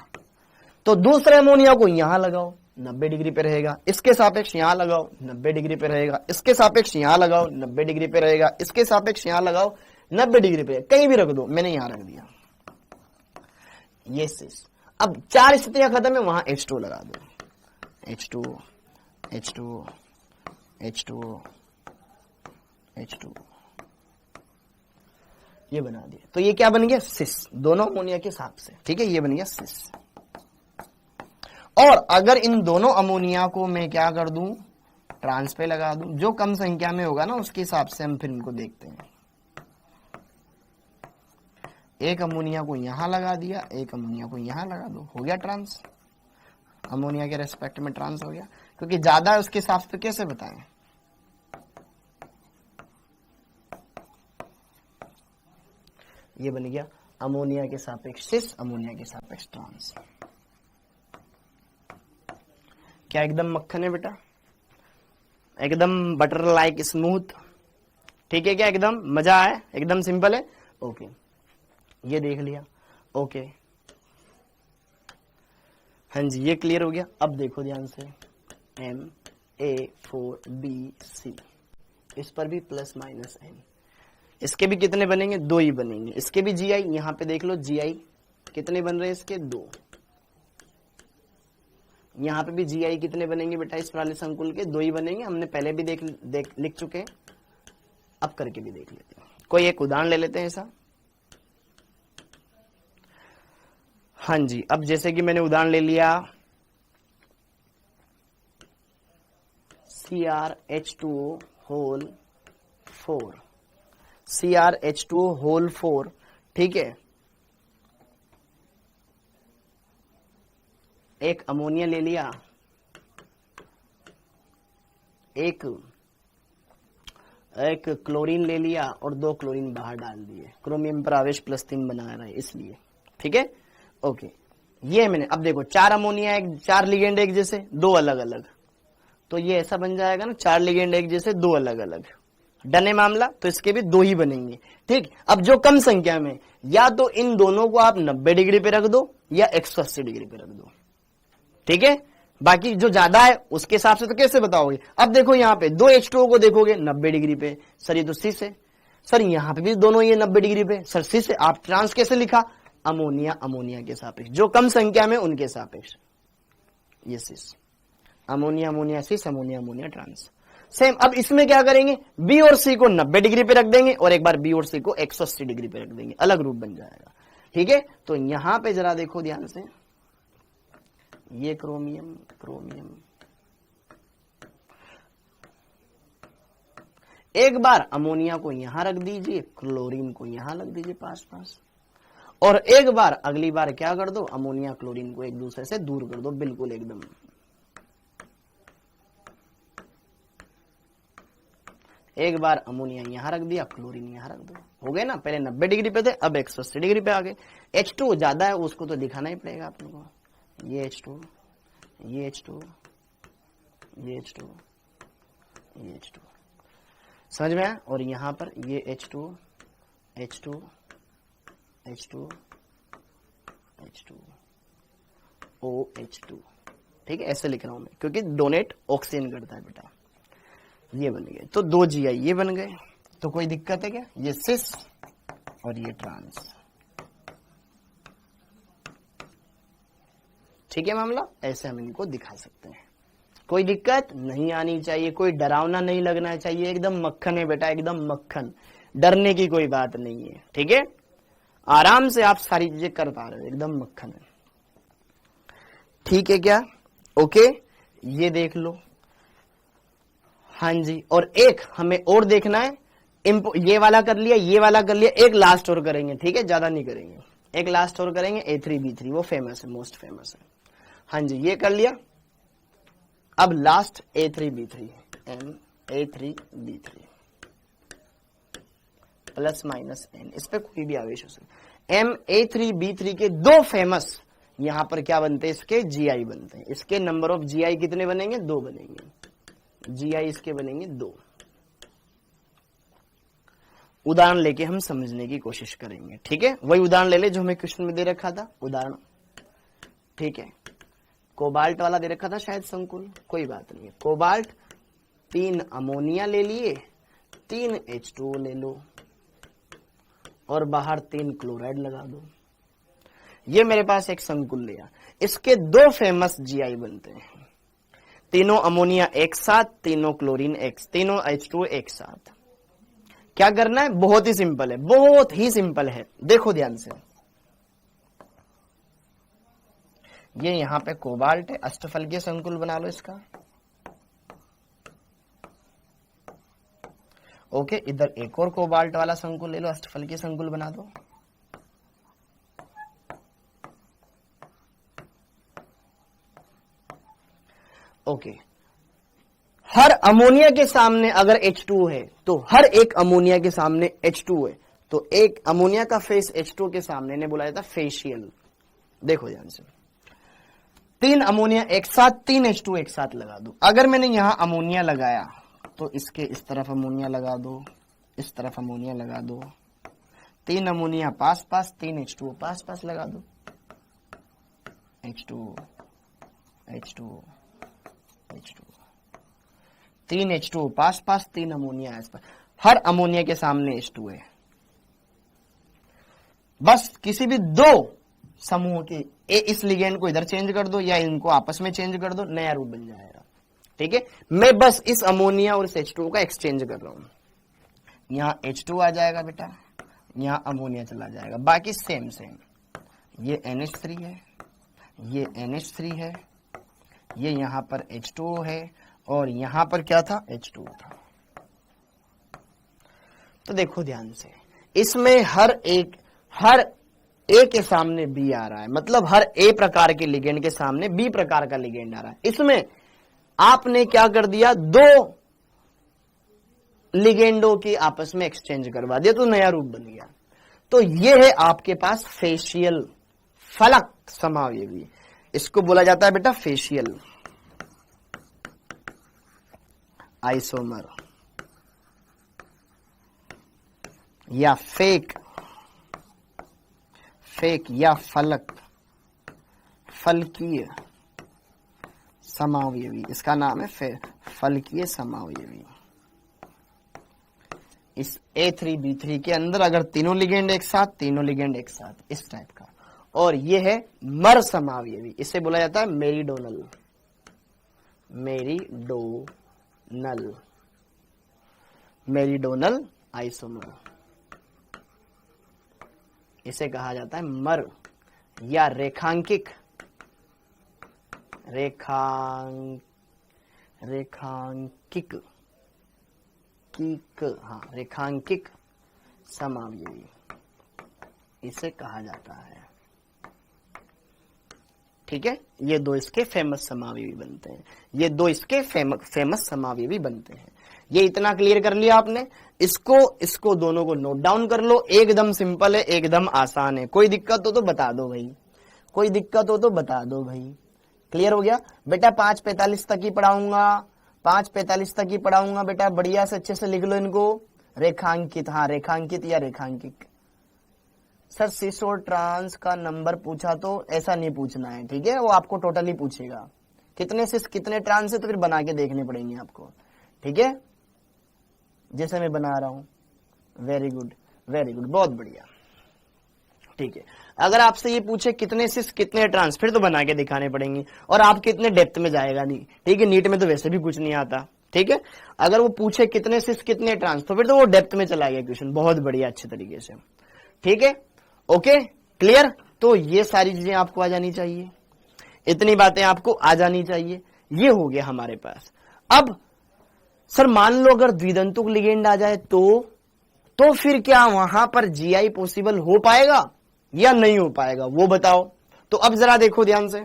तो दूसरे अमोनिया को यहां लगाओ, 90 डिग्री पे रहेगा। इसके सापेक्ष यहां लगाओ, 90 डिग्री पे रहेगा। इसके सापेक्ष यहां लगाओ, 90 डिग्री पे रहेगा। इसके सापेक्ष यहां लगाओ, 90 डिग्री पे। कहीं भी रख दो, मैंने यहां रख दिया, ये सिस। अब 4 स्थितियां खत्म है, वहां H2 लगा दो, H2, H2, H2, H2, ये बना दिया। तो ये क्या बन गया? सिस, दोनों अमोनिया के हिसाब से, ठीक है, ये बन गया सिस। और अगर इन दोनों अमोनिया को मैं क्या कर दूं? ट्रांस पे लगा दूं। जो कम संख्या में होगा ना उसके हिसाब से हम फिर इनको देखते हैं। एक अमोनिया को यहां लगा दिया, एक अमोनिया को यहां लगा दो, हो गया ट्रांस। अमोनिया के रेस्पेक्ट में ट्रांस हो गया, क्योंकि ज्यादा है उसके हिसाब से कैसे बताएं? ये बन गया अमोनिया के सापेक्ष सिस, अमोनिया के सापेक्ष ट्रांस। क्या एकदम मक्खन है बेटा? एकदम बटर लाइक स्मूथ, ठीक है क्या? एकदम मजा आए, एकदम सिंपल है, ओके। ये देख लिया, ओके, हाँ जी, ये क्लियर हो गया। अब देखो ध्यान से, MA4BC, इस पर भी प्लस माइनस n। इसके भी कितने बनेंगे? 2 ही बनेंगे। इसके भी GI, यहां पे देख लो GI कितने बन रहे हैं इसके? 2। यहां पे भी GI कितने बनेंगे बेटा? इस वाले संकुल के 2 ही बनेंगे। हमने पहले भी लिख चुके हैं, अब करके भी देख लेते हैं। कोई एक उदाहरण ले लेते हैं ऐसा, हाँ जी। अब जैसे कि मैंने उदाहरण ले लिया, CrH2O होल 4, CrH2O होल 4, ठीक है। एक अमोनिया ले लिया, एक क्लोरीन ले लिया और 2 क्लोरीन बाहर डाल दिए। क्रोमियम पर आवेश +3 बना रहा है इसलिए, ठीक है, ओके। ये मैंने, अब देखो 4 अमोनिया, 4 लिगेंड एक जैसे, 2 अलग अलग, तो ये ऐसा बन जाएगा ना, 4 लिगेंड एक जैसे, 2 अलग अलग, डन है मामला, तो इसके भी 2 ही बनेंगे। ठीक, अब जो कम संख्या में, या तो इन दोनों को आप 90 डिग्री पे रख दो या 180 डिग्री पे रख दो। ठीक है, बाकी जो ज्यादा है उसके हिसाब से तो कैसे बताओगे। अब देखो यहाँ पे 2 H2O को देखोगे 90 डिग्री पे, सर ये तो सी से, सर यहाँ पे भी दोनों ये 90 डिग्री पे, सर सी से। आप ट्रांस कैसे लिखा, अमोनिया अमोनिया के सापेक्ष, जो कम संख्या में उनके सापेक्ष, ये सिस, अमोनिया अमोनिया सिस, अमोनिया अमोनिया ट्रांस। सेम अब इसमें क्या करेंगे, बी और सी को 90 डिग्री पे रख देंगे और एक बार बी और सी को 180 डिग्री पे रख देंगे, अलग रूप बन जाएगा। ठीक है, तो यहां पे जरा देखो ध्यान से, ये क्रोमियम क्रोमियम, एक बार अमोनिया को यहां रख दीजिए, क्लोरीन को यहां रख दीजिए पास पास, और एक बार अगली बार क्या कर दो, अमोनिया क्लोरीन को एक दूसरे से दूर कर दो, बिल्कुल एकदम। एक बार अमोनिया यहां रख दिया, क्लोरीन यहां रख दो, हो गए ना। पहले 90 डिग्री पे थे, अब 180 डिग्री पे आ गए। H2 ज्यादा है, उसको तो दिखाना ही पड़ेगा आप लोगों को। ये H2, ये H2, ये H2, ये H2, समझ में आया। और यहां पर ये H2, H2, H2, H2, OH2। ठीक है, ऐसे लिख रहा हूं मैं, क्योंकि डोनेट ऑक्सीजन करता है बेटा। ये बन गए, तो 2 GI ये बन गए, तो कोई दिक्कत है क्या। ये सिस और ये ट्रांस। ठीक है मामला, ऐसे हम इनको दिखा सकते हैं, कोई दिक्कत नहीं आनी चाहिए, कोई डरावना नहीं लगना चाहिए, एकदम मक्खन है बेटा, एकदम मक्खन, डरने की कोई बात नहीं है। ठीक है, आराम से आप सारी चीजें कर पा रहे हो, एकदम मक्खन है। ठीक है क्या, ओके, ये देख लो। हाँ जी, और एक हमें और देखना है, ये वाला कर लिया, ये वाला कर लिया, एक लास्ट और करेंगे। ठीक है, ज्यादा नहीं करेंगे, एक लास्ट और करेंगे, A3B3, वो फेमस है, मोस्ट फेमस है। हाँ जी, ये कर लिया। अब last A3B3, A3B3 plus minus N, इस पे कोई भी आवेश हो सकता। A3B3 के 2 फेमस यहां पर क्या बनते हैं, इसके GI बनते हैं। इसके नंबर ऑफ GI कितने बनेंगे, 2 बनेंगे। GI इसके बनेंगे 2। उदाहरण लेके हम समझने की कोशिश करेंगे। ठीक है, वही उदाहरण ले ले जो हमें क्वेश्चन में दे रखा था, उदाहरण। ठीक है, कोबाल्ट वाला दे रखा था शायद संकुल, कोई बात नहीं है। कोबाल्ट 3 अमोनिया ले लिए, 3 H2O ले लो, और बाहर 3 क्लोराइड लगा दो। ये मेरे पास एक संकुल लिया, इसके 2 फेमस GI बनते हैं। तीनों अमोनिया एक साथ, तीनों क्लोरीन तीनों H2O एक साथ। क्या करना है, बहुत ही सिंपल है, बहुत ही सिंपल है। देखो ध्यान से, ये यहां पे कोबाल्ट है, अष्टफलकीय संकुल बना लो इसका। ओके, इधर एक और कोबाल्ट वाला संकुल ले लो, अष्टफलकीय संकुल बना दो। ओके, हर अमोनिया के सामने अगर H2O है, तो हर एक अमोनिया के सामने H2O है, तो एक अमोनिया का फेस H2O के सामने ने बुलाया था फेशियल। देखो ध्यान से, 3 अमोनिया एक साथ, 3 H2O एक साथ लगा दो। अगर मैंने यहां अमोनिया लगाया, तो इसके इस तरफ अमोनिया लगा दो, इस तरफ अमोनिया लगा दो, 3 अमोनिया पास पास, 3 H2O पास पास लगा दो, H2O, H2O, H2O, 3 H2O पास पास, 3 अमोनिया आस पास, हर अमोनिया के सामने H2O है। बस किसी भी 2 समूह के इस लिगेंड को इधर चेंज कर दो या इनको आपस में चेंज कर दो, नया रूप बन जाएगा। ठीक है, मैं बस इस अमोनिया और इस H2O का एक्सचेंज कर रहा हूं। यहां H2O आ जाएगा बेटा, यहां अमोनिया चला जाएगा, बाकी सेम सेम। ये NH3 है, ये NH3 है, ये यहां पर H2O है, और यहां पर क्या था, H2O था। तो देखो ध्यान से, इसमें हर A के सामने B आ रहा है, मतलब हर A प्रकार के लिगेंड के सामने B प्रकार का लिगेंड आ रहा है। इसमें आपने क्या कर दिया, 2 लिगेंडों की आपस में एक्सचेंज करवा दिया, तो नया रूप बन गया। तो ये है आपके पास फेशियल फलक समावयवी, इसको बोला जाता है बेटा फेशियल आइसोमर। या फेक या फलक, फलकीय समावयवी, इसका नाम है फलकीय समावयवी। इस A3B3 के अंदर अगर तीनों लिगेंड एक साथ, तीनों लिगेंड एक साथ, इस टाइप का, और ये है मर समावयवी, इसे बोला जाता है मेरिडोनल, मेरिडोनल आइसोमर, इसे कहा जाता है मर या रेखांकिक रेखांकिक समावयवी, इसे कहा जाता है। ठीक है, ये दो इसके फेमस समावयवी बनते हैं, ये दो इसके फेमस समावयवी बनते हैं। ये इतना क्लियर कर लिया आपने। इसको दोनों को नोट डाउन कर लो, एकदम सिंपल है, एकदम आसान है। कोई दिक्कत हो तो बता दो भाई, कोई दिक्कत हो तो बता दो भाई। क्लियर हो गया बेटा? 5:45 तक ही पढ़ाऊंगा, 5:45 तक ही पढ़ाऊंगा बेटा, बढ़िया से अच्छे से लिख लो इनको। रेखांकित, हाँ रेखांकित या रेखांकिक। सर सिस और ट्रांस का नंबर पूछा तो ऐसा नहीं पूछना है, ठीक है? वो आपको टोटली पूछेगा कितने सिस कितने ट्रांस है, तो फिर बना के देखने पड़ेंगे आपको, ठीक है? जैसे मैं बना रहा हूं। वेरी गुड, वेरी गुड, बहुत बढ़िया, ठीक है। अगर आपसे ये पूछे कितने सिस कितने ट्रांस, फिर तो बना के दिखाने पड़ेंगे, और आप कितने डेप्थ में जाएगा नहीं, ठीक है? नीट में तो वैसे भी कुछ नहीं आता, ठीक है? अगर वो पूछे कितने सिस कितने ट्रांस, तो फिर तो वो डेप्थ में चला गया क्वेश्चन, बहुत बढ़िया, अच्छे तरीके से, ठीक है? Okay, clear? तो ये सारी चीजें आपको आ जानी चाहिए, इतनी बातें आपको आ जानी चाहिए। ये हो गया हमारे पास। अब सर मान लो अगर द्विदंतुक लिगेंड आ जाए तो फिर क्या वहां पर जीआई पॉसिबल हो पाएगा या नहीं हो पाएगा, वो बताओ। तो अब जरा देखो ध्यान से,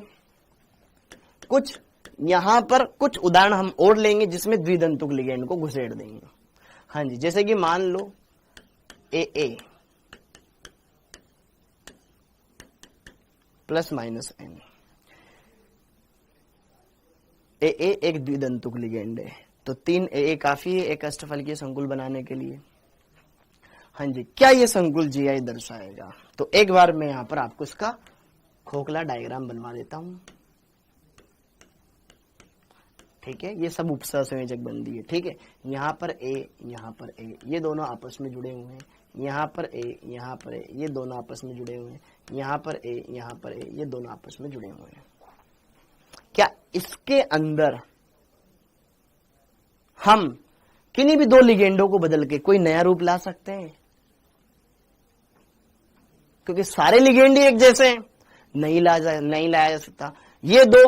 कुछ यहां पर कुछ उदाहरण हम और लेंगे जिसमें द्विदंतुक लिगेंड को घुसेड़ देंगे। हाँ जी, जैसे कि मान लो AA plus minus N, AA एक द्विदंतुक लिगेंड है, तो 3 AA काफी है एक अष्टफलकीय संकुल बनाने के लिए। हाँ जी, क्या ये संकुल जीआई दर्शाएगा? तो एक बार मैं यहां पर आपको इसका खोखला डायग्राम बनवा देता हूं, ठीक है? ये सब उपसंयोजक बंदी है, ठीक है? यहाँ पर A, यहाँ पर A, ये दोनों आपस में जुड़े हुए हैं, यहाँ पर A, यहाँ पर A, ये दोनों आपस में जुड़े हुए हैं, यहाँ पर A, यहाँ पर A, ये दोनों आपस में जुड़े हुए हैं। क्या इसके अंदर हम किन्हीं भी दो लिगेंडों को बदल के कोई नया रूप ला सकते हैं? क्योंकि सारे लिगेंड एक जैसे हैं, नहीं लाया जा सकता। ये दो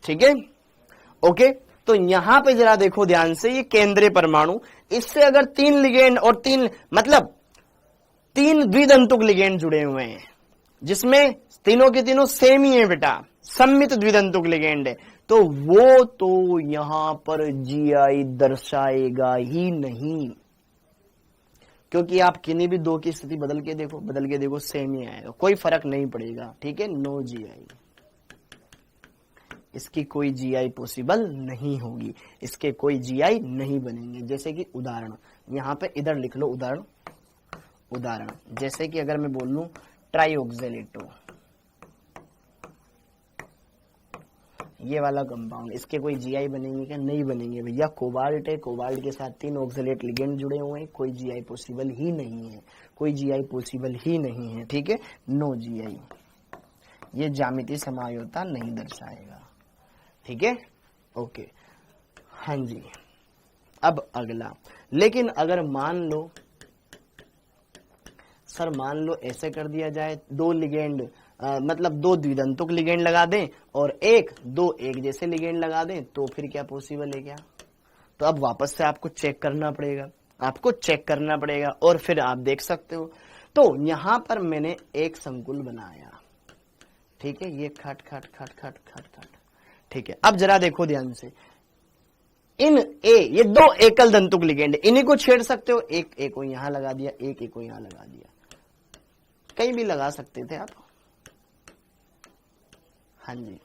ठीक है, ओके। तो यहां पे जरा देखो ध्यान से, ये केंद्रीय परमाणु, इससे अगर 3 लिगेंड और 3 मतलब 3 द्विदंतुक लिगेंड जुड़े हुए हैं, जिसमें तीनों के तीनों सेम ही है बेटा, सममित द्विदंतुक लिगेंड है, तो वो तो यहां पर जीआई दर्शाएगा ही नहीं, क्योंकि आप किन्हीं भी दो की स्थिति बदल के देखो सेम ही आएगा, कोई फर्क नहीं पड़ेगा, ठीक है? नो जीआई, इसकी कोई जीआई पॉसिबल नहीं होगी, इसके कोई जीआई नहीं बनेंगे। जैसे कि उदाहरण यहां पे इधर लिख लो, उदाहरण जैसे कि अगर मैं बोल लूं ट्राइऑक्जेलेटो, ये वाला कंपाउंड, इसके कोई जीआई बनेंगे क्या? नहीं बनेंगे भैया। कोबाल्ट है, कोबाल्ट के साथ 3 ऑक्जेलेट लिगेंड जुड़े हुए हैं, कोई जीआई पॉसिबल ही नहीं है, कोई जीआई पॉसिबल ही नहीं है, ठीक है? नो जीआई, ये ज्यामितीय समायोजकता नहीं दर्शाएगा, ठीक है? ओके, हाँ जी। अब अगला, लेकिन अगर मान लो सर, मान लो ऐसे कर दिया जाए, 2 लिगेंड मतलब 2 द्विदंतुक लिगेंड लगा दें और 2 एक जैसे लिगेंड लगा दें, तो फिर क्या पॉसिबल है क्या? तो अब वापस से आपको चेक करना पड़ेगा, और फिर आप देख सकते हो। तो यहां पर मैंने एक संकुल बनाया, ठीक है? ये खट खट खट खट खट खट, ठीक है? अब जरा देखो ध्यान से, ये 2 एकल दंतुक लिगेंड, इन्हीं को छेड़ सकते हो। एक को यहां लगा दिया, एक को यहां लगा दिया, कहीं भी लगा सकते थे आप, हाँ जी,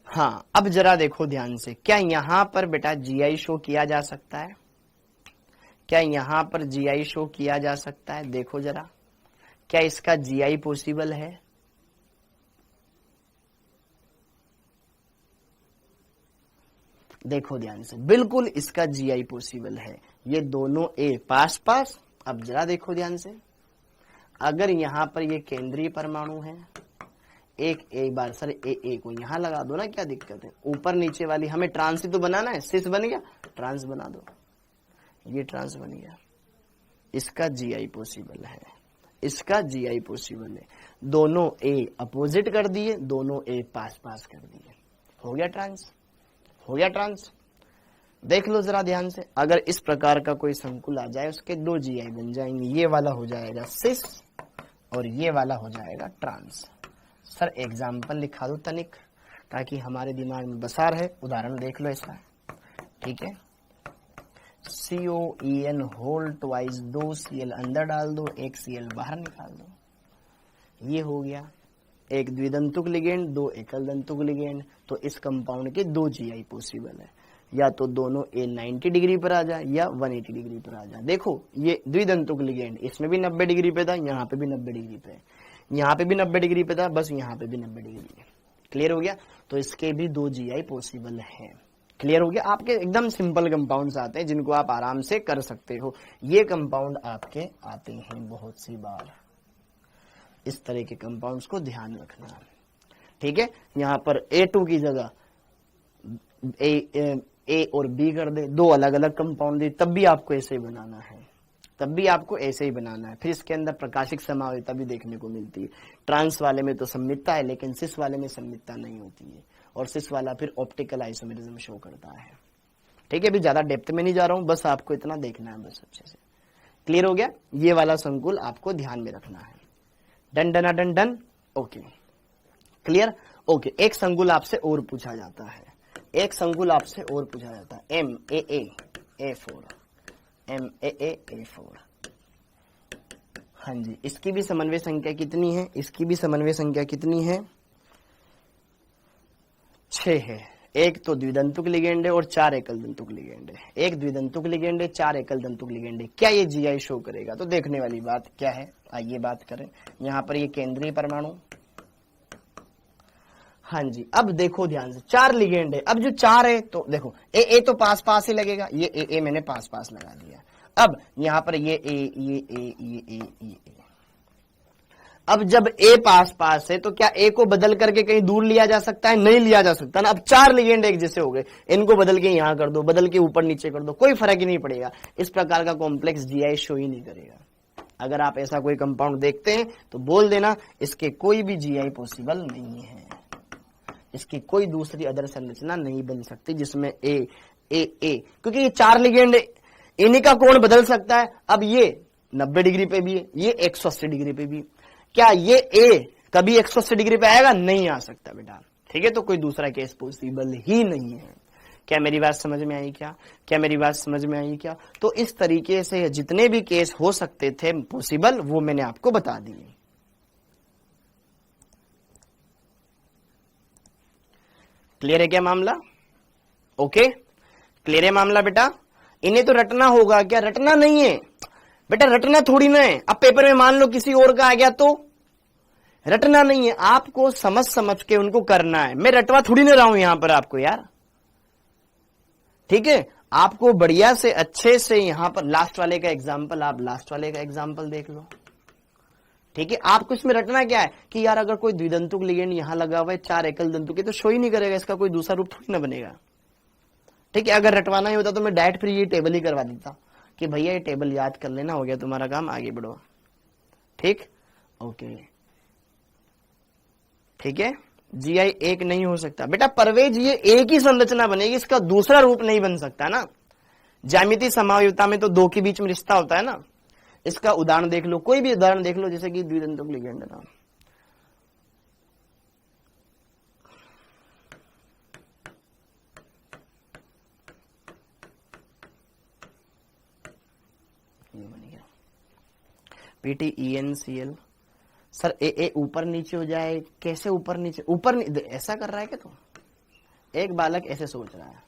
हाँ। अब जरा देखो ध्यान से, क्या यहां पर बेटा जीआई शो किया जा सकता है? क्या यहां पर जीआई शो किया जा सकता है? देखो जरा, क्या इसका जीआई पॉसिबल है? देखो ध्यान से, बिल्कुल इसका जीआई पॉसिबल है। ये दोनों ए पास पास। अब जरा देखो ध्यान से, अगर यहां पर ये केंद्रीय परमाणु है, एक बार सर ए को यहां लगा दो ना, क्या दिक्कत है? ऊपर नीचे वाली हमें ट्रांस ही तो बनाना है। सिस बन गया, ट्रांस बना दो, ये ट्रांस बन गया। इसका जीआई पॉसिबल है, इसका जीआई पॉसिबल है। दोनों ए अपोजिट कर दिए, दोनों ए पास पास कर दिए, हो गया ट्रांस, हो गया ट्रांस। देख लो जरा ध्यान से, अगर इस प्रकार का कोई संकुल आ जाए, उसके दो जीआई बन जाएंगे। ये वाला हो जाएगा सिस और ये वाला हो जाएगा ट्रांस। सर एग्जाम्पल लिखा दो तनिक, ताकि हमारे दिमाग में बसा रहे। उदाहरण देख लो इसका, ठीक है। COEN होल ट्वाइस, 2 Cl अंदर डाल दो, 1 Cl बाहर निकाल दो। ये हो गया एक द्विदंतुक लिगेंड, 2 एकल दंतुक लिगेंड। तो इस कंपाउंड के 2 जीआई पॉसिबल है, या तो दोनों ए 90 डिग्री पर आ जाए या 180 डिग्री पर आ जाए। देखो ये द्विदंतुक लिगेंड, इसमें भी 90 डिग्री पे था, यहाँ पे भी 90 डिग्री पे, यहाँ पे भी 90 डिग्री पे था, बस यहाँ पे भी 90 डिग्री। क्लियर हो गया? तो इसके भी 2 जीआई पॉसिबल है। क्लियर हो गया? आपके एकदम सिंपल कंपाउंड्स आते हैं जिनको आप आराम से कर सकते हो। ये कंपाउंड आपके आते हैं बहुत सी बार। इस तरह के कंपाउंड्स को ध्यान रखना, ठीक है। यहाँ पर A2 की जगह ए और बी कर दे, 2 अलग अलग कंपाउंड दे, तब भी आपको ऐसे ही बनाना है, तब भी आपको ऐसे ही बनाना है। फिर इसके अंदर प्रकाशिक समावेशिता भी देखने को मिलती है। ट्रांस वाले में तो सममितता है, लेकिन सिस वाले में सममितता नहीं होती है, और सिस वाला फिर ऑप्टिकल आइसोमेरिज्म शो करता है। ठीक है, अभी ज्यादा डेप्थ में नहीं जा रहा हूं, बस आपको इतना देखना है बस अच्छे से। क्लियर हो गया? ये वाला संकुल आपको ध्यान में रखना है। डन डन डन डन, ओके क्लियर, ओके। एक संकुल आपसे और पूछा जाता है, एक संकुल आपसे और पूछा जाता है, MAA-A4, MAA-A4। हाँ जी, इसकी भी समन्वय संख्या कितनी है? इसकी भी समन्वय संख्या कितनी है? 6 है। एक तो द्विदंतुक लिगेंड है और 4 एकल दंतुक लिगेंड है। एक द्विदंतुक लिगेंड है, 4 एकल दंतुक लिगेंड है। क्या ये जीआई शो करेगा? तो देखने वाली बात क्या है, आइए बात करें। यहां पर ये केंद्रीय परमाणु, हाँ जी। अब देखो ध्यान से, 4 लिगेंड है। अब जो 4 है तो देखो ए तो पास पास ही लगेगा, ये ए मैंने पास पास लगा दिया। अब यहां पर ये ए। अब जब ए पास पास है तो क्या ए को बदल करके कहीं दूर लिया जा सकता है? नहीं लिया जा सकता ना। अब 4 लिगेंड एक जैसे हो गए, इनको बदल के यहां कर दो, बदल के ऊपर नीचे कर दो, कोई फर्क ही नहीं पड़ेगा। इस प्रकार का कॉम्प्लेक्स जीआई शो ही नहीं करेगा। अगर आप ऐसा कोई कंपाउंड देखते हैं तो बोल देना इसके कोई भी जीआई पॉसिबल नहीं है, इसकी कोई दूसरी अदर संरचना नहीं बन सकती जिसमें ए, क्योंकि ये 4 लिगेंड, इन्हीं का कोण बदल सकता है। अब ये 90 डिग्री पे भी है, ये 180 डिग्री पे भी। क्या ये ए कभी 180 डिग्री पे आएगा? नहीं आ सकता बेटा, ठीक है। तो कोई दूसरा केस पॉसिबल ही नहीं है। क्या मेरी बात समझ में आई? क्या मेरी बात समझ में आई? क्या तो इस तरीके से जितने भी केस हो सकते थे पॉसिबल, वो मैंने आपको बता दिए। क्लियर है क्या मामला? ओके, क्लियर है मामला बेटा? इन्हें तो रटना होगा। क्या रटना नहीं है बेटा? रटना थोड़ी ना है। अब पेपर में मान लो किसी और का आ गया तो रटना नहीं है, आपको समझ समझ के उनको करना है। मैं रटवा थोड़ी ना रहा हूं यहां पर आपको यार, ठीक है। आपको बढ़िया से अच्छे से यहां पर लास्ट वाले का एग्जाम्पल, आप लास्ट वाले का एग्जाम्पल देख लो, ठीक है। आपको इसमें रटना क्या है कि यार अगर कोई द्विदंतुक लिगेंड यहां लगा हुआ है, 4 एकल दंतुक है, तो शो ही नहीं करेगा, इसका कोई दूसरा रूप थोड़ी ना बनेगा, ठीक है। अगर रटवाना ही होता तो मैं डायरेक्ट फिर ये टेबल ही करवा देता कि भैया ये टेबल याद कर लेना, हो गया तुम्हारा काम, आगे बढ़ो, ठीक, ओके, ठीक है। जीआई एक नहीं हो सकता बेटा परवेज, ये एक ही संरचना बनेगी, इसका दूसरा रूप नहीं बन सकता ना। ज्यामितीय समावयवता में तो 2 के बीच में रिश्ता होता है ना। इसका उदाहरण देख लो, कोई भी उदाहरण देख लो, जैसे कि द्विदंतुक लिगेंड ना, ये बन गया PTENCl सर ए ऊपर नीचे हो जाए, कैसे ऊपर नीचे? ऊपर ऐसा कर रहा है क्या तू? एक बालक ऐसे सोच रहा है,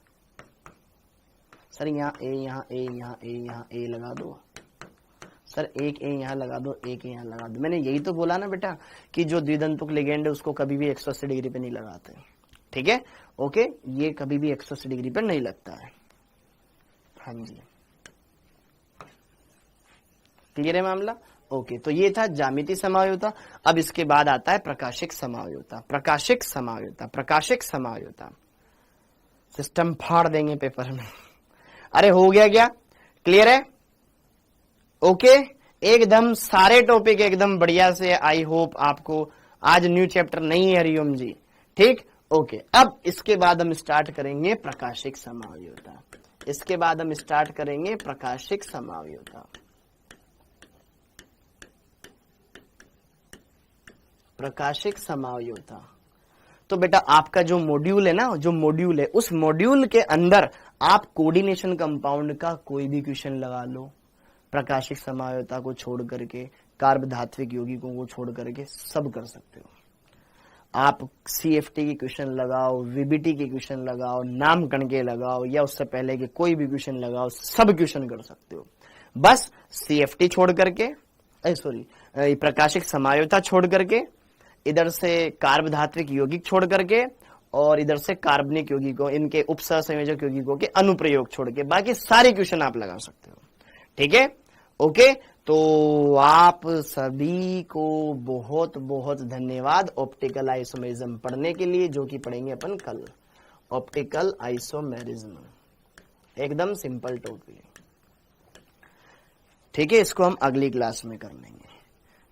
सर यहाँ ए, यहाँ ए, यहाँ ए, यहाँ ए लगा दो, सर एक ए यहाँ लगा दो, एक यहाँ लगा दो। मैंने यही तो बोला ना बेटा कि जो द्विदंतुक लिगेंड है उसको कभी भी 180 डिग्री पे नहीं लगाते, ठीक है? ओके, ये कभी भी 180 डिग्री पे नहीं लगता है। हाँ जी, क्लियर है मामला? ओके, तो ये था ज्यामितीय समायोता। अब इसके बाद आता है प्रकाशिक समायोता। प्रकाशिक समायोता, प्रकाशिक समायोता सिस्टम फाड़ देंगे पेपर में। अरे हो गया क्या? क्लियर है? ओके, एकदम सारे टॉपिक एकदम बढ़िया से। आई होप आपको आज न्यू चैप्टर नहीं है हरिओम जी, ठीक? ओके, अब इसके बाद हम स्टार्ट करेंगे प्रकाशिक समायोता। इसके बाद हम स्टार्ट करेंगे प्रकाशिक समायोता। प्रकाशिक समायोता। तो बेटा आपका जो मॉड्यूल है ना, जो मॉड्यूल है, उस मॉड्यूल के अंदर आप कोऑर्डिनेशन कंपाउंड का कोई भी क्वेश्चन लगा लो, प्रकाशिक समायोता को छोड़ करके, कार्बधात्विक यौगिकों को छोड़ करके सब कर सकते हो आप। सीएफटी की क्वेश्चन लगाओ, वीबीटी के क्वेश्चन लगाओ, नामकरण के लगाओ, या उससे पहले के कोई भी क्वेश्चन लगाओ, सब क्वेश्चन कर सकते हो। बस सीएफटी छोड़ करके, प्रकाशिक समायोता छोड़ करके, इधर से कार्बधात्विक यौगिक छोड़ करके, और इधर से कार्बनिक यौगिकों, इनके उपसहसंयोजक यौगिकों के अनुप्रयोग छोड़ के, बाकी सारे क्वेश्चन आप लगा सकते हो, ठीक है? ओके, तो आप सभी को बहुत बहुत धन्यवाद ऑप्टिकल आइसोमेरिज्म पढ़ने के लिए, जो कि पढ़ेंगे अपन कल। ऑप्टिकल आइसोमेरिज्म एकदम सिंपल टॉपिक, ठीक है? इसको हम अगली क्लास में कर लेंगे।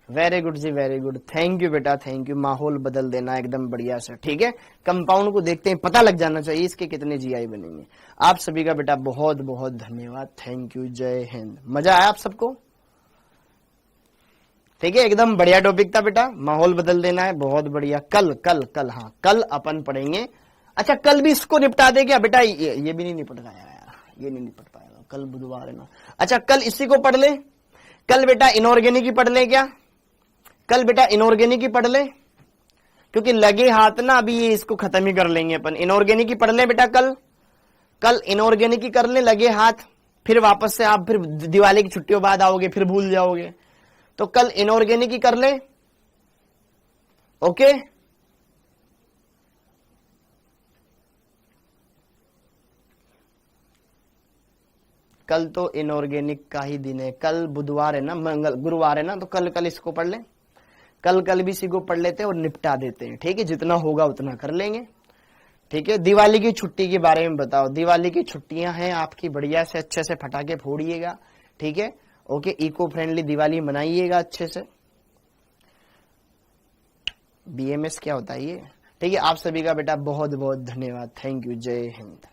वेरी गुड जी, वेरी गुड, थैंक यू बेटा, थैंक यू। माहौल बदल देना एकदम बढ़िया से, ठीक है? कंपाउंड को देखते हैं, पता लग जाना चाहिए इसके कितने जीआई बनेंगे। आप सभी का बेटा बहुत बहुत धन्यवाद, थैंक यू, जय हिंद। मजा आया आप सबको? ठीक है, एकदम बढ़िया टॉपिक था बेटा, माहौल बदल देना है, बहुत बढ़िया। कल कल कल हाँ, कल अपन पढ़ेंगे। अच्छा, कल भी इसको निपटा दे क्या बेटा? ये भी नहीं निपट पाया यार, ये नहीं निपट पाएगा, कल बुधवार है ना। अच्छा, कल इसी को पढ़ ले। कल बेटा इनऑर्गेनिक ही पढ़ ले क्या? कल बेटा इनऑर्गेनिक ही पढ़ ले, क्योंकि लगे हाथ ना अभी ये इसको खत्म ही कर लेंगे अपन। इनऑर्गेनिक ही पढ़ ले बेटा कल, कल इनऑर्गेनिक ही कर ले लगे हाथ। फिर वापस से आप फिर दिवाली की छुट्टियों बाद आओगे, फिर भूल जाओगे। तो कल इनऑर्गेनिक ही कर ले, ओके? कल तो इनऑर्गेनिक का ही दिन है, कल बुधवार है ना, गुरुवार है ना, तो कल इसको पढ़ ले। कल भी इसी को पढ़ लेते हैं और निपटा देते हैं, ठीक है? जितना होगा उतना कर लेंगे, ठीक है? दिवाली की छुट्टी के बारे में बताओ। दिवाली की छुट्टियां हैं आपकी, बढ़िया से अच्छे से फटाके फोड़िएगा, ठीक है? ओके, इको फ्रेंडली दिवाली मनाइएगा अच्छे से। बीएमएस क्या होता है ये, ठीक है? आप सभी का बेटा बहुत बहुत धन्यवाद, थैंक यू, जय हिंद।